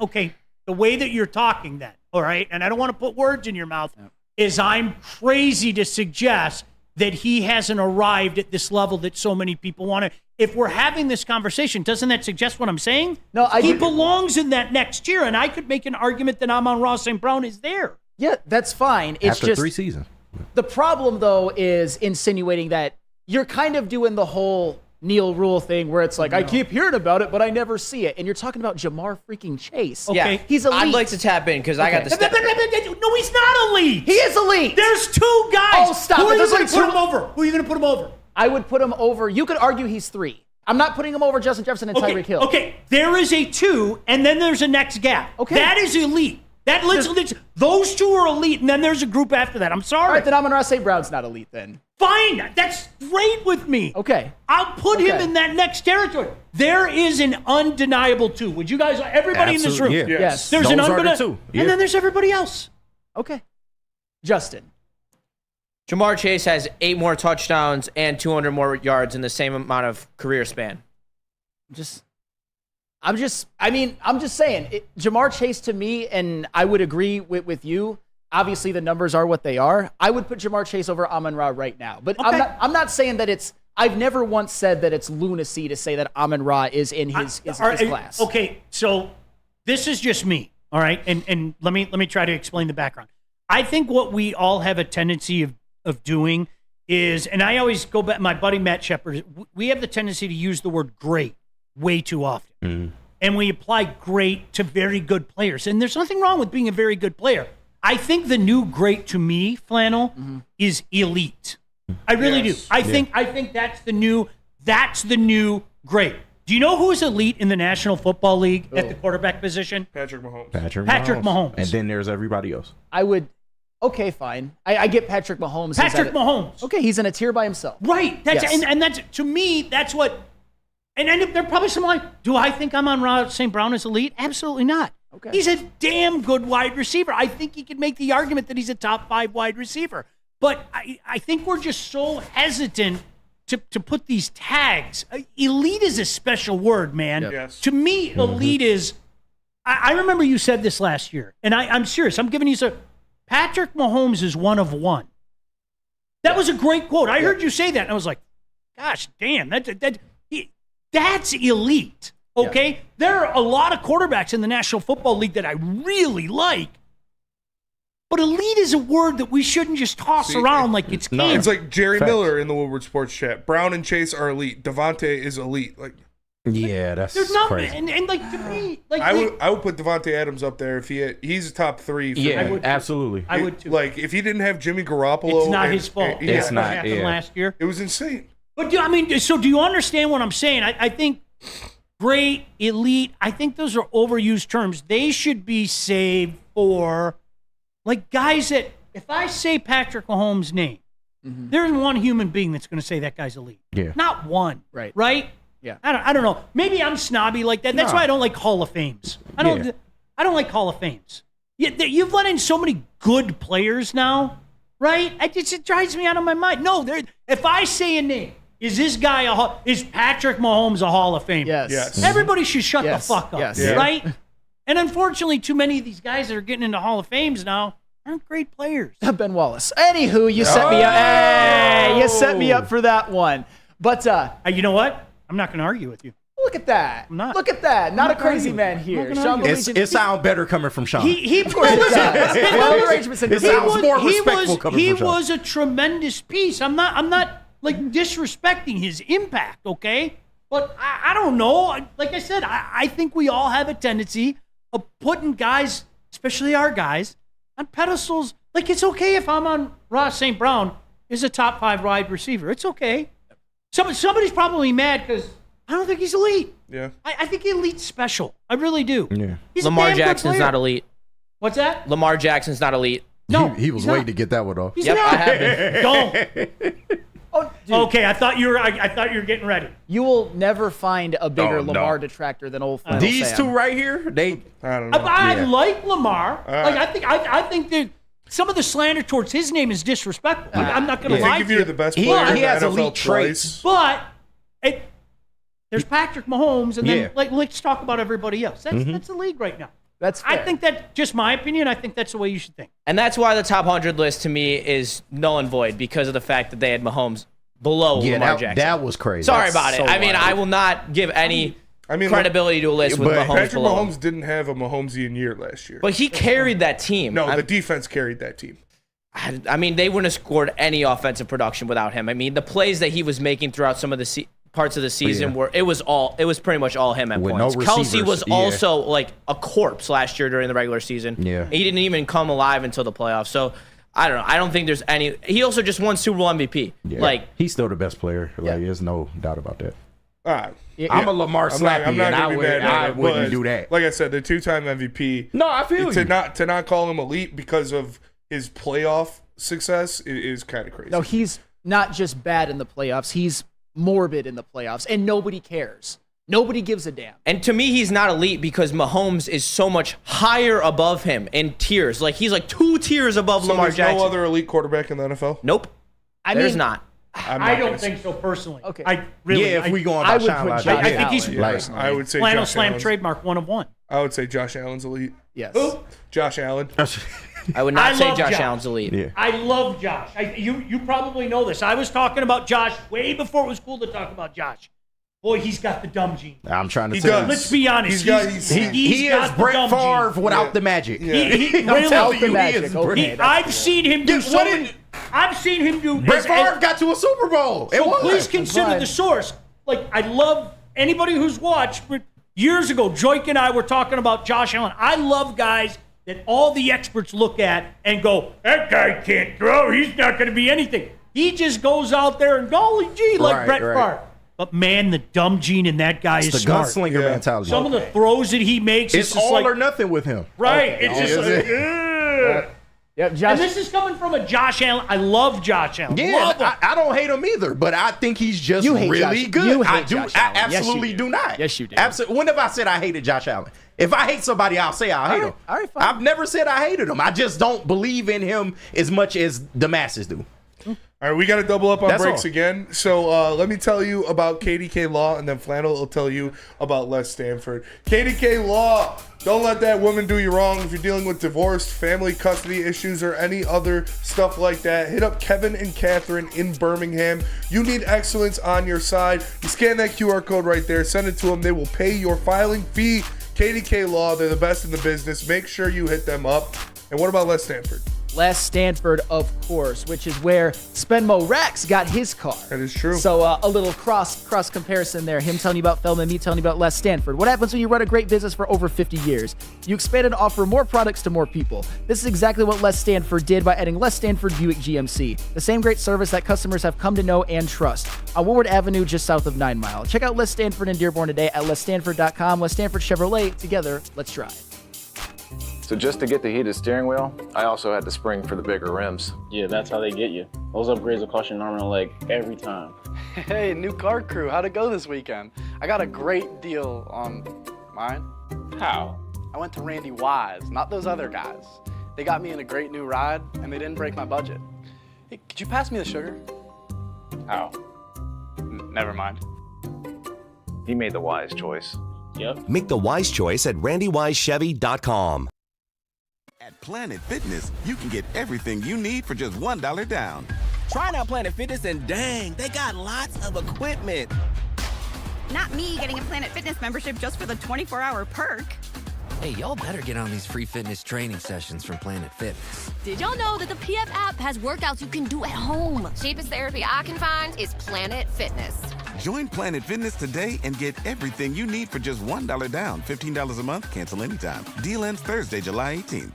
[SPEAKER 3] okay, the way that you're talking then, all right, and I don't want to put words in your mouth, is I'm crazy to suggest that he hasn't arrived at this level that so many people want to. If we're having this conversation, doesn't that suggest what I'm saying?
[SPEAKER 2] No,
[SPEAKER 3] he belongs in that next tier, and I could make an argument that Amon-Ra St. Brown is there.
[SPEAKER 2] Yeah, that's fine. It's
[SPEAKER 8] After
[SPEAKER 2] just
[SPEAKER 8] 3 seasons.
[SPEAKER 2] The problem, though, is insinuating that you're kind of doing the whole Neil Rule thing where it's like, I keep hearing about it, but I never see it. And you're talking about Jamar freaking Chase.
[SPEAKER 3] Okay.
[SPEAKER 4] Yeah,
[SPEAKER 2] He's elite.
[SPEAKER 4] I'd like to tap in because I got the
[SPEAKER 3] No, he's not elite.
[SPEAKER 2] He is elite.
[SPEAKER 3] There's 2 guys.
[SPEAKER 2] Oh, stop
[SPEAKER 3] Who
[SPEAKER 2] it.
[SPEAKER 3] are you
[SPEAKER 2] There's
[SPEAKER 3] going
[SPEAKER 2] like
[SPEAKER 3] to put
[SPEAKER 2] 2.
[SPEAKER 3] him over? Who are you going to put him over?
[SPEAKER 2] I would put him over. You could argue he's 3. I'm not putting him over Justin Jefferson and Tyreek Hill.
[SPEAKER 3] Okay, there is a 2, and then there's a next gap.
[SPEAKER 2] Okay.
[SPEAKER 3] That is elite. Those 2 are elite, and then there's a group after that. I'm sorry.
[SPEAKER 2] All right, then Amon-Ra St. Brown's not elite then.
[SPEAKER 3] Fine. That's great with me.
[SPEAKER 2] Okay.
[SPEAKER 3] I'll put him in that next territory. There is an undeniable 2. Would you guys, everybody in this room?
[SPEAKER 8] Yeah.
[SPEAKER 2] Yes.
[SPEAKER 3] There's
[SPEAKER 8] Those
[SPEAKER 3] an
[SPEAKER 8] are the
[SPEAKER 3] undeniable
[SPEAKER 8] 2. Yeah.
[SPEAKER 3] And then there's everybody else.
[SPEAKER 2] Okay. Justin.
[SPEAKER 4] Jamar Chase has 8 more touchdowns and 200 more yards in the same amount of career span.
[SPEAKER 2] I'm just saying, Jamar Chase to me, and I would agree with you. Obviously, the numbers are what they are. I would put Jamar Chase over Amon-Ra right now. But
[SPEAKER 3] Okay.
[SPEAKER 2] I'm not saying that it's, I've never once said that it's lunacy to say that Amon-Ra is in his class.
[SPEAKER 3] Okay, so this is just me, all right? And let me try to explain the background. I think what we all have a tendency of doing is, and I always go back, my buddy Matt Shepard, we have the tendency to use the word great way too often. And we apply great to very good players. And there's nothing wrong with being a very good player. I think the new great to me, Flannel, is elite. I really do. I think that's the new great. Do you know who is elite in the National Football League at the quarterback position?
[SPEAKER 5] Patrick Mahomes.
[SPEAKER 3] Patrick Mahomes.
[SPEAKER 8] And then there's everybody else.
[SPEAKER 2] Okay, fine. I get Patrick Mahomes.
[SPEAKER 3] Mahomes.
[SPEAKER 2] Okay, he's in a tier by himself.
[SPEAKER 3] Right. And that's, to me, that's what. And they're probably some like, do I think Amon-Ra St. Brown is elite? Absolutely not.
[SPEAKER 2] Okay.
[SPEAKER 3] He's a damn good wide receiver. I think he could make the argument that he's a top 5 wide receiver. But I think we're just so hesitant to put these tags. Elite is a special word, man.
[SPEAKER 5] Yep. Yes.
[SPEAKER 3] To me, elite is. I remember you said this last year, and I'm serious. I'm giving you some. Patrick Mahomes is one of one. That was a great quote. I heard you say that, and I was like, gosh, damn, that's elite. Okay? There are a lot of quarterbacks in the National Football League that I really like. But elite is a word that we shouldn't just toss around like it's candy.
[SPEAKER 5] It's like Jerry Miller in the Woodward Sports Chat. Brown and Chase are elite. Devontae is elite. Like,
[SPEAKER 8] yeah, that's crazy.
[SPEAKER 3] And like to me, like
[SPEAKER 5] I would put Devontae Adams up there if he's a top 3.
[SPEAKER 8] Yeah, absolutely.
[SPEAKER 3] I would too.
[SPEAKER 5] Like if he didn't have Jimmy Garoppolo,
[SPEAKER 3] It's not his fault.
[SPEAKER 8] It's not.
[SPEAKER 3] What happened last year.
[SPEAKER 5] It was insane.
[SPEAKER 3] But so do you understand what I'm saying? I think great, elite. I think those are overused terms. They should be saved for like guys that. If I say Patrick Mahomes' name, there's one human being that's going to say that guy's elite.
[SPEAKER 8] Yeah.
[SPEAKER 3] Not one.
[SPEAKER 2] Right.
[SPEAKER 3] Right.
[SPEAKER 2] Yeah.
[SPEAKER 3] I don't know. Maybe I'm snobby like that. That's why I don't like Hall of Fames. I don't like Hall of Fames. You've let in so many good players now, right? It drives me out of my mind. No, if I say a name, is this guy is Patrick Mahomes a Hall of Fame?
[SPEAKER 2] Yes.
[SPEAKER 3] Everybody should shut the fuck up,
[SPEAKER 2] Yes.
[SPEAKER 3] right? And unfortunately, too many of these guys that are getting into Hall of Fames now aren't great players.
[SPEAKER 2] Ben Wallace. Anywho, you set me up. Hey, you set me up for that one. But
[SPEAKER 3] you know what? I'm not going to argue with you.
[SPEAKER 2] Look at that. Look at that. Not a crazy man here. Sean
[SPEAKER 8] It sounds better coming from Sean.
[SPEAKER 2] Of course it does. Well, arrangements in
[SPEAKER 8] It sounds more respectful coming
[SPEAKER 3] He
[SPEAKER 8] from Sean.
[SPEAKER 3] was a tremendous piece. I'm not like disrespecting his impact, okay? But I don't know. Like I said, I think we all have a tendency of putting guys, especially our guys, on pedestals. Like it's okay if Amon-Ra St. Brown is a top 5 wide receiver. It's okay. Somebody's probably mad because I don't think he's elite.
[SPEAKER 5] Yeah.
[SPEAKER 3] I think elite's special. I really do.
[SPEAKER 8] Yeah.
[SPEAKER 3] He's
[SPEAKER 4] Lamar
[SPEAKER 3] a damn good
[SPEAKER 4] Jackson's
[SPEAKER 3] player.
[SPEAKER 4] not elite.
[SPEAKER 3] What's that?
[SPEAKER 4] Lamar Jackson's not elite.
[SPEAKER 3] No,
[SPEAKER 8] he was waiting to get that one off.
[SPEAKER 3] He's
[SPEAKER 4] Yep,
[SPEAKER 3] not.
[SPEAKER 4] I have been.
[SPEAKER 3] Don't. Okay, I thought you were getting ready.
[SPEAKER 2] You will never find a bigger
[SPEAKER 8] Oh, no.
[SPEAKER 2] Lamar detractor than old Flannel
[SPEAKER 8] These
[SPEAKER 2] Sam.
[SPEAKER 8] two right here,
[SPEAKER 5] I don't know.
[SPEAKER 3] I like Lamar. I think that some of the slander towards his name is disrespectful. I'm not going to lie
[SPEAKER 5] Think if
[SPEAKER 3] to
[SPEAKER 5] you're
[SPEAKER 3] you.
[SPEAKER 5] the best player in
[SPEAKER 8] he
[SPEAKER 5] the
[SPEAKER 8] has
[SPEAKER 5] NFL
[SPEAKER 8] elite
[SPEAKER 5] twice.
[SPEAKER 8] traits.
[SPEAKER 3] But there's Patrick Mahomes, and then
[SPEAKER 8] Yeah.
[SPEAKER 3] let's talk about everybody else. That's the league right now.
[SPEAKER 2] That's fair.
[SPEAKER 3] I think that, just my opinion, I think that's the way you should think.
[SPEAKER 4] And that's why the top 100 list to me is null and void because of the fact that they had Mahomes below Lamar Jackson.
[SPEAKER 8] That was crazy.
[SPEAKER 4] Sorry
[SPEAKER 8] That's
[SPEAKER 4] about it.
[SPEAKER 8] so
[SPEAKER 4] I mean,
[SPEAKER 8] wild.
[SPEAKER 4] I will not give any credibility to a list with
[SPEAKER 8] but
[SPEAKER 4] Mahomes
[SPEAKER 5] Patrick
[SPEAKER 4] below.
[SPEAKER 5] Mahomes didn't have a Mahomesian year last year.
[SPEAKER 4] But he carried that team.
[SPEAKER 5] No, the defense carried that team.
[SPEAKER 4] I mean, they wouldn't have scored any offensive production without him. I mean, the plays that he was making throughout some of the parts of the season were it was pretty much all him at
[SPEAKER 8] With
[SPEAKER 4] points.
[SPEAKER 8] no
[SPEAKER 4] Kelsey
[SPEAKER 8] receivers,
[SPEAKER 4] was also like a corpse last year during the regular season.
[SPEAKER 8] Yeah.
[SPEAKER 4] He didn't even come alive until the playoffs. So I don't know. I don't think there's any. He also just won Super Bowl MVP.
[SPEAKER 8] Yeah.
[SPEAKER 4] Like
[SPEAKER 8] he's still the best player. Like there's no doubt about that.
[SPEAKER 5] I'm
[SPEAKER 8] a Lamar slappy,
[SPEAKER 5] I'm not
[SPEAKER 8] and
[SPEAKER 5] gonna be mad at him,
[SPEAKER 8] wouldn't
[SPEAKER 5] but
[SPEAKER 8] do that.
[SPEAKER 5] Like I said, the 2-time MVP.
[SPEAKER 8] No, I feel
[SPEAKER 5] to
[SPEAKER 8] you.
[SPEAKER 5] not call him elite because of his playoff success is kind of crazy.
[SPEAKER 2] No, he's not just bad in the playoffs. He's morbid in the playoffs, and nobody cares. Nobody gives a damn.
[SPEAKER 4] And to me, he's not elite because Mahomes is so much higher above him in tiers. Like he's like 2 tiers above
[SPEAKER 5] So
[SPEAKER 4] Lamar
[SPEAKER 5] there's
[SPEAKER 4] Jackson.
[SPEAKER 5] no other elite quarterback in the NFL?
[SPEAKER 4] Nope. There's not.
[SPEAKER 3] I don't think so personally.
[SPEAKER 2] Okay.
[SPEAKER 3] I really.
[SPEAKER 8] Yeah, if we go on
[SPEAKER 2] I
[SPEAKER 8] by
[SPEAKER 2] would
[SPEAKER 8] Sean
[SPEAKER 2] put
[SPEAKER 8] Logic,
[SPEAKER 2] Josh
[SPEAKER 3] I think he's
[SPEAKER 2] Allen.
[SPEAKER 5] I would say
[SPEAKER 3] Flannel
[SPEAKER 5] Josh
[SPEAKER 3] Slam
[SPEAKER 5] Allen's,
[SPEAKER 3] trademark 1 of 1.
[SPEAKER 5] I would say Josh Allen's elite.
[SPEAKER 2] Yes.
[SPEAKER 3] Who?
[SPEAKER 5] Josh Allen.
[SPEAKER 4] I would not say
[SPEAKER 3] love
[SPEAKER 4] Josh Allen's elite.
[SPEAKER 8] Yeah.
[SPEAKER 3] I love Josh. You probably know this. I was talking about Josh way before it was cool to talk about Josh. Boy, he's got the dumb gene.
[SPEAKER 8] I'm trying to
[SPEAKER 5] He
[SPEAKER 8] tell
[SPEAKER 5] does.
[SPEAKER 8] you.
[SPEAKER 3] Let's be honest.
[SPEAKER 8] He is
[SPEAKER 3] got the
[SPEAKER 8] Brett
[SPEAKER 3] dumb
[SPEAKER 8] Favre
[SPEAKER 3] gene.
[SPEAKER 8] without the magic.
[SPEAKER 3] He
[SPEAKER 8] I'm
[SPEAKER 3] really-
[SPEAKER 8] telling you,
[SPEAKER 2] Without the
[SPEAKER 8] he is
[SPEAKER 2] magic,
[SPEAKER 8] Brett-
[SPEAKER 2] okay.
[SPEAKER 3] I've seen him do so
[SPEAKER 8] what
[SPEAKER 3] many.
[SPEAKER 8] did-
[SPEAKER 3] I've seen him do.
[SPEAKER 8] Brett Favre got to a Super Bowl. It
[SPEAKER 3] So
[SPEAKER 8] was.
[SPEAKER 3] please consider
[SPEAKER 2] fine.
[SPEAKER 3] the source. Like, I love anybody who's watched. But years ago, Joik and I were talking about Josh Allen. I love guys that all the experts look at and go, that guy can't throw. He's not going to be anything. He just goes out there and golly gee, like
[SPEAKER 8] Right,
[SPEAKER 3] Brett
[SPEAKER 8] right.
[SPEAKER 3] Favre. But man, the dumb gene in that guy
[SPEAKER 8] It's
[SPEAKER 3] is
[SPEAKER 8] the
[SPEAKER 3] smart.
[SPEAKER 8] gunslinger mentality.
[SPEAKER 3] Some of the throws that he makes,
[SPEAKER 8] It's
[SPEAKER 3] just
[SPEAKER 8] all
[SPEAKER 3] like,
[SPEAKER 8] or nothing with him.
[SPEAKER 3] right.
[SPEAKER 2] Okay.
[SPEAKER 3] It's just
[SPEAKER 8] Oh,
[SPEAKER 3] like,
[SPEAKER 8] is it?
[SPEAKER 3] ugh.
[SPEAKER 2] Yep, Josh.
[SPEAKER 3] And this is coming from a Josh Allen. I love Josh Allen.
[SPEAKER 8] Yeah,
[SPEAKER 3] Love him.
[SPEAKER 8] I don't hate him either, but I think he's just
[SPEAKER 2] You hate
[SPEAKER 8] really
[SPEAKER 2] Josh-
[SPEAKER 8] good.
[SPEAKER 2] you
[SPEAKER 8] I
[SPEAKER 2] hate
[SPEAKER 8] do.
[SPEAKER 2] Josh
[SPEAKER 8] I
[SPEAKER 2] Allen. Yes, you
[SPEAKER 8] absolutely
[SPEAKER 2] do.
[SPEAKER 8] do not.
[SPEAKER 2] Yes, you do.
[SPEAKER 8] Absolutely. When have I said I hated Josh Allen? If I hate somebody, I'll say I hate him.
[SPEAKER 2] all right, fine.
[SPEAKER 8] I've never said I hated him. I just don't believe in him as much as the masses do.
[SPEAKER 5] All right, we got to double up on
[SPEAKER 8] That's
[SPEAKER 5] breaks
[SPEAKER 8] all.
[SPEAKER 5] again. So let me tell you about KDK Law, and then Flannel will tell you about Les Stanford. KDK Law, don't let that woman do you wrong. If you're dealing with divorce, family custody issues, or any other stuff like that, hit up Kevin and Catherine in Birmingham. You need excellence on your side. You scan that QR code right there, send it to them. They will pay your filing fee. KDK Law, they're the best in the business. Make sure you hit them up. And what about Les Stanford?
[SPEAKER 2] Les Stanford, of course, which is where Spenmo Rex got his car.
[SPEAKER 5] That is true.
[SPEAKER 2] So a little cross comparison there. Him telling you about Feldman, me telling you about Les Stanford. What happens when you run a great business for over 50 years? You expand and offer more products to more people. This is exactly what Les Stanford did by adding Les Stanford Buick GMC. The same great service that customers have come to know and trust. On Woodward Avenue, just south of 9 Mile. Check out Les Stanford in Dearborn today at lesstanford.com. Les Stanford Chevrolet. Together, let's drive.
[SPEAKER 17] So just to get the heated steering wheel, I also had to spring for the bigger rims.
[SPEAKER 18] Yeah, that's how they get you. Those upgrades will cost you an arm and a leg every time.
[SPEAKER 19] Hey, new car crew, how'd it go this weekend? I got a great deal on mine.
[SPEAKER 18] How?
[SPEAKER 19] I went to Randy Wise, not those other guys. They got me in a great new ride, and they didn't break my budget. Hey, could you pass me the sugar?
[SPEAKER 18] How?
[SPEAKER 19] Never mind.
[SPEAKER 17] He made the wise choice.
[SPEAKER 18] Yep.
[SPEAKER 16] Make the wise choice at randywisechevy.com.
[SPEAKER 11] At Planet Fitness, you can get everything you need for just $1 down.
[SPEAKER 13] Try out Planet Fitness and dang, they got lots of equipment.
[SPEAKER 12] Not me getting a Planet Fitness membership just for the 24-hour perk.
[SPEAKER 13] Hey, y'all better get on these free fitness training sessions from Planet Fitness.
[SPEAKER 14] Did y'all know that the PF app has workouts you can do at home? Cheapest therapy I can find is Planet Fitness.
[SPEAKER 11] Join Planet Fitness today and get everything you need for just $1 down. $15 a month, cancel anytime. Deal ends Thursday, July 18th.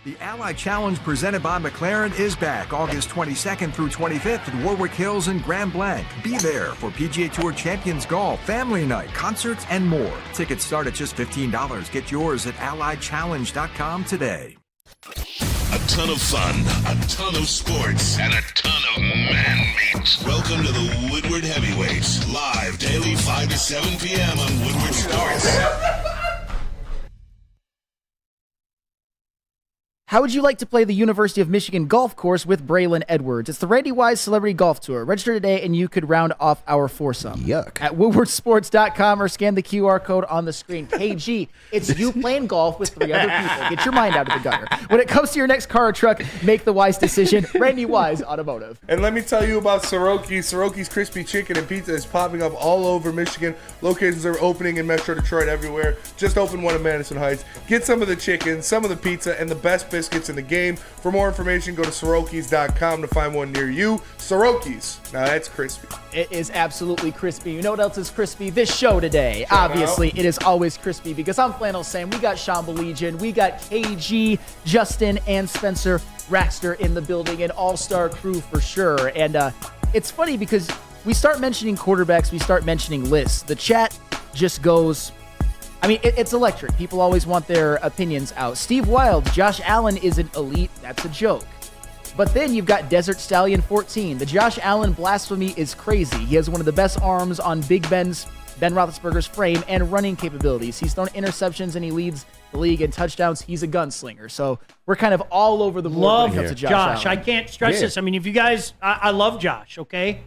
[SPEAKER 7] The Ally Challenge presented by McLaren is back August 22nd through 25th at Warwick Hills and Grand Blanc. Be there for PGA Tour Champions Golf, Family Night, concerts, and more. Tickets start at just $15. Get yours at allychallenge.com today.
[SPEAKER 1] A ton of fun, a ton of sports, and a ton of man meat. Welcome to the Woodward Heavyweights, live daily 5 to 7 p.m. on Woodward Sports.
[SPEAKER 2] How would you like to play the University of Michigan golf course with Braylon Edwards? It's the Randy Wise Celebrity Golf Tour. Register today and you could round off our foursome.
[SPEAKER 8] Yuck.
[SPEAKER 2] At woodwardsports.com or scan the QR code on the screen. KG, it's you playing golf with 3 other people. Get your mind out of the gutter. When it comes to your next car or truck, make the wise decision. Randy Wise Automotive.
[SPEAKER 5] And let me tell you about Soroki. Soroki's crispy chicken and pizza is popping up all over Michigan. Locations are opening in Metro Detroit everywhere. Just opened one in Madison Heights. Get some of the chicken, some of the pizza, and the best biscuits in the game. For more information, go to Sorokis.com to find one near you. Sorokis. Now that's crispy.
[SPEAKER 2] It is absolutely crispy. You know what else is crispy? This show today. Obviously, it is always crispy because I'm Flannel Sam. We got Shamba Legion. We got KG, Justin, and Spencer Raxter in the building. An all-star crew for sure. And it's funny because we start mentioning quarterbacks. We start mentioning lists. The chat just goes... I mean, it's electric. People always want their opinions out. Steve Wild, Josh Allen isn't elite. That's a joke. But then you've got Desert Stallion 14. The Josh Allen blasphemy is crazy. He has one of the best arms on Ben Roethlisberger's frame and running capabilities. He's thrown interceptions and he leads the league in touchdowns. He's a gunslinger. So we're kind of all over the board when it comes to Josh Allen.
[SPEAKER 3] I can't stress this. I mean, if you guys, I love Josh, okay?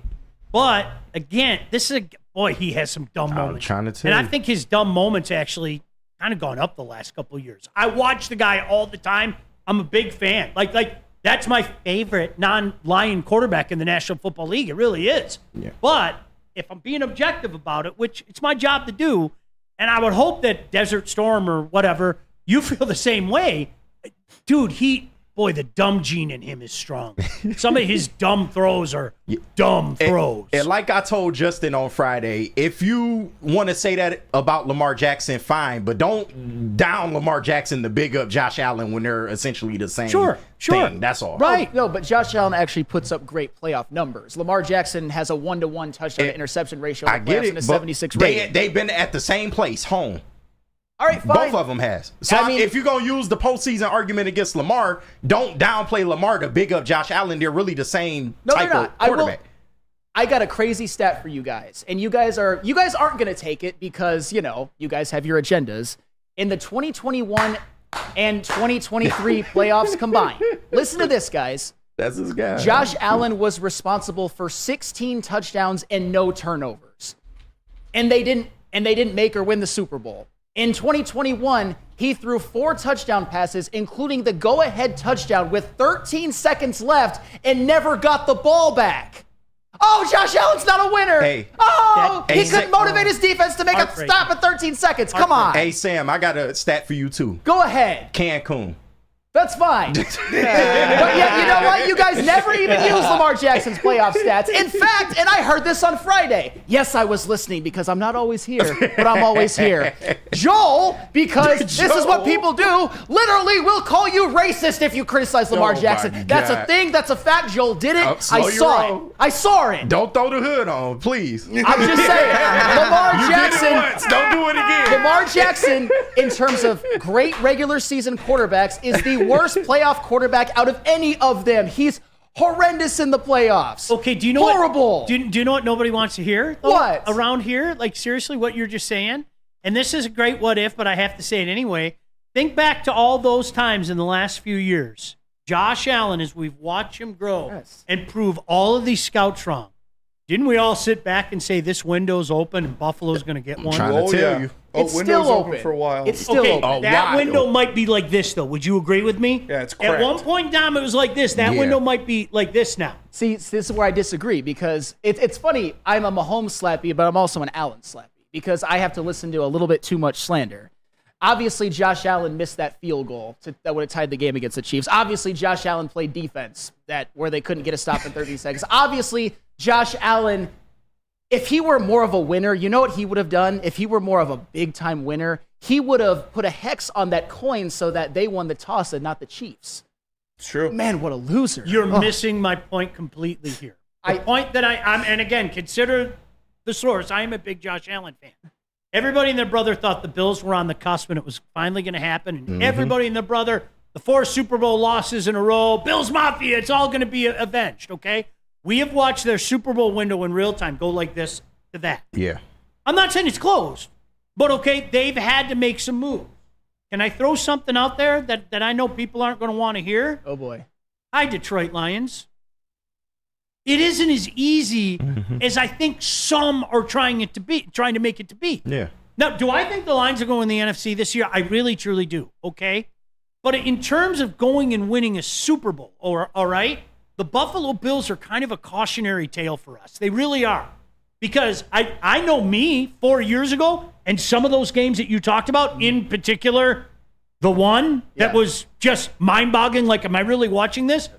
[SPEAKER 3] But again, this is boy, he has some dumb moments.
[SPEAKER 8] Trying to tell
[SPEAKER 3] and I
[SPEAKER 8] you.
[SPEAKER 3] think his dumb moments actually kind of gone up the last couple of years. I watch the guy all the time. I'm a big fan. Like that's my favorite non-Lion quarterback in the National Football League. It really is. Yeah. But if I'm being objective about it, which it's my job to do, and I would hope that Desert Storm or whatever, you feel the same way. Dude, the dumb gene in him is strong. Some of his dumb throws are dumb throws.
[SPEAKER 8] And like I told Justin on Friday, if you want to say that about Lamar Jackson, fine, but don't down Lamar Jackson to big up Josh Allen when they're essentially the same thing. That's all.
[SPEAKER 2] Right. No, but Josh Allen actually puts up great playoff numbers. Lamar Jackson has a 1-to-1 touchdown to interception ratio in the playoffs and a 76 rating.
[SPEAKER 8] They've been at the same place, home.
[SPEAKER 2] All right, fine.
[SPEAKER 8] Both of them has. So if you're going to use the postseason argument against Lamar, don't downplay Lamar to big up Josh Allen. They're really the same type of quarterback.
[SPEAKER 2] I got a crazy stat for you guys. And you guys aren't going to take it because, you guys have your agendas. In the 2021 and 2023 playoffs combined. Listen to this, guys.
[SPEAKER 8] That's his guy.
[SPEAKER 2] Josh Allen was responsible for 16 touchdowns and no turnovers. And they didn't make or win the Super Bowl. In 2021, he threw 4 touchdown passes, including the go-ahead touchdown with 13 seconds left and never got the ball back. Oh, Josh Allen's not a winner.
[SPEAKER 8] Hey.
[SPEAKER 2] He couldn't motivate his defense to make a stop at 13 seconds. Come on.
[SPEAKER 8] Hey, Sam, I got a stat for you, too.
[SPEAKER 2] Go ahead.
[SPEAKER 8] Cancun.
[SPEAKER 2] That's fine. But yet, you know what? You guys never even use Lamar Jackson's playoff stats. In fact, and I heard this on Friday. Yes, I was listening because I'm not always here, but I'm always here. Joel, because this is what people do, literally will call you racist if you criticize Lamar Jackson. That's a thing. That's a fact. Joel did it. I saw it. I saw it.
[SPEAKER 8] Don't throw the hood on, please.
[SPEAKER 2] I'm just saying. Lamar Jackson.
[SPEAKER 8] Did it once. Don't do it again.
[SPEAKER 2] Lamar Jackson, in terms of great regular season quarterbacks, is the worst playoff quarterback out of any of them. He's horrendous in the playoffs.
[SPEAKER 3] Okay, do you know
[SPEAKER 2] horrible?
[SPEAKER 3] What, do you know what nobody wants to hear? Though,
[SPEAKER 2] what?
[SPEAKER 3] Around here? Like, seriously, what you're just saying? And this is a great what if, but I have to say it anyway. Think back to all those times in the last few years. Josh Allen, as we've watched him grow and prove all of these scouts wrong. Didn't we all sit back and say this window's open and Buffalo's going to get one?
[SPEAKER 8] Trying to tell you.
[SPEAKER 2] It's
[SPEAKER 5] window's
[SPEAKER 2] still
[SPEAKER 5] open for a while.
[SPEAKER 2] It's still open.
[SPEAKER 3] That window might be like this, though. Would you agree with me?
[SPEAKER 5] Yeah, it's cracked.
[SPEAKER 3] At one point in time, it was like this. That window might be like this now.
[SPEAKER 2] See, this is where I disagree because it's funny. I'm a Mahomes slappy, but I'm also an Allen slappy because I have to listen to a little bit too much slander. Obviously, Josh Allen missed that field goal that would have tied the game against the Chiefs. Obviously, Josh Allen played defense where they couldn't get a stop in 30 seconds. Obviously, Josh Allen, if he were more of a winner, you know what he would have done? If he were more of a big-time winner, he would have put a hex on that coin so that they won the toss and not the Chiefs.
[SPEAKER 5] It's true.
[SPEAKER 2] Man, what a loser.
[SPEAKER 3] You're missing my point completely here. The point that I'm, and again, consider the source. I am a big Josh Allen fan. Everybody and their brother thought the Bills were on the cusp and it was finally going to happen. And everybody and their brother, the 4 Super Bowl losses in a row, Bills Mafia, it's all going to be avenged, okay? We have watched their Super Bowl window in real time go like this to that.
[SPEAKER 8] Yeah.
[SPEAKER 3] I'm not saying it's closed, but okay, they've had to make some moves. Can I throw something out there that I know people aren't going to want to hear?
[SPEAKER 2] Oh, boy.
[SPEAKER 3] Hi, Detroit Lions. It isn't as easy as I think some are trying to make it to be.
[SPEAKER 8] Yeah.
[SPEAKER 3] Now, do I think the Lions are going in the NFC this year? I really, truly do, okay? But in terms of going and winning a Super Bowl, all right, the Buffalo Bills are kind of a cautionary tale for us. They really are. Because I know me 4 years ago, and some of those games that you talked about, in particular, the one that was just mind-boggling, like, am I really watching this?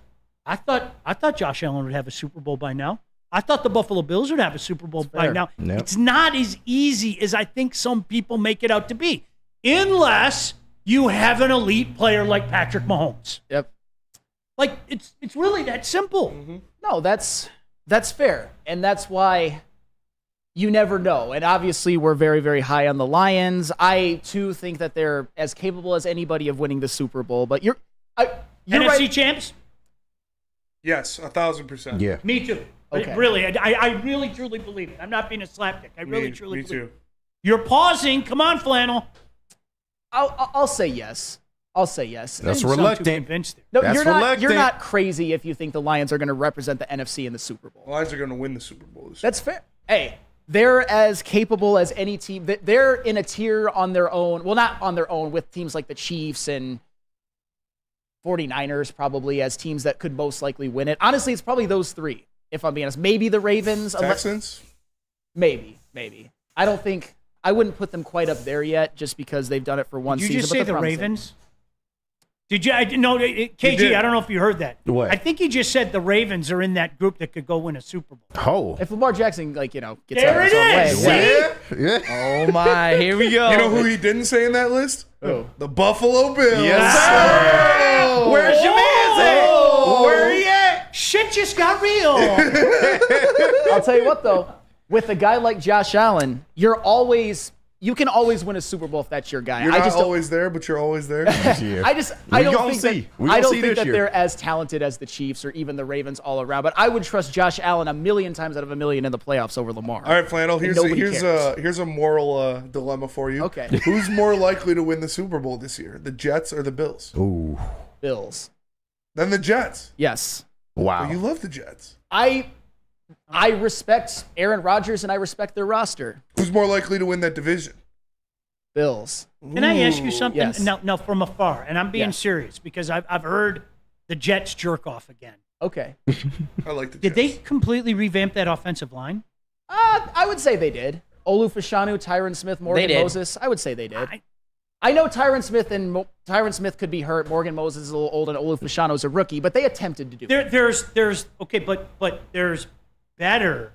[SPEAKER 3] I thought Josh Allen would have a Super Bowl by now. I thought the Buffalo Bills would have a Super Bowl by now.
[SPEAKER 8] Yep.
[SPEAKER 3] It's not as easy as I think some people make it out to be, unless you have an elite player like Patrick Mahomes.
[SPEAKER 2] Yep.
[SPEAKER 3] Like, it's really that simple.
[SPEAKER 2] No, that's fair. And that's why you never know. And obviously, we're very, very high on the Lions. I, too, think that they're as capable as anybody of winning the Super Bowl. But you're
[SPEAKER 3] NFC
[SPEAKER 2] right.
[SPEAKER 3] champs?
[SPEAKER 5] Yes, 1,000%.
[SPEAKER 8] Yeah.
[SPEAKER 3] Me too.
[SPEAKER 2] Okay.
[SPEAKER 3] Really, I really, truly believe it. I'm not being a slapdick. I really, truly
[SPEAKER 5] me
[SPEAKER 3] believe
[SPEAKER 5] too.
[SPEAKER 3] it. You're pausing. Come on, Flannel.
[SPEAKER 2] I'll say yes. I'll say yes.
[SPEAKER 8] That's
[SPEAKER 3] You sound too
[SPEAKER 8] reluctant.
[SPEAKER 3] convinced there.
[SPEAKER 2] No,
[SPEAKER 8] That's
[SPEAKER 2] you're not.
[SPEAKER 8] reluctant.
[SPEAKER 2] You're not crazy if you think the Lions are going to represent the NFC in the Super Bowl.
[SPEAKER 5] The Lions are going to win the Super Bowl this year.
[SPEAKER 2] That's fair. Hey, they're as capable as any team. They're in a tier on their own. Well, not on their own, with teams like the Chiefs and 49ers probably as teams that could most likely win it. Honestly, it's probably those three, if I'm being honest. Maybe the Ravens.
[SPEAKER 5] Texans?
[SPEAKER 2] Maybe. I wouldn't put them quite up there yet just because they've done it for one
[SPEAKER 3] Did you
[SPEAKER 2] season.
[SPEAKER 3] just
[SPEAKER 2] but
[SPEAKER 3] say
[SPEAKER 2] they're
[SPEAKER 3] the
[SPEAKER 2] promising.
[SPEAKER 3] Ravens? Did you? No, KG,
[SPEAKER 5] did.
[SPEAKER 3] I don't know if you heard that.
[SPEAKER 8] What?
[SPEAKER 3] I think he just said the Ravens are in that group that could go win a Super Bowl.
[SPEAKER 8] Oh.
[SPEAKER 2] If Lamar Jackson, gets
[SPEAKER 3] There
[SPEAKER 2] out of
[SPEAKER 3] it
[SPEAKER 2] his own way.
[SPEAKER 3] is.
[SPEAKER 8] Yeah.
[SPEAKER 4] Oh, my. Here we go.
[SPEAKER 5] You know who he didn't say in that list?
[SPEAKER 2] Who?
[SPEAKER 5] The Buffalo Bills.
[SPEAKER 8] Yes, sir. Where's your man's at? Where he at?
[SPEAKER 3] Shit just got real.
[SPEAKER 2] I'll tell you what, though. With a guy like Josh Allen, you can always win a Super Bowl if that's your guy.
[SPEAKER 5] You're
[SPEAKER 2] I
[SPEAKER 5] not
[SPEAKER 2] just don't-
[SPEAKER 5] always there, but you're always there.
[SPEAKER 8] Yeah.
[SPEAKER 2] I don't
[SPEAKER 8] gonna
[SPEAKER 2] think
[SPEAKER 8] see. We
[SPEAKER 2] that, I
[SPEAKER 8] gonna
[SPEAKER 2] don't
[SPEAKER 8] see
[SPEAKER 2] think
[SPEAKER 8] this
[SPEAKER 2] that
[SPEAKER 8] year.
[SPEAKER 2] they're as talented as the Chiefs or even the Ravens all around. But I would trust Josh Allen a million times out of a million in the playoffs over Lamar.
[SPEAKER 5] All right, Flannel,
[SPEAKER 2] And
[SPEAKER 5] here's
[SPEAKER 2] nobody cares.
[SPEAKER 5] here's a moral dilemma for you.
[SPEAKER 2] Okay.
[SPEAKER 5] Who's more likely to win the Super Bowl this year, the Jets or the Bills?
[SPEAKER 8] Ooh.
[SPEAKER 2] Bills.
[SPEAKER 5] Then the Jets.
[SPEAKER 2] Yes.
[SPEAKER 8] Wow.
[SPEAKER 5] But you love the Jets.
[SPEAKER 2] I respect Aaron Rodgers and I respect their roster.
[SPEAKER 5] Who's more likely to win that division?
[SPEAKER 2] Bills.
[SPEAKER 3] Can I ask you something?
[SPEAKER 2] Yes.
[SPEAKER 3] No, from afar, and I'm being
[SPEAKER 2] Yes.
[SPEAKER 3] serious because I've heard the Jets jerk off again.
[SPEAKER 2] Okay.
[SPEAKER 5] I like the
[SPEAKER 3] Did they completely revamp that offensive line?
[SPEAKER 2] I would say they did. Olu Fashanu, Tyron Smith, Morgan
[SPEAKER 4] did.
[SPEAKER 2] Moses. I would say they did. I know Tyron Smith could be hurt. Morgan Moses is a little old, and Olu Fashanu is a rookie, but they attempted to do it.
[SPEAKER 3] There's okay, but there's better,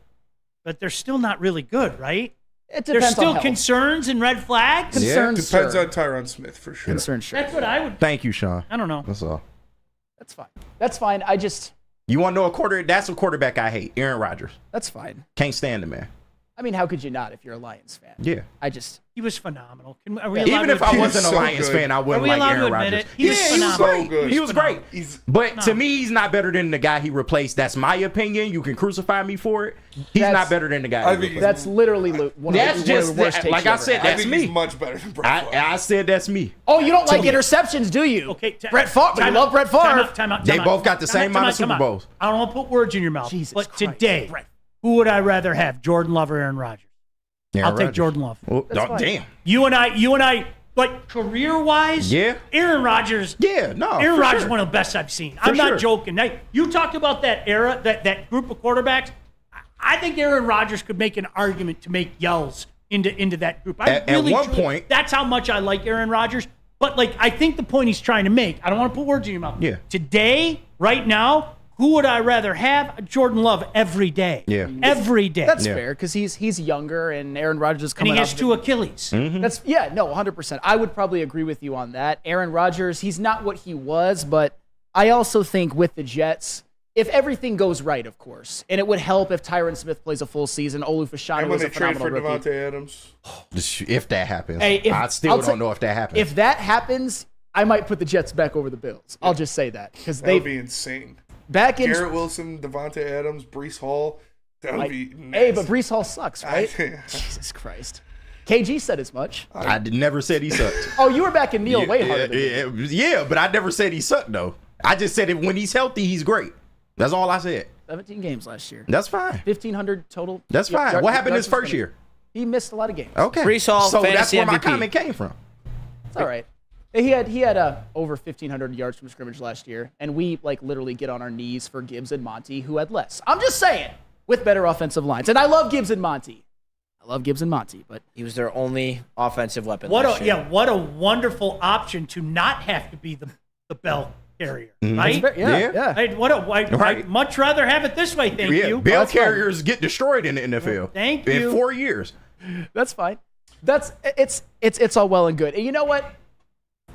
[SPEAKER 3] but they're still not really good, right?
[SPEAKER 2] It
[SPEAKER 3] There's
[SPEAKER 2] depends on
[SPEAKER 3] still
[SPEAKER 2] health.
[SPEAKER 3] concerns and red flags.
[SPEAKER 2] Concerns,
[SPEAKER 5] Depends
[SPEAKER 2] sure.
[SPEAKER 5] on Tyron Smith for sure.
[SPEAKER 2] Concerns, sure.
[SPEAKER 3] That's what I would.
[SPEAKER 8] Thank you, Sean.
[SPEAKER 3] I don't know.
[SPEAKER 8] That's all.
[SPEAKER 2] That's fine. That's fine.
[SPEAKER 8] You want to know that's a quarterback I hate, Aaron Rodgers.
[SPEAKER 2] That's fine.
[SPEAKER 8] Can't stand the man.
[SPEAKER 2] I mean, how could you not if you're a Lions fan?
[SPEAKER 8] Yeah.
[SPEAKER 3] He was phenomenal. Are we allowed
[SPEAKER 8] Even
[SPEAKER 3] to
[SPEAKER 8] if I
[SPEAKER 3] admit
[SPEAKER 8] wasn't
[SPEAKER 3] it?
[SPEAKER 8] a Lions fan, I wouldn't
[SPEAKER 3] Are we
[SPEAKER 8] like
[SPEAKER 3] allowed
[SPEAKER 8] Aaron
[SPEAKER 3] to admit
[SPEAKER 8] Rodgers.
[SPEAKER 3] it? He was phenomenal.
[SPEAKER 8] So good. He was great.
[SPEAKER 3] He's
[SPEAKER 8] But to me, he's not better than the guy he replaced. That's my opinion. You can crucify me for it. He's not better than the guy. he replaced.
[SPEAKER 2] That's literally one
[SPEAKER 8] That's
[SPEAKER 2] of
[SPEAKER 8] just
[SPEAKER 2] the worst takes
[SPEAKER 8] like
[SPEAKER 2] you
[SPEAKER 8] I
[SPEAKER 2] ever
[SPEAKER 8] said.
[SPEAKER 2] had.
[SPEAKER 8] That's me.
[SPEAKER 5] He's much better than Brett Favre.
[SPEAKER 8] I said that's me.
[SPEAKER 2] Oh, you don't
[SPEAKER 8] To
[SPEAKER 2] like
[SPEAKER 8] me.
[SPEAKER 2] interceptions, do you?
[SPEAKER 3] Okay,
[SPEAKER 2] Brett Favre. But you love Brett Favre.
[SPEAKER 3] Time out.
[SPEAKER 8] They both got the same amount of Super Bowls.
[SPEAKER 3] I don't want to put words in your mouth.
[SPEAKER 2] Jesus
[SPEAKER 3] but
[SPEAKER 2] Christ.
[SPEAKER 3] today, who would I rather have, Jordan Love or Aaron Rodgers?
[SPEAKER 8] Aaron
[SPEAKER 3] I'll take
[SPEAKER 8] Rodgers.
[SPEAKER 3] Jordan Love.
[SPEAKER 8] Oh, damn.
[SPEAKER 3] You and I, like career-wise,
[SPEAKER 8] Yeah.
[SPEAKER 3] Aaron Rodgers.
[SPEAKER 8] Yeah, no.
[SPEAKER 3] Aaron
[SPEAKER 8] for
[SPEAKER 3] Rodgers is
[SPEAKER 8] sure.
[SPEAKER 3] one of the best I've seen.
[SPEAKER 8] For
[SPEAKER 3] I'm not
[SPEAKER 8] sure.
[SPEAKER 3] joking. Now, you talked about that era, that group of quarterbacks. I think Aaron Rodgers could make an argument to make Yells into that group.
[SPEAKER 8] At one point-
[SPEAKER 3] that's how much I like Aaron Rodgers. But like, I think the point he's trying to make, I don't want to put words in your mouth.
[SPEAKER 8] Yeah.
[SPEAKER 3] Today, right now, who would I rather have? Jordan Love every day.
[SPEAKER 8] Yeah.
[SPEAKER 3] Every day.
[SPEAKER 2] That's fair because he's younger and Aaron Rodgers is
[SPEAKER 3] And
[SPEAKER 2] coming
[SPEAKER 3] he has
[SPEAKER 2] off
[SPEAKER 3] two Achilles.
[SPEAKER 8] Mm-hmm.
[SPEAKER 2] That's 100%. I would probably agree with you on that. Aaron Rodgers, he's not what he was, but I also think with the Jets, if everything goes right, of course, and it would help if Tyron Smith plays a full season. Olu Fashanu
[SPEAKER 5] And when
[SPEAKER 2] is
[SPEAKER 5] they
[SPEAKER 2] a
[SPEAKER 5] trade
[SPEAKER 2] phenomenal
[SPEAKER 5] for
[SPEAKER 2] rookie.
[SPEAKER 5] Devontae Adams.
[SPEAKER 8] If that happens,
[SPEAKER 2] Hey,
[SPEAKER 8] I still
[SPEAKER 2] I'll
[SPEAKER 8] don't
[SPEAKER 2] tell-
[SPEAKER 8] know if that happens.
[SPEAKER 2] If that happens, I might put the Jets back over the Bills. I'll just say that because
[SPEAKER 5] That would be insane.
[SPEAKER 2] back in
[SPEAKER 5] Garrett Wilson, Devontae Adams, Brees Hall. That would be nasty.
[SPEAKER 2] Hey, but Brees Hall sucks, right? Jesus Christ. KG said as much.
[SPEAKER 8] I never said he sucked.
[SPEAKER 2] Oh, you were back in Neil way harder than me.
[SPEAKER 8] Yeah, but I never said he sucked though. I just said when he's healthy, he's great. That's all I said.
[SPEAKER 2] 17 games last year.
[SPEAKER 8] That's fine.
[SPEAKER 2] 1,500 total.
[SPEAKER 8] That's fine. What happened his first year?
[SPEAKER 2] He missed a lot of games.
[SPEAKER 8] Okay.
[SPEAKER 4] Brees Hall,
[SPEAKER 8] so that's
[SPEAKER 4] fantasy
[SPEAKER 8] where my
[SPEAKER 4] MVP.
[SPEAKER 8] comment came from.
[SPEAKER 2] It's all right. He had over 1,500 yards from scrimmage last year, and we like literally get on our knees for Gibbs and Monty, who had less. I'm just saying, with better offensive lines, and I love Gibbs and Monty. But
[SPEAKER 4] He was their only offensive weapon.
[SPEAKER 3] What
[SPEAKER 4] last
[SPEAKER 3] a
[SPEAKER 4] year.
[SPEAKER 3] what a wonderful option to not have to be the bell carrier, right?
[SPEAKER 2] yeah.
[SPEAKER 3] I'd much rather have it this way. Thank you.
[SPEAKER 8] Bell
[SPEAKER 2] That's fine.
[SPEAKER 8] carriers get destroyed in the NFL.
[SPEAKER 3] Thank
[SPEAKER 8] In
[SPEAKER 3] you.
[SPEAKER 8] 4 years.
[SPEAKER 2] That's fine. It's all well and good. And you know what?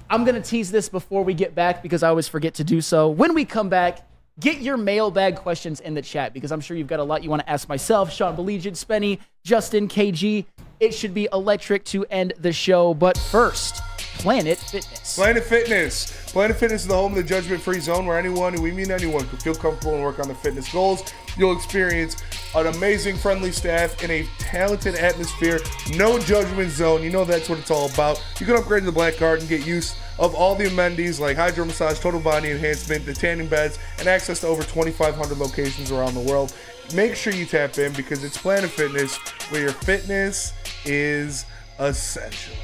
[SPEAKER 2] I'm gonna tease this before we get back because I always forget to do so. When we come back, get your mailbag questions in the chat because I'm sure you've got a lot you want to ask myself, Sean Belegian, Spenny, Justin, KG. It should be electric to end the show. But first, Planet Fitness.
[SPEAKER 5] Planet Fitness. Planet Fitness is the home of the judgment-free zone where anyone, and we mean anyone, can feel comfortable and work on their fitness goals. You'll experience an amazing, friendly staff in a talented atmosphere. No judgment zone. You know that's what it's all about. You can upgrade to the Black Card and get use of all the amenities like hydro massage, total body enhancement, the tanning beds, and access to over 2,500 locations around the world. Make sure you tap in because it's Planet Fitness where your fitness is essential.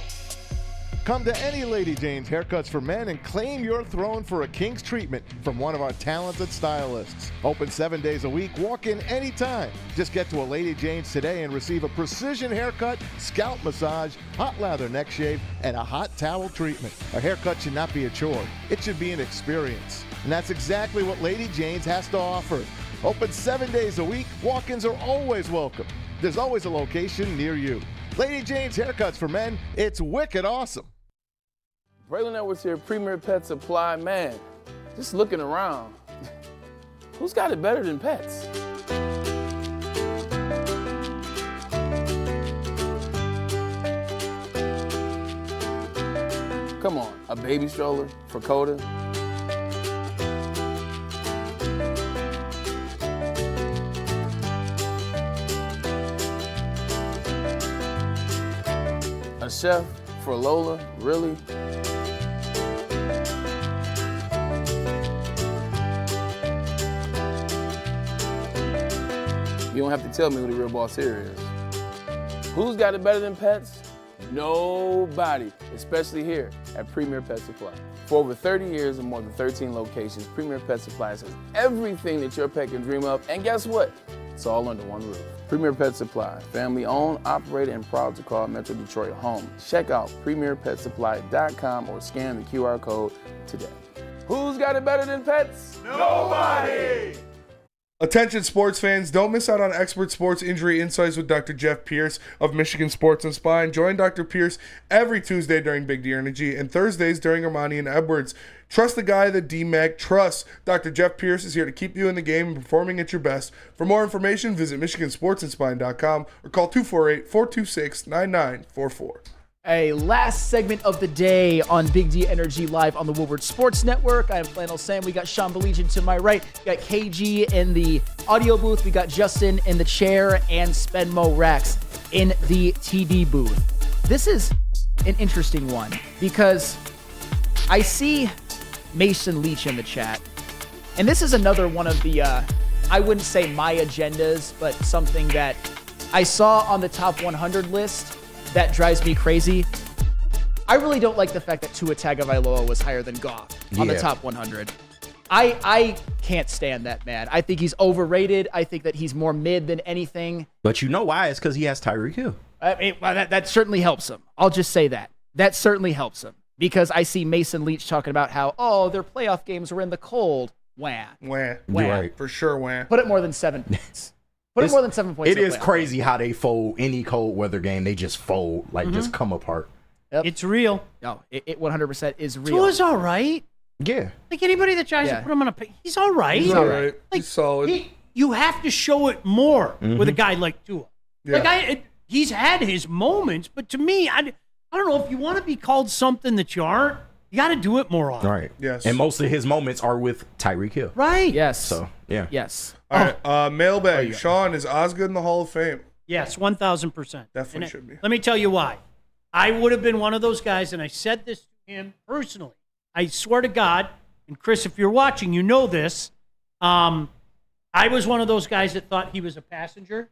[SPEAKER 9] Come to any Lady Jane's Haircuts for Men and claim your throne for a king's treatment from one of our talented stylists. Open 7 days a week, walk in anytime. Just get to a Lady Jane's today and receive a precision haircut, scalp massage, hot lather neck shave, and a hot towel treatment. A haircut should not be a chore. It should be an experience. And that's exactly what Lady Jane's has to offer. Open 7 days a week, walk-ins are always welcome. There's always a location near you. Lady Jane's Haircuts for Men, it's wicked awesome.
[SPEAKER 10] Braylon Edwards here, Premier Pet Supply. Man, just looking around, who's got it better than pets? Come on, a baby stroller for Coda? A chef for Lola? Really? You don't have to tell me who the real boss here is. Who's got it better than pets? Nobody, especially here at Premier Pet Supply. For over 30 years and more than 13 locations, Premier Pet Supply has everything that your pet can dream of, and guess what? It's all under one roof. Premier Pet Supply, family owned, operated, and proud to call Metro Detroit home. Check out premierpetsupply.com or scan the QR code today. Who's got it better than pets? Nobody!
[SPEAKER 5] Attention sports fans, don't miss out on expert sports injury insights with Dr. Jeff Pierce of Michigan Sports and Spine. Join Dr. Pierce every Tuesday during Big D Energy and Thursdays during Ermanni and Edwards. Trust the guy that DMAC trusts. Dr. Jeff Pierce is here to keep you in the game and performing at your best. For more information, visit MichiganSportsandSpine.com or call 248-426-9944.
[SPEAKER 2] A last segment of the day on Big D Energy live on the Woodward Sports Network. I'm Flannel Sam. We got Sean Baligian to my right. We got KG in the audio booth. We got Justin in the chair and Spenmo Rex in the TD booth. This is an interesting one because I see Mason Leach in the chat. And this is another one of the, I wouldn't say my agendas, but something that I saw on the top 100 list that drives me crazy. I really don't like the fact that Tua Tagovailoa was higher than Goff on the top 100. I can't stand that man. I think he's overrated. I think that he's more mid than anything.
[SPEAKER 8] But you know why? It's because he has Tyreek Hill.
[SPEAKER 2] That certainly helps him. I'll just say that. That certainly helps him. Because I see Mason Leach talking about how, their playoff games were in the cold. Wah.
[SPEAKER 5] Right. For sure, wah.
[SPEAKER 2] Put it more than 7 points. Put it more than 7 points.
[SPEAKER 8] It is crazy how they fold any cold weather game. They just fold, just come apart.
[SPEAKER 2] Yep.
[SPEAKER 3] It's real.
[SPEAKER 2] No, it 100% is real.
[SPEAKER 3] Tua's all right.
[SPEAKER 8] Yeah.
[SPEAKER 3] Like anybody that tries to put him on he's all right.
[SPEAKER 5] He's all right.
[SPEAKER 3] Like,
[SPEAKER 5] he's solid.
[SPEAKER 3] You have to show it more with a guy like Tua.
[SPEAKER 5] Yeah.
[SPEAKER 3] Like he's had his moments, but to me, I don't know if you want to be called something that you aren't. You got to do it more often.
[SPEAKER 8] Right.
[SPEAKER 5] Yes.
[SPEAKER 8] And most of his moments are with Tyreek Hill.
[SPEAKER 3] Right.
[SPEAKER 2] Yes.
[SPEAKER 8] So, yeah.
[SPEAKER 2] Yes.
[SPEAKER 5] All right. Mailbag. Sean, is Osgood in the Hall of Fame?
[SPEAKER 3] Yes, 1,000%.
[SPEAKER 5] Definitely should be.
[SPEAKER 3] Let me tell you why. I would have been one of those guys, and I said this to him personally. I swear to God, and Chris, if you're watching, you know this. I was one of those guys that thought he was a passenger.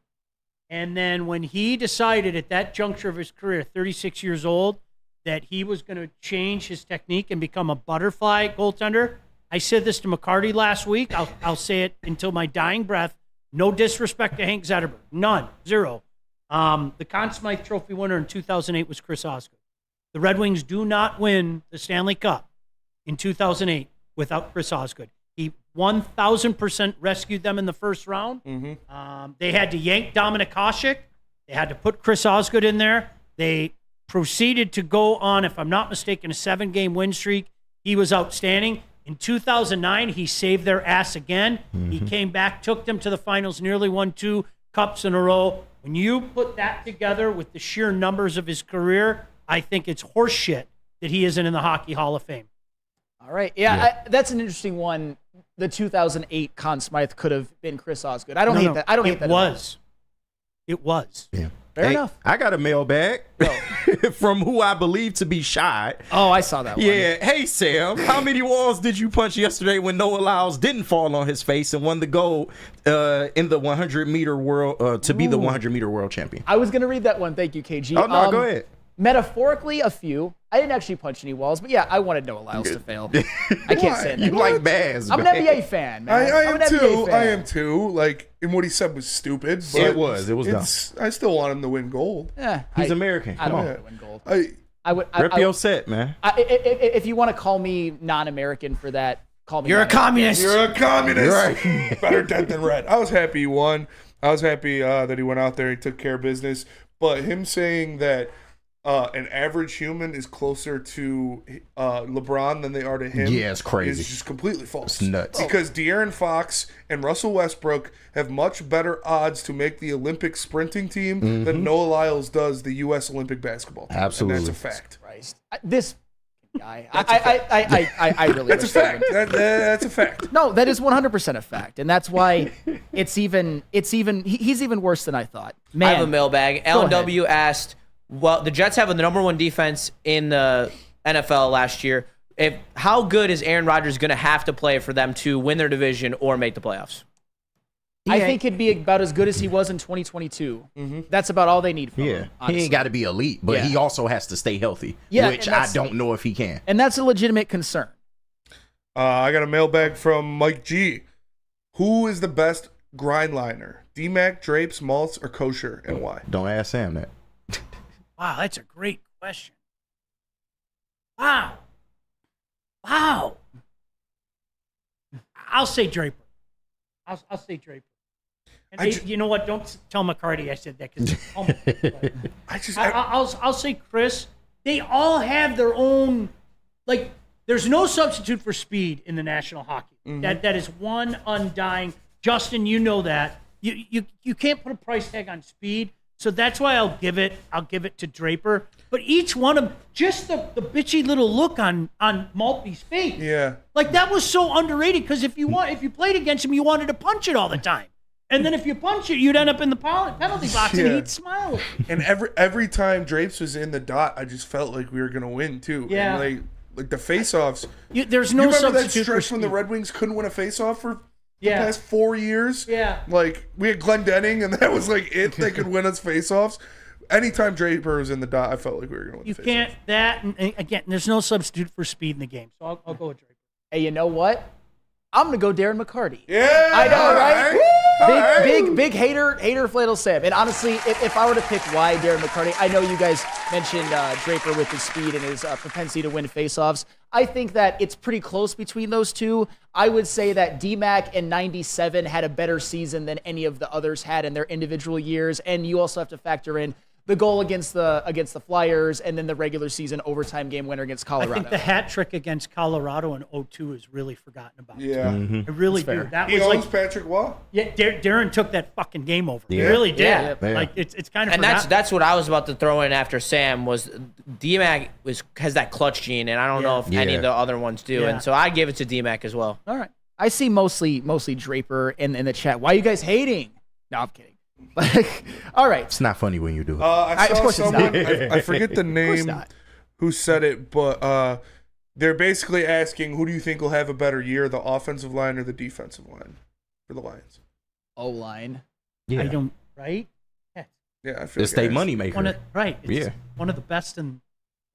[SPEAKER 3] And then when he decided at that juncture of his career, 36 years old, that he was going to change his technique and become a butterfly goaltender, I said this to McCarty last week. I'll say it until my dying breath. No disrespect to Hank Zetterberg. None. Zero. The Conn Smythe Trophy winner in 2008 was Chris Osgood. The Red Wings do not win the Stanley Cup in 2008 without Chris Osgood. He 1,000% rescued them in the first round.
[SPEAKER 5] Mm-hmm.
[SPEAKER 3] They had to yank Dominik Hasek. They had to put Chris Osgood in there. They proceeded to go on, if I'm not mistaken, a 7-game win streak. He was outstanding. In 2009, he saved their ass again. He came back, took them to the finals, nearly won 2 cups in a row. When you put that together with the sheer numbers of his career, I think it's horseshit that he isn't in the Hockey Hall of Fame.
[SPEAKER 2] All right. Yeah. That's an interesting one. The 2008 Conn Smythe could have been Chris Osgood. I don't hate that. I don't hate that.
[SPEAKER 3] It was.
[SPEAKER 8] Yeah.
[SPEAKER 2] Fair enough.
[SPEAKER 8] I got a mailbag from who I believe to be Shy.
[SPEAKER 2] Oh, I saw that one.
[SPEAKER 8] Yeah. Hey, Sam, how many walls did you punch yesterday when Noah Lyles didn't fall on his face and won the gold in the 100-meter world to be the 100-meter world champion?
[SPEAKER 2] I was going to read that one. Thank you, KG.
[SPEAKER 8] Oh, no, go ahead.
[SPEAKER 2] Metaphorically, a few. I didn't actually punch any walls, but yeah, I wanted Noah Lyles to fail. I can't say that.
[SPEAKER 8] You like Baz,
[SPEAKER 2] I'm an NBA fan, man.
[SPEAKER 5] I
[SPEAKER 2] I'm
[SPEAKER 5] am
[SPEAKER 2] an
[SPEAKER 5] too.
[SPEAKER 2] NBA fan.
[SPEAKER 5] I am too. Like, and what he said was stupid. But
[SPEAKER 8] It was dumb.
[SPEAKER 5] I still want him to win gold.
[SPEAKER 2] Yeah,
[SPEAKER 8] He's American.
[SPEAKER 2] I
[SPEAKER 8] Come
[SPEAKER 2] don't
[SPEAKER 8] on.
[SPEAKER 2] want to win gold.
[SPEAKER 5] I
[SPEAKER 2] would
[SPEAKER 8] Rep your set, man.
[SPEAKER 2] If you want to call me non-American for that, call me.
[SPEAKER 3] You're a communist.
[SPEAKER 5] You're a communist.
[SPEAKER 8] Right.
[SPEAKER 5] Better dead than red. I was happy he won. I was happy that he went out there. He took care of business. But him saying that an average human is closer to LeBron than they are to him.
[SPEAKER 8] Yeah, it's crazy.
[SPEAKER 5] It's just completely false.
[SPEAKER 8] It's nuts.
[SPEAKER 5] Because De'Aaron Fox and Russell Westbrook have much better odds to make the Olympic sprinting team than Noah Lyles does the U.S. Olympic basketball team.
[SPEAKER 8] Absolutely.
[SPEAKER 5] And that's a fact.
[SPEAKER 2] Christ. This guy. I really.
[SPEAKER 5] That's a fact. That's a fact.
[SPEAKER 2] No, that is 100% a fact, and that's why he's even worse than I thought. Man,
[SPEAKER 4] I have a mailbag.
[SPEAKER 2] Go
[SPEAKER 4] Alan W asked, well, the Jets have the number 1 defense in the NFL last year. How good is Aaron Rodgers going to have to play for them to win their division or make the playoffs?
[SPEAKER 2] I think he'd be about as good as he was in 2022. That's about all they need from him.
[SPEAKER 8] He ain't got to be elite, but he also has to stay healthy, which I don't know if he can.
[SPEAKER 2] And that's a legitimate concern.
[SPEAKER 5] I got a mailbag from Mike G. Who is the best grind liner? D-Mac, Drapes, Maltz, or Kosher, and why?
[SPEAKER 8] Don't ask Sam that.
[SPEAKER 3] Wow, that's a great question. Wow. I'll say Draper. I'll say Draper. And you know what? Don't tell McCarty I said that because I'll say Chris. They all have their own, like, there's no substitute for speed in the National Hockey League. That is one undying. Justin, you know that. You can't put a price tag on speed, so that's why I'll give it to Draper. But each one of them, just the bitchy little look on Maltby's face.
[SPEAKER 5] Yeah.
[SPEAKER 3] Like, that was so underrated because if you played against him, you wanted to punch it all the time. And then if you punch it, you'd end up in the penalty box and he'd smile.
[SPEAKER 5] And every time Drapes was in the dot, I just felt like we were gonna win too.
[SPEAKER 3] Yeah.
[SPEAKER 5] And like the face-offs.
[SPEAKER 3] There's no
[SPEAKER 5] you remember that
[SPEAKER 3] substitute
[SPEAKER 5] stretch
[SPEAKER 3] for
[SPEAKER 5] when the
[SPEAKER 3] speed.
[SPEAKER 5] Red Wings couldn't win a face-off for the past 4 years?
[SPEAKER 3] Yeah.
[SPEAKER 5] Like, we had Glenn Denning, and that was like it. They could win us face-offs. Anytime Draper was in the dot, I felt like we were going to win
[SPEAKER 3] You
[SPEAKER 5] the face-offs.
[SPEAKER 3] can't, that, and again, there's no substitute for speed in the game. So I'll go with Draper.
[SPEAKER 2] Hey, you know what? I'm going to go Darren McCarty.
[SPEAKER 5] Yeah.
[SPEAKER 2] I know, right?
[SPEAKER 5] Big
[SPEAKER 2] Big hater Fladel Sam. And honestly, if I were to pick why Darren McCarty, I know you guys mentioned Draper with his speed and his propensity to win faceoffs. I think that it's pretty close between those two. I would say that D-Mac in 97 had a better season than any of the others had in their individual years. And you also have to factor in the goal against the Flyers and then the regular season overtime game winner against Colorado.
[SPEAKER 3] I think the hat trick against Colorado in 2002 is really forgotten about.
[SPEAKER 5] Yeah.
[SPEAKER 3] I really do. That
[SPEAKER 5] He
[SPEAKER 3] was
[SPEAKER 5] owns
[SPEAKER 3] like,
[SPEAKER 5] Patrick Waugh.
[SPEAKER 3] yeah, Darren took that fucking game over. He
[SPEAKER 4] Yeah.
[SPEAKER 3] really did.
[SPEAKER 4] Yeah.
[SPEAKER 3] Like, it's kind of
[SPEAKER 4] And that's what I was about to throw in after Sam was D-Mac has that clutch gene, and I don't know if any of the other ones do.
[SPEAKER 2] Yeah.
[SPEAKER 4] And so I give it to D-Mac as well.
[SPEAKER 2] All right. I see mostly Draper in the chat. Why are you guys hating? No, I'm kidding. All right.
[SPEAKER 8] It's not funny when you do it.
[SPEAKER 5] I
[SPEAKER 2] of
[SPEAKER 5] saw
[SPEAKER 2] course it's
[SPEAKER 5] someone,
[SPEAKER 2] not.
[SPEAKER 5] I forget the name
[SPEAKER 2] not.
[SPEAKER 5] who said it, but they're basically asking who do you think will have a better year, the offensive line or the defensive line for the Lions?
[SPEAKER 2] O-line.
[SPEAKER 8] Yeah.
[SPEAKER 3] I don't, right?
[SPEAKER 5] Yeah, I feel
[SPEAKER 8] It's
[SPEAKER 5] like
[SPEAKER 8] their moneymaker.
[SPEAKER 3] Right. It's
[SPEAKER 8] Yeah.
[SPEAKER 3] one of the best in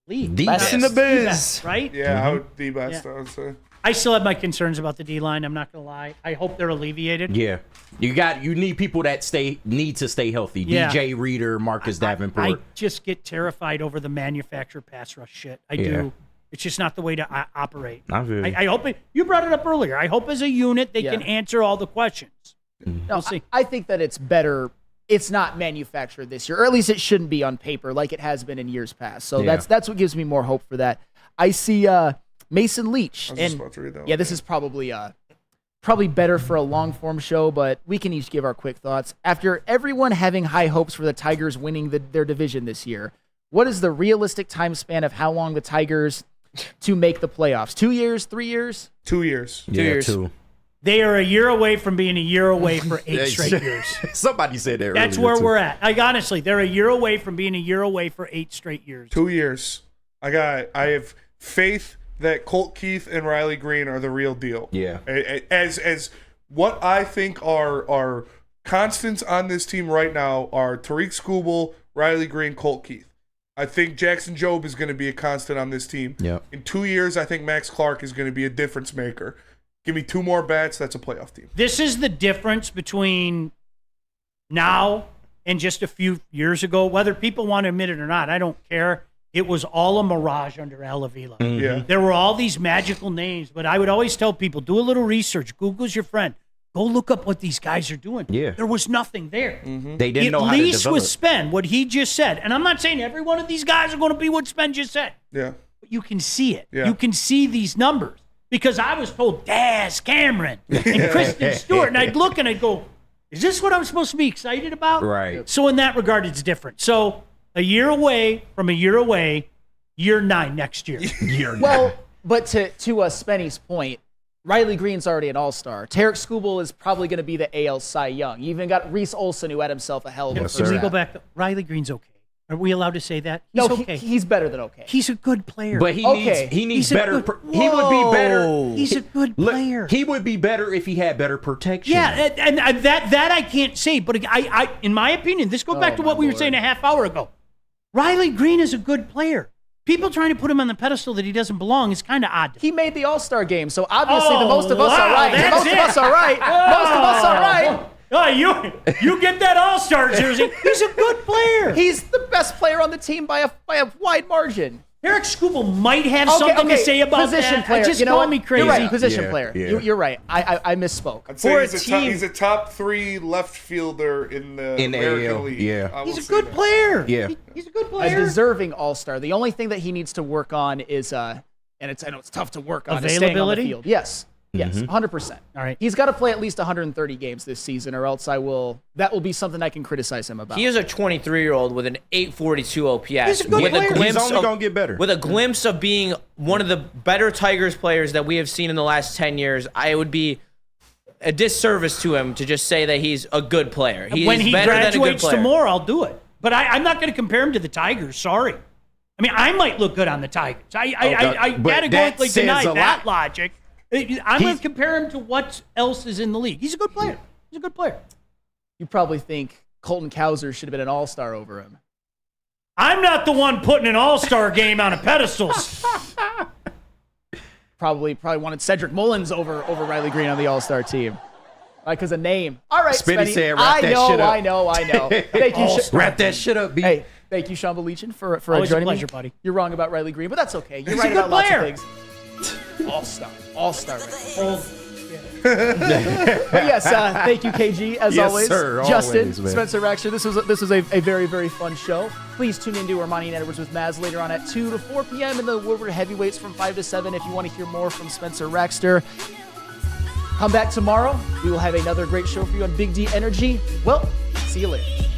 [SPEAKER 3] the league.
[SPEAKER 8] The best in the biz.
[SPEAKER 3] best, right?
[SPEAKER 5] Yeah, I would the best,
[SPEAKER 3] Yeah.
[SPEAKER 5] I would say.
[SPEAKER 3] I still have my concerns about the D-line. I'm not going to lie. I hope they're alleviated.
[SPEAKER 8] Yeah, you need people that need to stay healthy.
[SPEAKER 3] Yeah.
[SPEAKER 8] DJ Reader, Marcus Davenport.
[SPEAKER 3] I just get terrified over the manufactured pass rush shit. I
[SPEAKER 8] Yeah.
[SPEAKER 3] do. It's just not the way to operate.
[SPEAKER 8] I feel you.
[SPEAKER 3] I hope you brought it up earlier. I hope as a unit they
[SPEAKER 2] Yeah.
[SPEAKER 3] can answer all the questions.
[SPEAKER 2] No,
[SPEAKER 3] We'll see.
[SPEAKER 2] I think that it's better. It's not manufactured this year, or at least it shouldn't be on paper like it has been in years past. So
[SPEAKER 8] Yeah.
[SPEAKER 2] that's what gives me more hope for that. I see Mason Leach,
[SPEAKER 5] I was just
[SPEAKER 2] and
[SPEAKER 5] about to read that
[SPEAKER 2] yeah,
[SPEAKER 5] one.
[SPEAKER 2] this is probably better for a long form show, but we can each give our quick thoughts. After everyone having high hopes for the Tigers winning their division this year, what is the realistic time span of how long the Tigers to make the playoffs? 2 years, 3 years?
[SPEAKER 5] 2 years.
[SPEAKER 2] 2 years.
[SPEAKER 8] Two.
[SPEAKER 3] They are a year away from being a year away for 8 straight years.
[SPEAKER 8] Somebody said that.
[SPEAKER 3] That's
[SPEAKER 8] earlier,
[SPEAKER 3] where
[SPEAKER 8] too.
[SPEAKER 3] we're at. Like, honestly, they're a year away from being a year away for 8 straight years.
[SPEAKER 5] 2 years. I have faith that Colt Keith and Riley Green are the real deal.
[SPEAKER 8] Yeah.
[SPEAKER 5] As what I think are constants on this team right now are Tariq Skubal, Riley Green, Colt Keith. I think Jackson Jobe is going to be a constant on this team.
[SPEAKER 8] Yep.
[SPEAKER 5] In 2 years, I think Max Clark is going to be a difference maker. Give me 2 more bats, that's a playoff team.
[SPEAKER 3] This is the difference between now and just a few years ago. Whether people want to admit it or not, I don't care. It was all a mirage under Al Avila.
[SPEAKER 5] Yeah.
[SPEAKER 3] There were all these magical names, but I would always tell people, do a little research. Google's your friend. Go look up what these guys are doing.
[SPEAKER 8] Yeah.
[SPEAKER 3] There was nothing there.
[SPEAKER 8] They didn't know how to
[SPEAKER 3] At least
[SPEAKER 8] develop.
[SPEAKER 3] with Spen, what he just said, and I'm not saying every one of these guys are going to be what Spen just said,
[SPEAKER 5] Yeah.
[SPEAKER 3] but you can see it.
[SPEAKER 5] Yeah.
[SPEAKER 3] You can see these numbers. Because I was told Daz Cameron and Kristen Stewart, and I'd look and I'd go, is this what I'm supposed to be excited about?
[SPEAKER 8] Right.
[SPEAKER 3] So in that regard, it's different. So a year away, year 9 next year.
[SPEAKER 2] Well, but to Spenny's point, Riley Green's already an all-star. Tarek Skubal is probably going to be the AL Cy Young. You even got Reese Olson, who had himself a hell of a
[SPEAKER 8] Yes,
[SPEAKER 2] first
[SPEAKER 8] sir.
[SPEAKER 3] Let me
[SPEAKER 2] half.
[SPEAKER 3] go back. Riley Green's okay. Are we allowed to say that?
[SPEAKER 2] No,
[SPEAKER 3] okay.
[SPEAKER 2] He's better than okay.
[SPEAKER 3] He's a good player.
[SPEAKER 8] But he needs better. He would be better.
[SPEAKER 3] He's a good player.
[SPEAKER 8] He would be better if he had better protection.
[SPEAKER 3] Yeah, and that I can't say. But I in my opinion, this goes back to what we were saying a half hour ago. Riley Green is a good player. People trying to put him on the pedestal that he doesn't belong is kind of odd.
[SPEAKER 2] He made the All-Star game, so obviously the most of us are right. Most of us are right. Most of us are right.
[SPEAKER 3] Oh, you get that All-Star jersey. He's a good player.
[SPEAKER 2] He's the best player on the team by a wide margin.
[SPEAKER 3] Eric Skubal might have something to say about
[SPEAKER 2] position
[SPEAKER 3] that.
[SPEAKER 2] Player.
[SPEAKER 3] Just
[SPEAKER 2] you know
[SPEAKER 3] call
[SPEAKER 2] what?
[SPEAKER 3] me crazy.
[SPEAKER 2] You're right. Position player.
[SPEAKER 5] Yeah.
[SPEAKER 2] You're right. I misspoke.
[SPEAKER 5] I'd say he's a top 3 left fielder in the American
[SPEAKER 8] AL.
[SPEAKER 5] League.
[SPEAKER 8] Yeah.
[SPEAKER 3] He's a good player.
[SPEAKER 8] Yeah.
[SPEAKER 3] He's a good
[SPEAKER 2] A
[SPEAKER 3] player.
[SPEAKER 2] deserving All-Star. The only thing that he needs to work on is, and I know it's tough to work on, is staying on the
[SPEAKER 3] Availability?
[SPEAKER 2] field. Yes. Yes, 100%.
[SPEAKER 3] All right.
[SPEAKER 2] He's got to play at least 130 games this season, or else that will be something I can criticize him about.
[SPEAKER 4] He is a 23-year-old with an 842 OPS.
[SPEAKER 3] He's a good player.
[SPEAKER 8] He's only going to get better.
[SPEAKER 4] With a glimpse of being one of the better Tigers players that we have seen in the last 10 years, I would be a disservice to him to just say that he's a good player.
[SPEAKER 3] When he
[SPEAKER 4] better than a good
[SPEAKER 3] graduates
[SPEAKER 4] player.
[SPEAKER 3] to more, I'll do it. But I'm not going to compare him to the Tigers. Sorry. I mean, I might look good on the Tigers. I categorically deny that logic. I'm going to compare him to what else is in the league. He's a good player. He's a good player.
[SPEAKER 2] You probably think Colton Cowser should have been an All-Star over him.
[SPEAKER 3] I'm not the one putting an All-Star game on a pedestal.
[SPEAKER 2] Probably wanted Cedric Mullins over Riley Green on the All-Star team. Because of name. All right,
[SPEAKER 8] Spenny said,
[SPEAKER 2] I
[SPEAKER 8] wrap that shit up.
[SPEAKER 2] I know. Thank you.
[SPEAKER 8] Wrap that shit up, B.
[SPEAKER 2] Hey, thank you, Sean Belichin, for
[SPEAKER 3] Always
[SPEAKER 2] joining
[SPEAKER 3] a pleasure,
[SPEAKER 2] me.
[SPEAKER 3] buddy.
[SPEAKER 2] You're wrong about Riley Green, but that's okay. You're
[SPEAKER 3] He's
[SPEAKER 2] right
[SPEAKER 3] a good
[SPEAKER 2] about
[SPEAKER 3] player.
[SPEAKER 2] lots of things. All-Star. But yes, thank you, KG, as
[SPEAKER 8] Yes,
[SPEAKER 2] always.
[SPEAKER 8] sir,
[SPEAKER 2] Justin,
[SPEAKER 8] always, man.
[SPEAKER 2] Spencer Raxter, this was a very, very fun show. Please tune into Ermanni and Edwards with Maz later on at 2 to 4 p.m. and the Woodward Heavyweights from 5 to 7 if you want to hear more from Spencer Raxter. Come back tomorrow. We will have another great show for you on Big D Energy. Well, see you later.